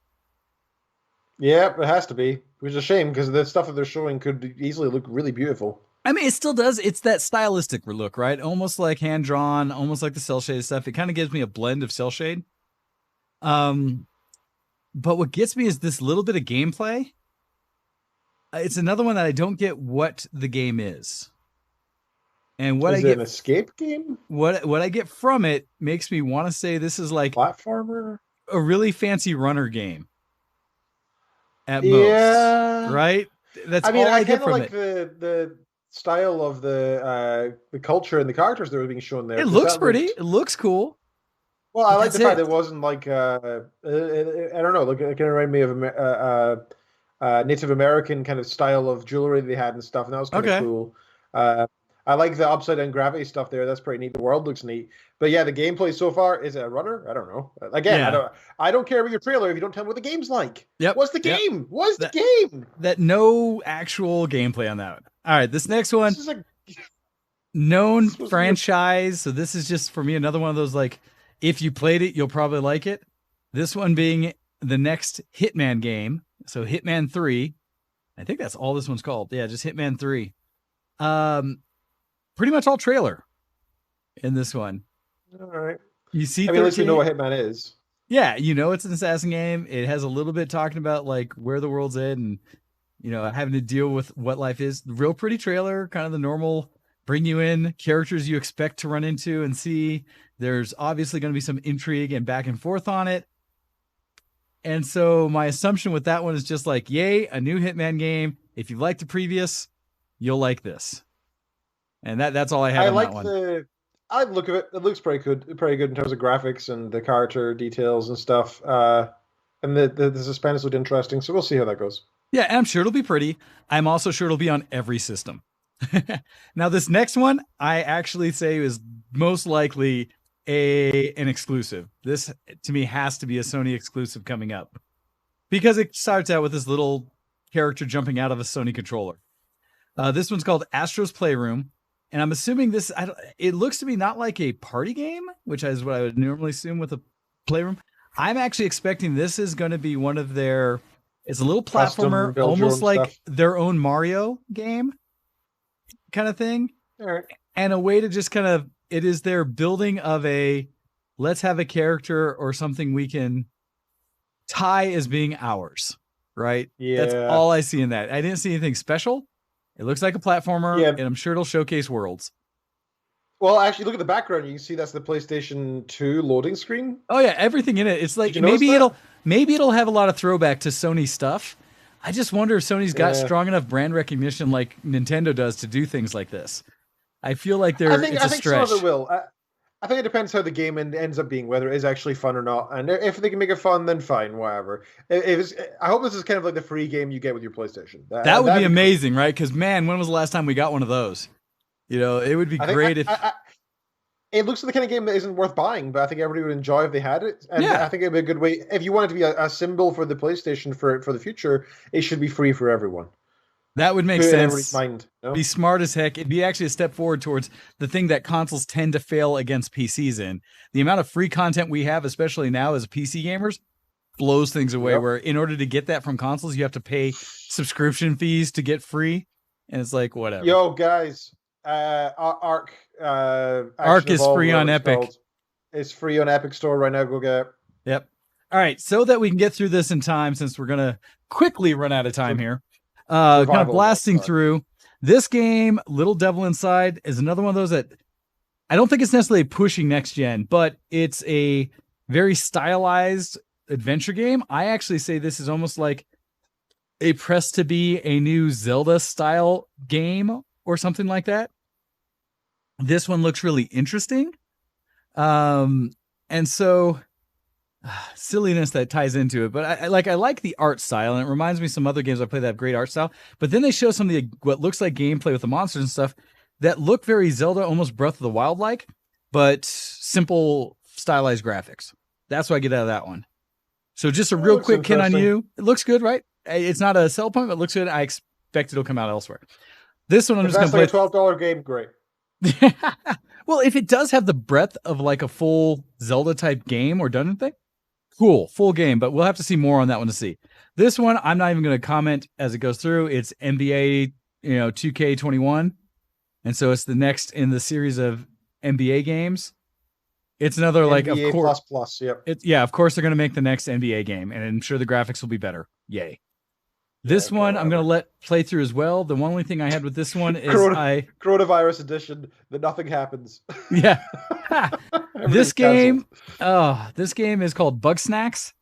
Yeah, it has to be. Which is a shame because the stuff that they're showing could easily look really beautiful. I mean, it still does. It's that stylistic look, right? Almost like hand-drawn, almost like the cell shade stuff. It kind of gives me a blend of cell shade. But what gets me is this little bit of gameplay. It's another one that I don't get what the game is. And what is it an escape game? What I get from it makes me want to say this is like platformer, a really fancy runner game. At most, right? That's all I get from like the style of the culture and the characters that were being shown there. It looks pretty. It looks cool. Well, I like the fact that it wasn't like I don't know. Like it kind of reminded me of Native American kind of style of jewelry they had and stuff, and that was kind of cool. I like the upside down gravity stuff there. That's pretty neat. The world looks neat. But yeah, the gameplay so far, is it a runner? I don't know. Again, I don't care about your trailer if you don't tell me what the game's like. Yep. What's the game? What's the game? That no actual gameplay on that one. All right, this next one. This is known franchise. So this is just for me another one of those like, if you played it, you'll probably like it. This one being the next Hitman game. So Hitman 3. I think that's all this one's called. Yeah, just Hitman 3. Pretty much all trailer in this one. All right. You see, at least we know what Hitman is. Yeah, you know it's an assassin game. It has a little bit talking about like where the world's at and having to deal with what life is. Real pretty trailer, kind of the normal bring you in characters you expect to run into and see. There's obviously going to be some intrigue and back and forth on it. And so my assumption with that one is just like, yay, a new Hitman game. If you like the previous, you'll like this. And that's all I have on that one. I look at it. It looks pretty good in terms of graphics and the character details and stuff. And the suspense looked interesting. So we'll see how that goes. Yeah, and I'm sure it'll be pretty. I'm also sure it'll be on every system. Now, this next one, I actually say is most likely an exclusive. This, to me, has to be a Sony exclusive coming up. Because it starts out with this little character jumping out of a Sony controller. This one's called Astro's Playroom. And I'm assuming this, it looks to me not like a party game, which is what I would normally assume with a Playroom. I'm actually expecting this is going to be one of their, it's a little platformer, almost like their own Mario game kind of thing. All right. And a way to just kind of, it is their building of let's have a character or something we can tie as being ours, right? Yeah. That's all I see in that. I didn't see anything special. It looks like a platformer, and I'm sure it'll showcase worlds. Well, actually, look at the background. You can see that's the PlayStation 2 loading screen. Oh yeah, everything in it. It's like maybe it'll have a lot of throwback to Sony stuff. I just wonder if Sony's got strong enough brand recognition like Nintendo does to do things like this. I feel like I think it's a stretch. some of it will. I think it depends how the game ends up being, whether it is actually fun or not. And if they can make it fun, then fine, whatever. I hope this is kind of like the free game you get with your PlayStation. That would be amazing, right? Because, man, when was the last time we got one of those? You know, it would be great if... it looks like the kind of game that isn't worth buying, but I think everybody would enjoy if they had it. And I think it would be a good way. If you want it to be a symbol for the PlayStation for the future, it should be free for everyone. That would make sense. Mind, no? Be smart as heck. It'd be actually a step forward towards the thing that consoles tend to fail against PCs in. The amount of free content we have, especially now as PC gamers, blows things away. Where in order to get that from consoles, you have to pay subscription fees to get free. And it's like, whatever. Yo, guys, Ark is free on Epic. It's free on Epic Store right now. Go get it. Yep. All right. So that we can get through this in time, since we're going to quickly run out of time here. Kind of blasting through this game. Little Devil Inside is another one of those that I don't think it's necessarily pushing next gen, but it's a very stylized adventure game. I actually say this is almost like a press to be a new Zelda style game or something like that. This one looks really interesting. And so silliness that ties into it, but I like the art style, and it reminds me of some other games I play that have great art style. But then they show some of the what looks like gameplay with the monsters and stuff that look very Zelda, almost Breath of the Wild like, but simple stylized graphics. That's what I get out of that one. So just a real quick hint on you. It looks good, right? It's not a sell point, but it looks good. I expect it'll come out elsewhere. This one I'm just going to play. That's like a $12 game, great. Well, if it does have the breadth of like a full Zelda type game or dungeon thing, cool, full game, but we'll have to see more on that one to see. This one, I'm not even going to comment as it goes through. It's NBA, 2K21. And so it's the next in the series of NBA games. It's another NBA like, of course, plus, yep. Of course they're going to make the next NBA game, and I'm sure the graphics will be better. Yay. This one I'm going to let play through as well. The only thing I had with this one is Coronavirus edition, that nothing happens. Yeah. This game is called Bugsnax.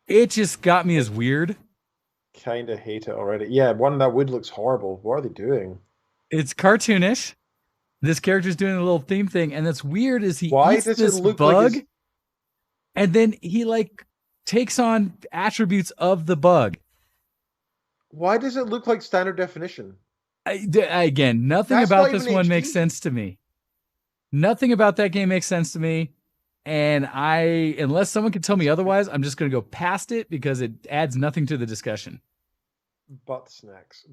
It just got me as weird. Kind of hate it already. Yeah, one that wood looks horrible. What are they doing? It's cartoonish. This character's doing a little theme thing, and that's weird is he eats this bug, and then he takes on attributes of the bug. Why does it look like standard definition? Again, nothing about this one makes sense to me. Nothing about that game makes sense to me. And unless someone can tell me otherwise, I'm just going to go past it because it adds nothing to the discussion. Bug snacks.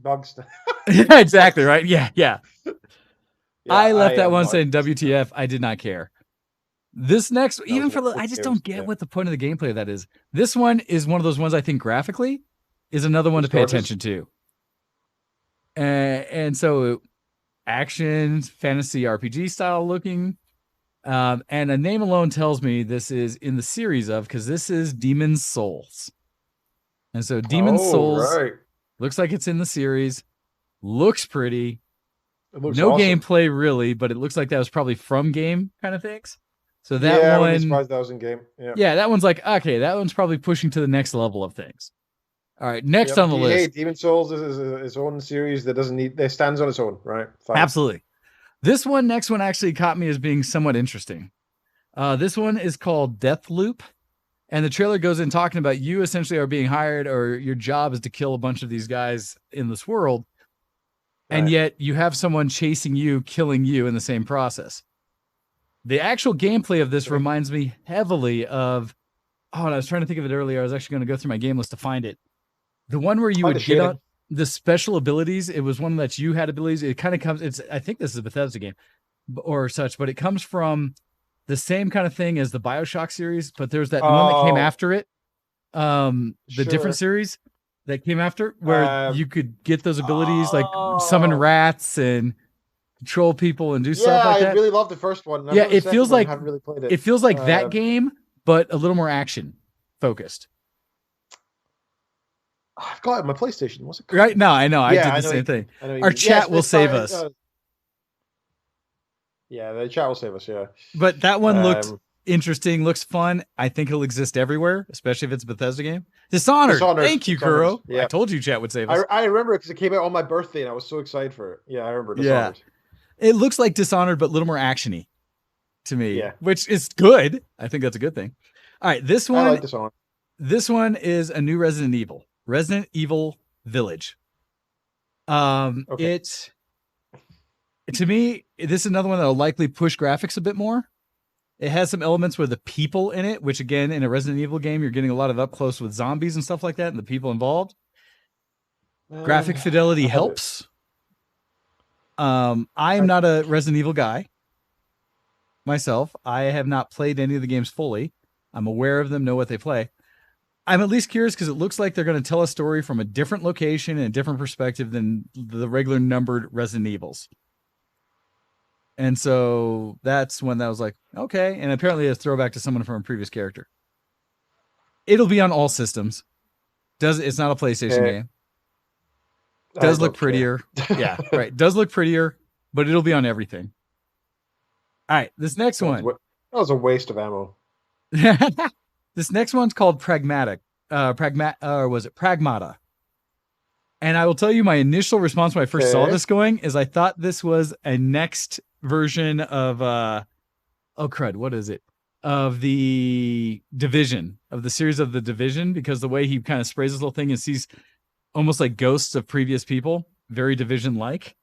Yeah, exactly, right? Yeah. I left that one saying WTF. I did not care. This next, I just don't get what the point of the gameplay of that is. This one is one of those ones I think graphically is another one to pay attention to. And so action, fantasy RPG style looking. And a name alone tells me this is in the series of, because this is Demon's Souls. And so Demon's Souls looks like it's in the series. Looks pretty. It looks awesome. Gameplay really, but it looks like that was probably from game kind of things. So that one, I wouldn't be surprised that was in game. Yeah, that one's like, okay, that one's probably pushing to the next level of things. All right, next on the list. Hey, Demon's Souls is its own series that stands on its own, right? Fine. Absolutely. This next one actually caught me as being somewhat interesting. This one is called Deathloop, and the trailer goes in talking about you essentially are being hired, or your job is to kill a bunch of these guys in this world, and yet you have someone chasing you, killing you in the same process. The actual gameplay of this reminds me heavily of, and I was trying to think of it earlier. I was actually going to go through my game list to find it. The one where you would get on the special abilities. It was one that you had abilities. It kind of comes, I think this is a Bethesda game or such, but it comes from the same kind of thing as the BioShock series, but there's that one that came after it. The different series that came after where you could get those abilities like summon rats and control people and do stuff like that. I really love the first one. It feels like it feels like that game, but a little more action focused. I've got it on my PlayStation. What's it called? Right? No, I know. I did the same thing. Our chat will save us. Yeah, the chat will save us, yeah. But that one looked interesting, looks fun. I think it'll exist everywhere, especially if it's a Bethesda game. Dishonored. Thank you, Kuro. Yeah. I told you chat would save us. I remember it because it came out on my birthday and I was so excited for it. Yeah, I remember Dishonored. It looks like Dishonored, but a little more actiony to me, Yeah. which is good. I think that's a good thing. All right, this one. I like Dishonored. This one is a new Resident Evil. Resident Evil Village. Okay. To me, this is another one that'll likely push graphics a bit more. It has some elements with the people in it, which again, in a Resident Evil game, you're getting a lot of up close with zombies and stuff like that, and the people involved. Graphic fidelity helps. I'm not a Resident Evil guy myself. I have not played any of the games fully. I'm aware of them, know what they play. I'm at least curious because it looks like they're going to tell a story from a different location and a different perspective than the regular numbered Resident Evils. And so that's when that was like, okay. And apparently a throwback to someone from a previous character. It'll be on all systems. It's not a PlayStation game. Does look prettier. Yeah, right. Does look prettier, but it'll be on everything. All right, this next one. That was a waste of ammo. This next one's called Pragmata. And I will tell you my initial response when I first saw this going is I thought this was a next version of what is it? Of the Division, of the series of the Division, because the way he kind of sprays this little thing and sees almost like ghosts of previous people, very Division-like,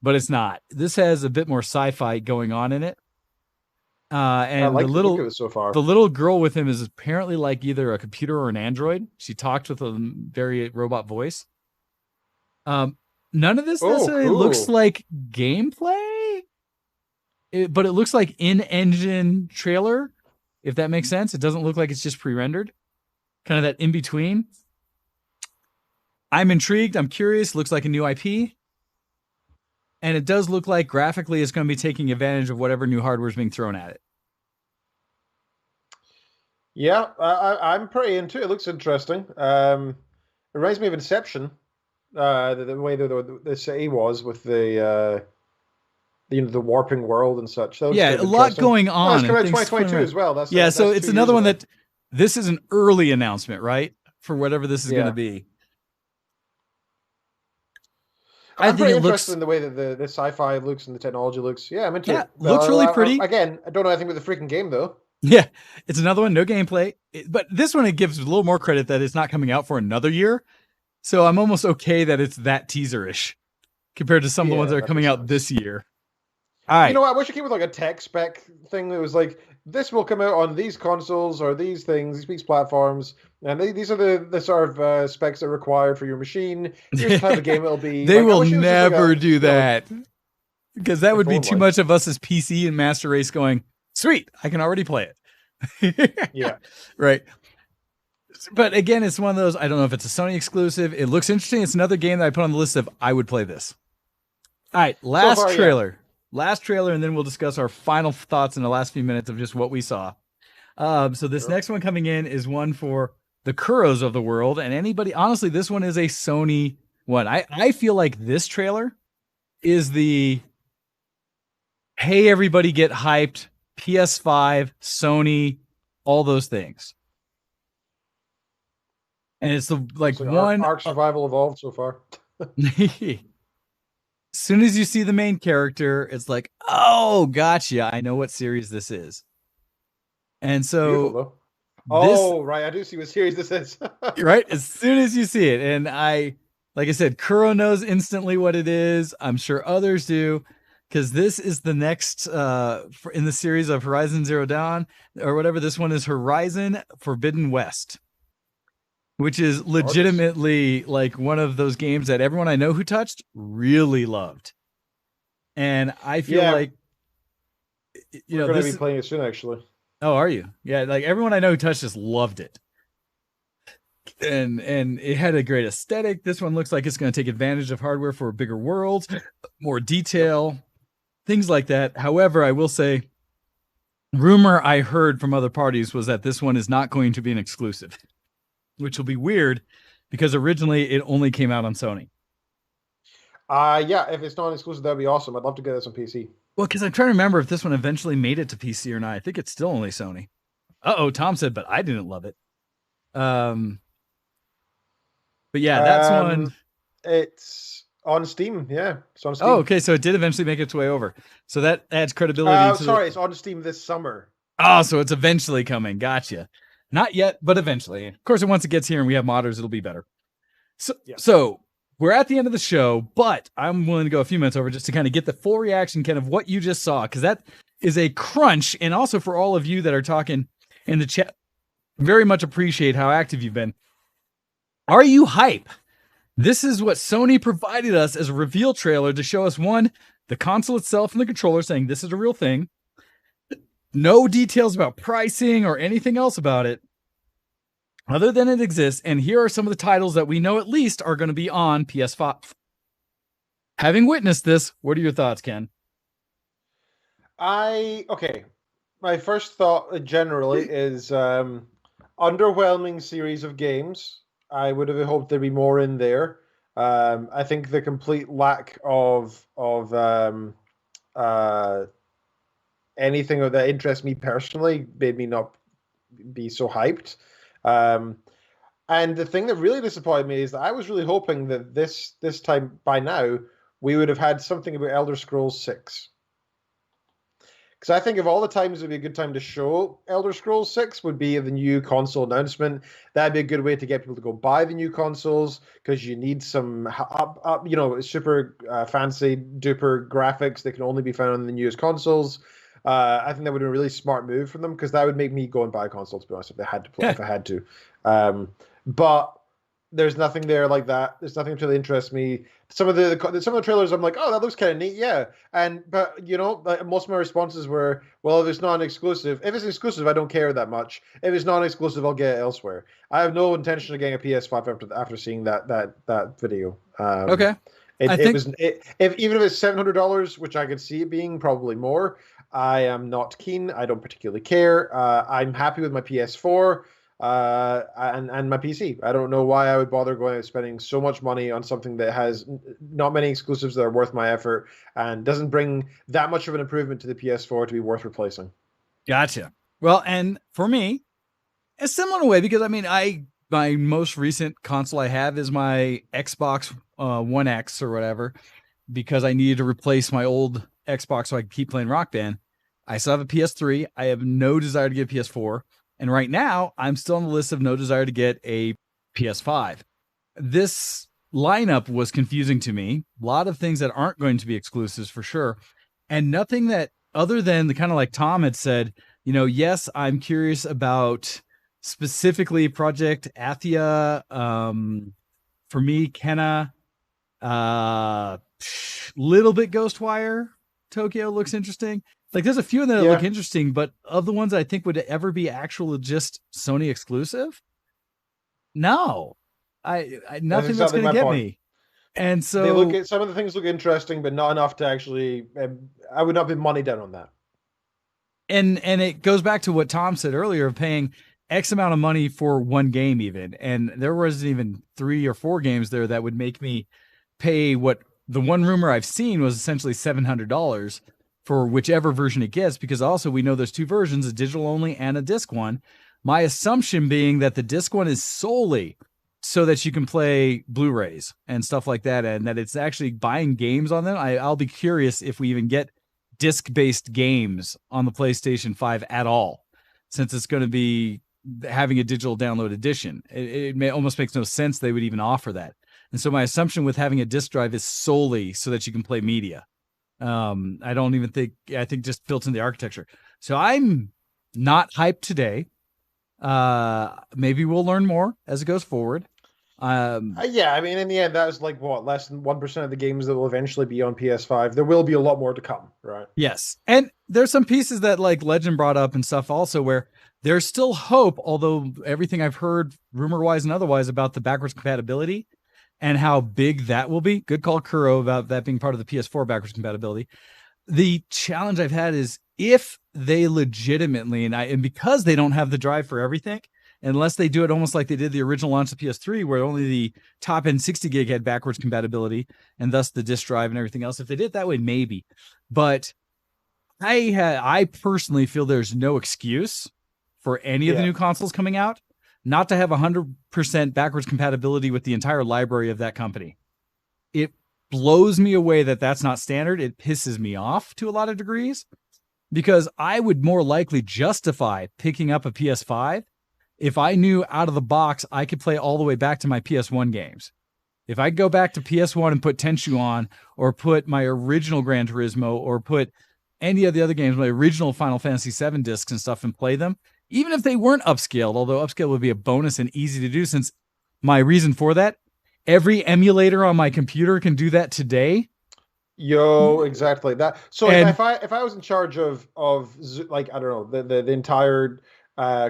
but it's not. This has a bit more sci-fi going on in it. And I like the look of it so far. The little girl with him is apparently like either a computer or an android. She talked with a very robot voice. None of this necessarily looks like gameplay, but it looks like in-engine trailer, if that makes sense. It doesn't look like it's just pre-rendered. Kind of that in-between. I'm intrigued. I'm curious. Looks like a new IP. And it does look like graphically it's going to be taking advantage of whatever new hardware is being thrown at it. Yeah, I'm pretty into it. It looks interesting. It reminds me of Inception, the way the city was with the warping world and such. So yeah, a lot going on. It's coming out 2022 as well. So it's another one that this is an early announcement, right? For whatever this is going to be. I'm pretty interested in the way that the sci-fi looks and the technology looks. Yeah, I'm into it. Looks really pretty. Again, I don't know anything about the freaking game, though. Yeah, it's another one, no gameplay. But this one, it gives a little more credit that it's not coming out for another year. So I'm almost okay that it's that teaser-ish compared to some of the ones that are coming out this year. All right. You know what? I wish it came with like a tech spec thing that was like, this will come out on these consoles or these things, these platforms, and these are the sort of specs that are required for your machine. Here's the type of game it'll be. They will never do that, because that would be too much of us as PC and Master Race going, sweet, I can already play it. Yeah. Right. But again, it's one of those, I don't know if it's a Sony exclusive. It looks interesting. It's another game that I put on the list of I would play this. All right, last trailer. Yeah. Last trailer, and then we'll discuss our final thoughts in the last few minutes of just what we saw. So this next one coming in is one for the Kuros of the world, and anybody, honestly, this one is a Sony one. I feel like this trailer is the, hey, everybody get hyped, PS5, Sony, all those things. And it's the one Ark Survival Evolved so far. As soon as you see the main character, it's like, oh, gotcha. I know what series this is. And so, right. I do see what series this is. Right. As soon as you see it. And like I said, Kuro knows instantly what it is. I'm sure others do, because this is the next in the series of Horizon Zero Dawn or whatever. This one is Horizon Forbidden West, which is legitimately like one of those games that everyone I know who touched really loved. And I feel like, we're going to be playing it soon, actually. Oh, are you? Yeah. Like everyone I know who touched just loved it. And it had a great aesthetic. This one looks like it's going to take advantage of hardware for a bigger world, more detail, things like that. However, I will say, rumor I heard from other parties was that this one is not going to be an exclusive, which will be weird because originally it only came out on Sony. Yeah, if it's not exclusive, that'd be awesome. I'd love to get this on PC. Well, because I'm trying to remember if this one eventually made it to PC or not. I think it's still only Sony. Tom said, but I didn't love it. But yeah, that's one. It's On Steam, yeah. It's on Steam. Oh, okay. So it did eventually make its way over. So that adds credibility. It's on Steam this summer. Oh, so it's eventually coming. Gotcha. Not yet, but eventually. Of course, once it gets here and we have modders, it'll be better. So we're at the end of the show, but I'm willing to go a few minutes over just to kind of get the full reaction, Ken, of what you just saw, because that is a crunch. And also for all of you that are talking in the chat, very much appreciate how active you've been. Are you hype? This is what Sony provided us as a reveal trailer to show us, one, the console itself and the controller, saying this is a real thing. No details about pricing or anything else about it other than it exists. And here are some of the titles that we know at least are going to be on PS5. Having witnessed this, what are your thoughts, Ken? Okay. My first thought generally is underwhelming series of games. I would have hoped there'd be more in there. I think the complete lack of anything that interests me personally made me not be so hyped. And the thing that really disappointed me is that I was really hoping that this time by now we would have had something about Elder Scrolls 6. Because I think of all the times it would be a good time to show Elder Scrolls 6 would be the new console announcement. That'd be a good way to get people to go buy the new consoles, because you need some super fancy duper graphics that can only be found on the newest consoles. I think that would be a really smart move from them, because that would make me go and buy a console, to be honest, if I had to. But there's nothing there like that. There's nothing that really interests me. Some of the trailers, I'm like, oh, that looks kind of neat, yeah. But most of my responses were, well, if it's not an exclusive, if it's exclusive, I don't care that much. If it's not exclusive, I'll get it elsewhere. I have no intention of getting a PS5 after seeing that video. Okay. Even if it's $700, which I could see it being probably more, I am not keen. I don't particularly care. I'm happy with my PS4. And my PC. I don't know why I would bother going and spending so much money on something that has not many exclusives that are worth my effort and doesn't bring that much of an improvement to the PS4 to be worth replacing. Gotcha. Well, and for me, a similar way, because my most recent console I have is my Xbox One X or whatever, because I needed to replace my old Xbox so I could keep playing Rock Band. I still have a PS3. I have no desire to get a PS4. And right now, I'm still on the list of no desire to get a PS5. This lineup was confusing to me. A lot of things that aren't going to be exclusives for sure. And nothing that, other than the kind of like Tom had said, yes, I'm curious about specifically Project Athia. For me, Kena, little bit Ghostwire Tokyo looks interesting. Like, there's a few that look interesting, but of the ones that I think would ever be actual just Sony exclusive, no, nothing that's going to get me. And so some of the things look interesting, but not enough to actually. I would not put money down on that. And it goes back to what Tom said earlier of paying X amount of money for one game, even. And there wasn't even 3 or 4 games there that would make me pay what the one rumor I've seen was essentially $700. For whichever version it gets, because also we know there's 2 versions, a digital only and a disc one. My assumption being that the disc one is solely so that you can play Blu-rays and stuff like that, and that it's actually buying games on them. I'll be curious if we even get disc-based games on the PlayStation 5 at all, since it's going to be having a digital download edition. It almost makes no sense they would even offer that. And so my assumption with having a disc drive is solely so that you can play media. I think just built into the architecture. So I'm not hyped today. Maybe we'll learn more as it goes forward. In the end, that was like less than 1% of the games that will eventually be on PS5. There will be a lot more to come, right? Yes. And there's some pieces that like Legend brought up and stuff also where there's still hope, although everything I've heard rumor wise and otherwise about the backwards compatibility and how big that will be. Good call, Kuro, about that being part of the PS4 backwards compatibility. The challenge I've had is if they legitimately, and because they don't have the drive for everything, unless they do it almost like they did the original launch of PS3, where only the top end 60 gig had backwards compatibility and thus the disk drive and everything else. If they did it that way, maybe. But I personally feel there's no excuse for any of the new consoles coming out not to have 100% backwards compatibility with the entire library of that company. blows me away that that's not standard. It pisses me off to a lot of degrees, because I would more likely justify picking up a PS5 if I knew out of the box I could play all the way back to my PS1 games. If I go back to PS1 and put Tenchu on, or put my original Gran Turismo, or put any of the other games, my original Final Fantasy VII discs and stuff, and play them, even if they weren't upscaled, although upscale would be a bonus and easy to do, since my reason for that, every emulator on my computer can do that today. Yo, exactly that. So if I was in charge of like, I don't know, the entire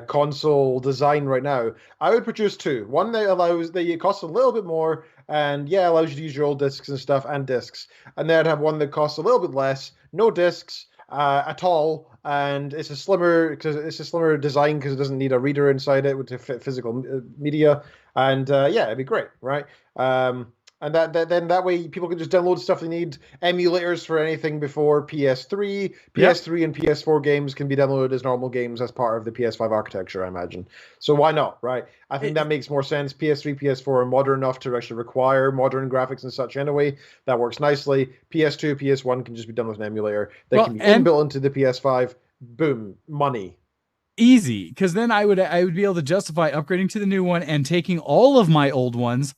console design right now, I would produce two. One that it costs a little bit more, and allows you to use your old discs and stuff, and discs. And then I'd have one that costs a little bit less, no discs at all, and it's a slimmer design because it doesn't need a reader inside it to fit physical media. And it'd be great, right? And then that way people can just download stuff they need. Emulators for anything before PS3. PS3 and PS4 games can be downloaded as normal games as part of the PS5 architecture, I imagine. So why not, right? I think that makes more sense. PS3, PS4 are modern enough to actually require modern graphics and such anyway. That works nicely. PS2, PS1 can just be done with an emulator. They can be inbuilt into the PS5. Boom, money. Easy, because then I would be able to justify upgrading to the new one and taking all of my old ones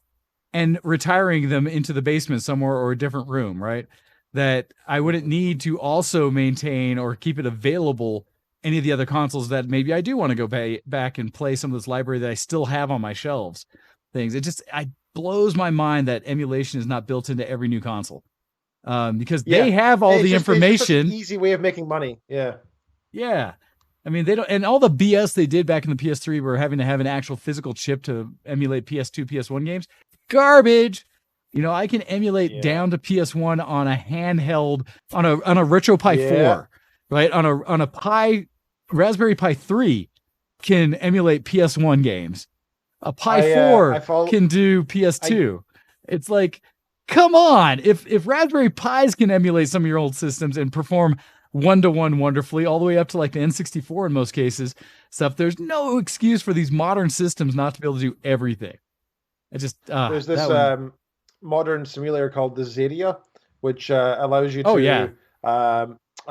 and retiring them into the basement somewhere or a different room, right? That I wouldn't need to also maintain or keep it available any of the other consoles that maybe I do want to go back and play some of this library that I still have on my shelves. It blows my mind that emulation is not built into every new console, because they have all the information. It's just an easy way of making money. Yeah. I mean, they don't, and all the BS they did back in the PS3 were having to have an actual physical chip to emulate PS2, PS1 games. Garbage. I can emulate down to PS1 on a handheld, on a RetroPie 4, right? On a Pi, Raspberry Pi 3 can emulate PS1 games. A Pi 4 can do PS2. It's like, come on. If Raspberry Pis can emulate some of your old systems and perform one-to-one wonderfully, all the way up to like the N64 in most cases, there's no excuse for these modern systems not to be able to do everything. There's this modern simulator called the Zadia, which allows you to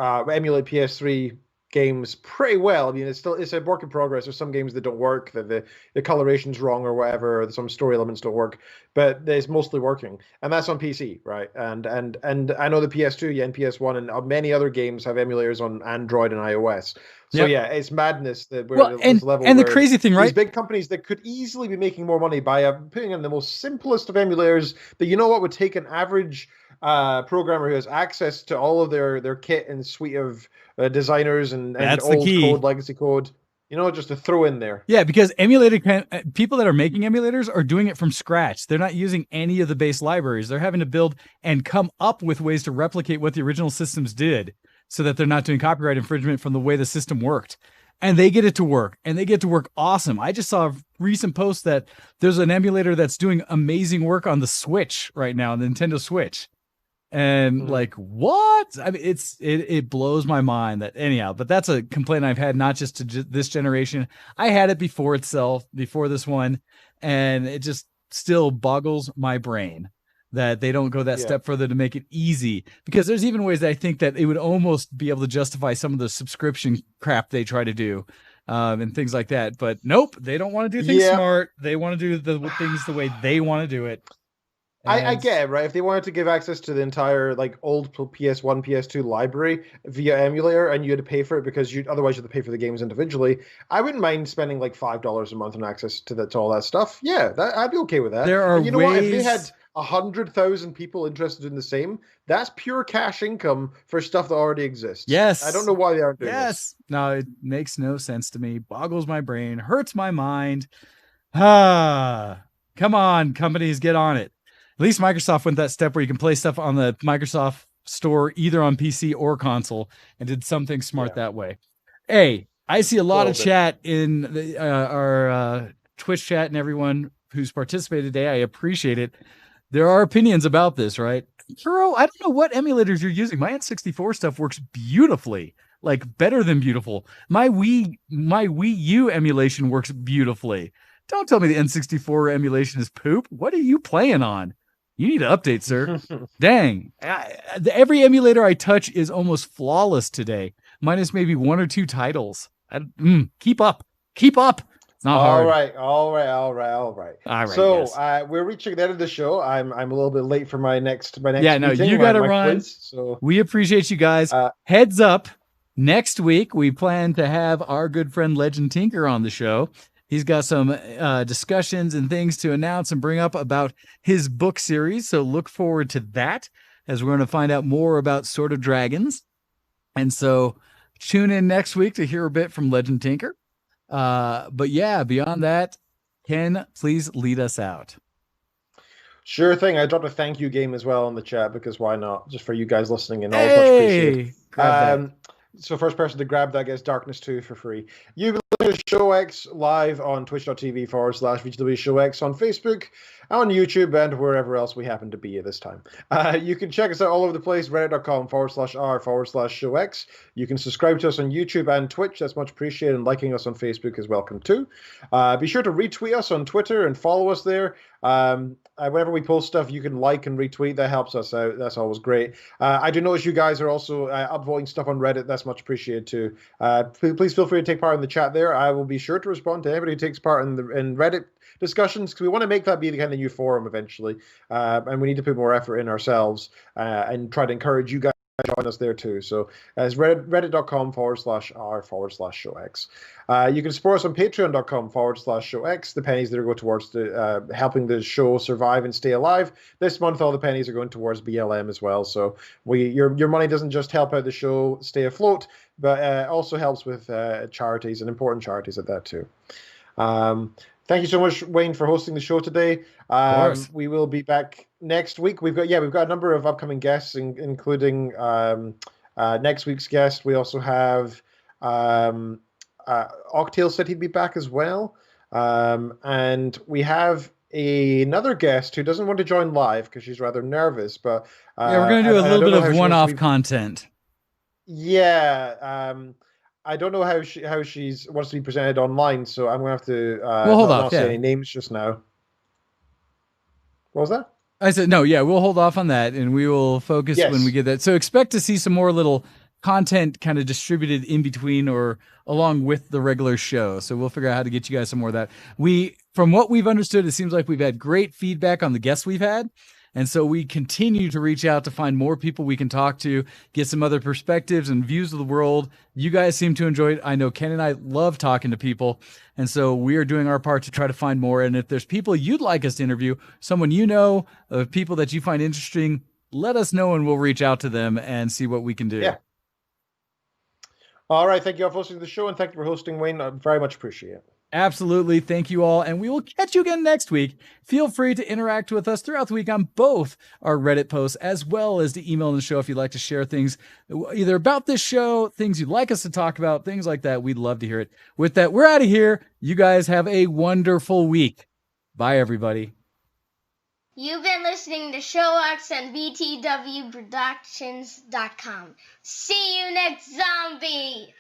emulate PS3 games pretty well. I mean, it's a work in progress. There's some games that don't work, that the coloration's wrong or whatever, or some story elements don't work, but it's mostly working, and that's on PC, right? And I know the PS2 and PS1 and many other games have emulators on Android and iOS. So it's madness that we're at this level. And the crazy thing, right? These big companies that could easily be making more money by putting in the most simplest of emulators that would take an average programmer who has access to all of their kit and suite of designers and old code, legacy code, just to throw in there. Yeah, because people that are making emulators are doing it from scratch. They're not using any of the base libraries. They're having to build and come up with ways to replicate what the original systems did, so that they're not doing copyright infringement from the way the system worked. And they get it to work, and they get to work awesome. I just saw a recent post that there's an emulator that's doing amazing work on the Switch right now, the Nintendo Switch. And like, what? I mean, it blows my mind that anyhow, but that's a complaint I've had, not just to this generation. I had it before this one, and it just still boggles my brain that they don't go that step further to make it easy, because there's even ways that I think that it would almost be able to justify some of the subscription crap they try to do, and things like that. But nope, they don't want to do things smart. They want to do the things the way they want to do it. I get it, right? If they wanted to give access to the entire old PS1, PS2 library via emulator, and you had to pay for it because otherwise you had to pay for the games individually, I wouldn't mind spending $5 a month on access to all that stuff. Yeah, I'd be okay with that. There are ways... what? If they had 100,000 people interested in the same, that's pure cash income for stuff that already exists. Yes. I don't know why they aren't doing this. No, it makes no sense to me. Boggles my brain, hurts my mind. Come on, companies, get on it. At least Microsoft went that step where you can play stuff on the Microsoft Store, either on PC or console, and did something smart that way. Hey, I see a lot of chat in our Twitch chat, and everyone who's participated today. I appreciate it. There are opinions about this, right? Kuro, I don't know what emulators you're using. My N64 stuff works beautifully, better than beautiful. My Wii U emulation works beautifully. Don't tell me the N64 emulation is poop. What are you playing on? You need to update, sir. Dang. Every emulator I touch is almost flawless today, minus maybe 1 or 2 titles. Keep up. Keep up. It's not hard. All right. So we're reaching the end of the show. I'm a little bit late for my next Yeah, no, meeting, you got to my run. quiz, so we appreciate you guys. Heads up. Next week, we plan to have our good friend Legend Tinker on the show. He's got some discussions and things to announce and bring up about his book series. So look forward to that as we're going to find out more about Sword of Dragons. And so tune in next week to hear a bit from Legend Tinker. But yeah, beyond that, Ken, please lead us out. Sure thing. I dropped a thank you game as well in the chat because why not? Just for you guys listening and always much appreciated. So first person to grab that gets Darkness 2 for free. You've been listening to Show X live on twitch.tv/VGW Show X, on Facebook, on YouTube, and wherever else we happen to be at this time. You can check us out all over the place, reddit.com/r/Show X. You can subscribe to us on YouTube and Twitch. That's much appreciated. And liking us on Facebook is welcome too. Be sure to retweet us on Twitter and follow us there. Whenever we post stuff, you can like and retweet. That helps us out. That's always great. I do notice you guys are also upvoting stuff on Reddit. That's much appreciated too. Please feel free to take part in the chat there. I will be sure to respond to everybody who takes part in Reddit discussions because we want to make that be the kind of new forum eventually. And we need to put more effort in ourselves and try to encourage you guys to join us there too. So as reddit.com/r/Show X. You can support us on patreon.com/Show X. The pennies that go towards helping the show survive and stay alive. This month, all the pennies are going towards BLM as well. So your money doesn't just help out the show stay afloat, but also helps with charities and important charities at that too. Thank you so much, Wayne, for hosting the show today. We will be back next week. We've got a number of upcoming guests, including next week's guest. We also have Octail said he'd be back as well. And we have another guest who doesn't want to join live because she's rather nervous. But we're going to do a little bit of one-off content. Yeah. I don't know how she wants to be presented online, so I'm going to have to not say any names just now. What was that? I said, no, yeah, we'll hold off on that, and we will focus when we get that. So expect to see some more little content kind of distributed in between or along with the regular show. So we'll figure out how to get you guys some more of that. From what we've understood, it seems like we've had great feedback on the guests we've had. And so we continue to reach out to find more people we can talk to, get some other perspectives and views of the world. You guys seem to enjoy it. I know Ken and I love talking to people. And so we are doing our part to try to find more. And if there's people you'd like us to interview, someone you know, people that you find interesting, let us know and we'll reach out to them and see what we can do. Yeah. All right. Thank you all for listening to the show. And thank you for hosting, Wayne. I very much appreciate it. Absolutely. Thank you all. And we will catch you again next week. Feel free to interact with us throughout the week on both our Reddit posts, as well as to email the show if you'd like to share things either about this show, things you'd like us to talk about, things like that. We'd love to hear it. With that, we're out of here. You guys have a wonderful week. Bye, everybody. You've been listening to ShowX on VTWProductions.com. See you next zombie!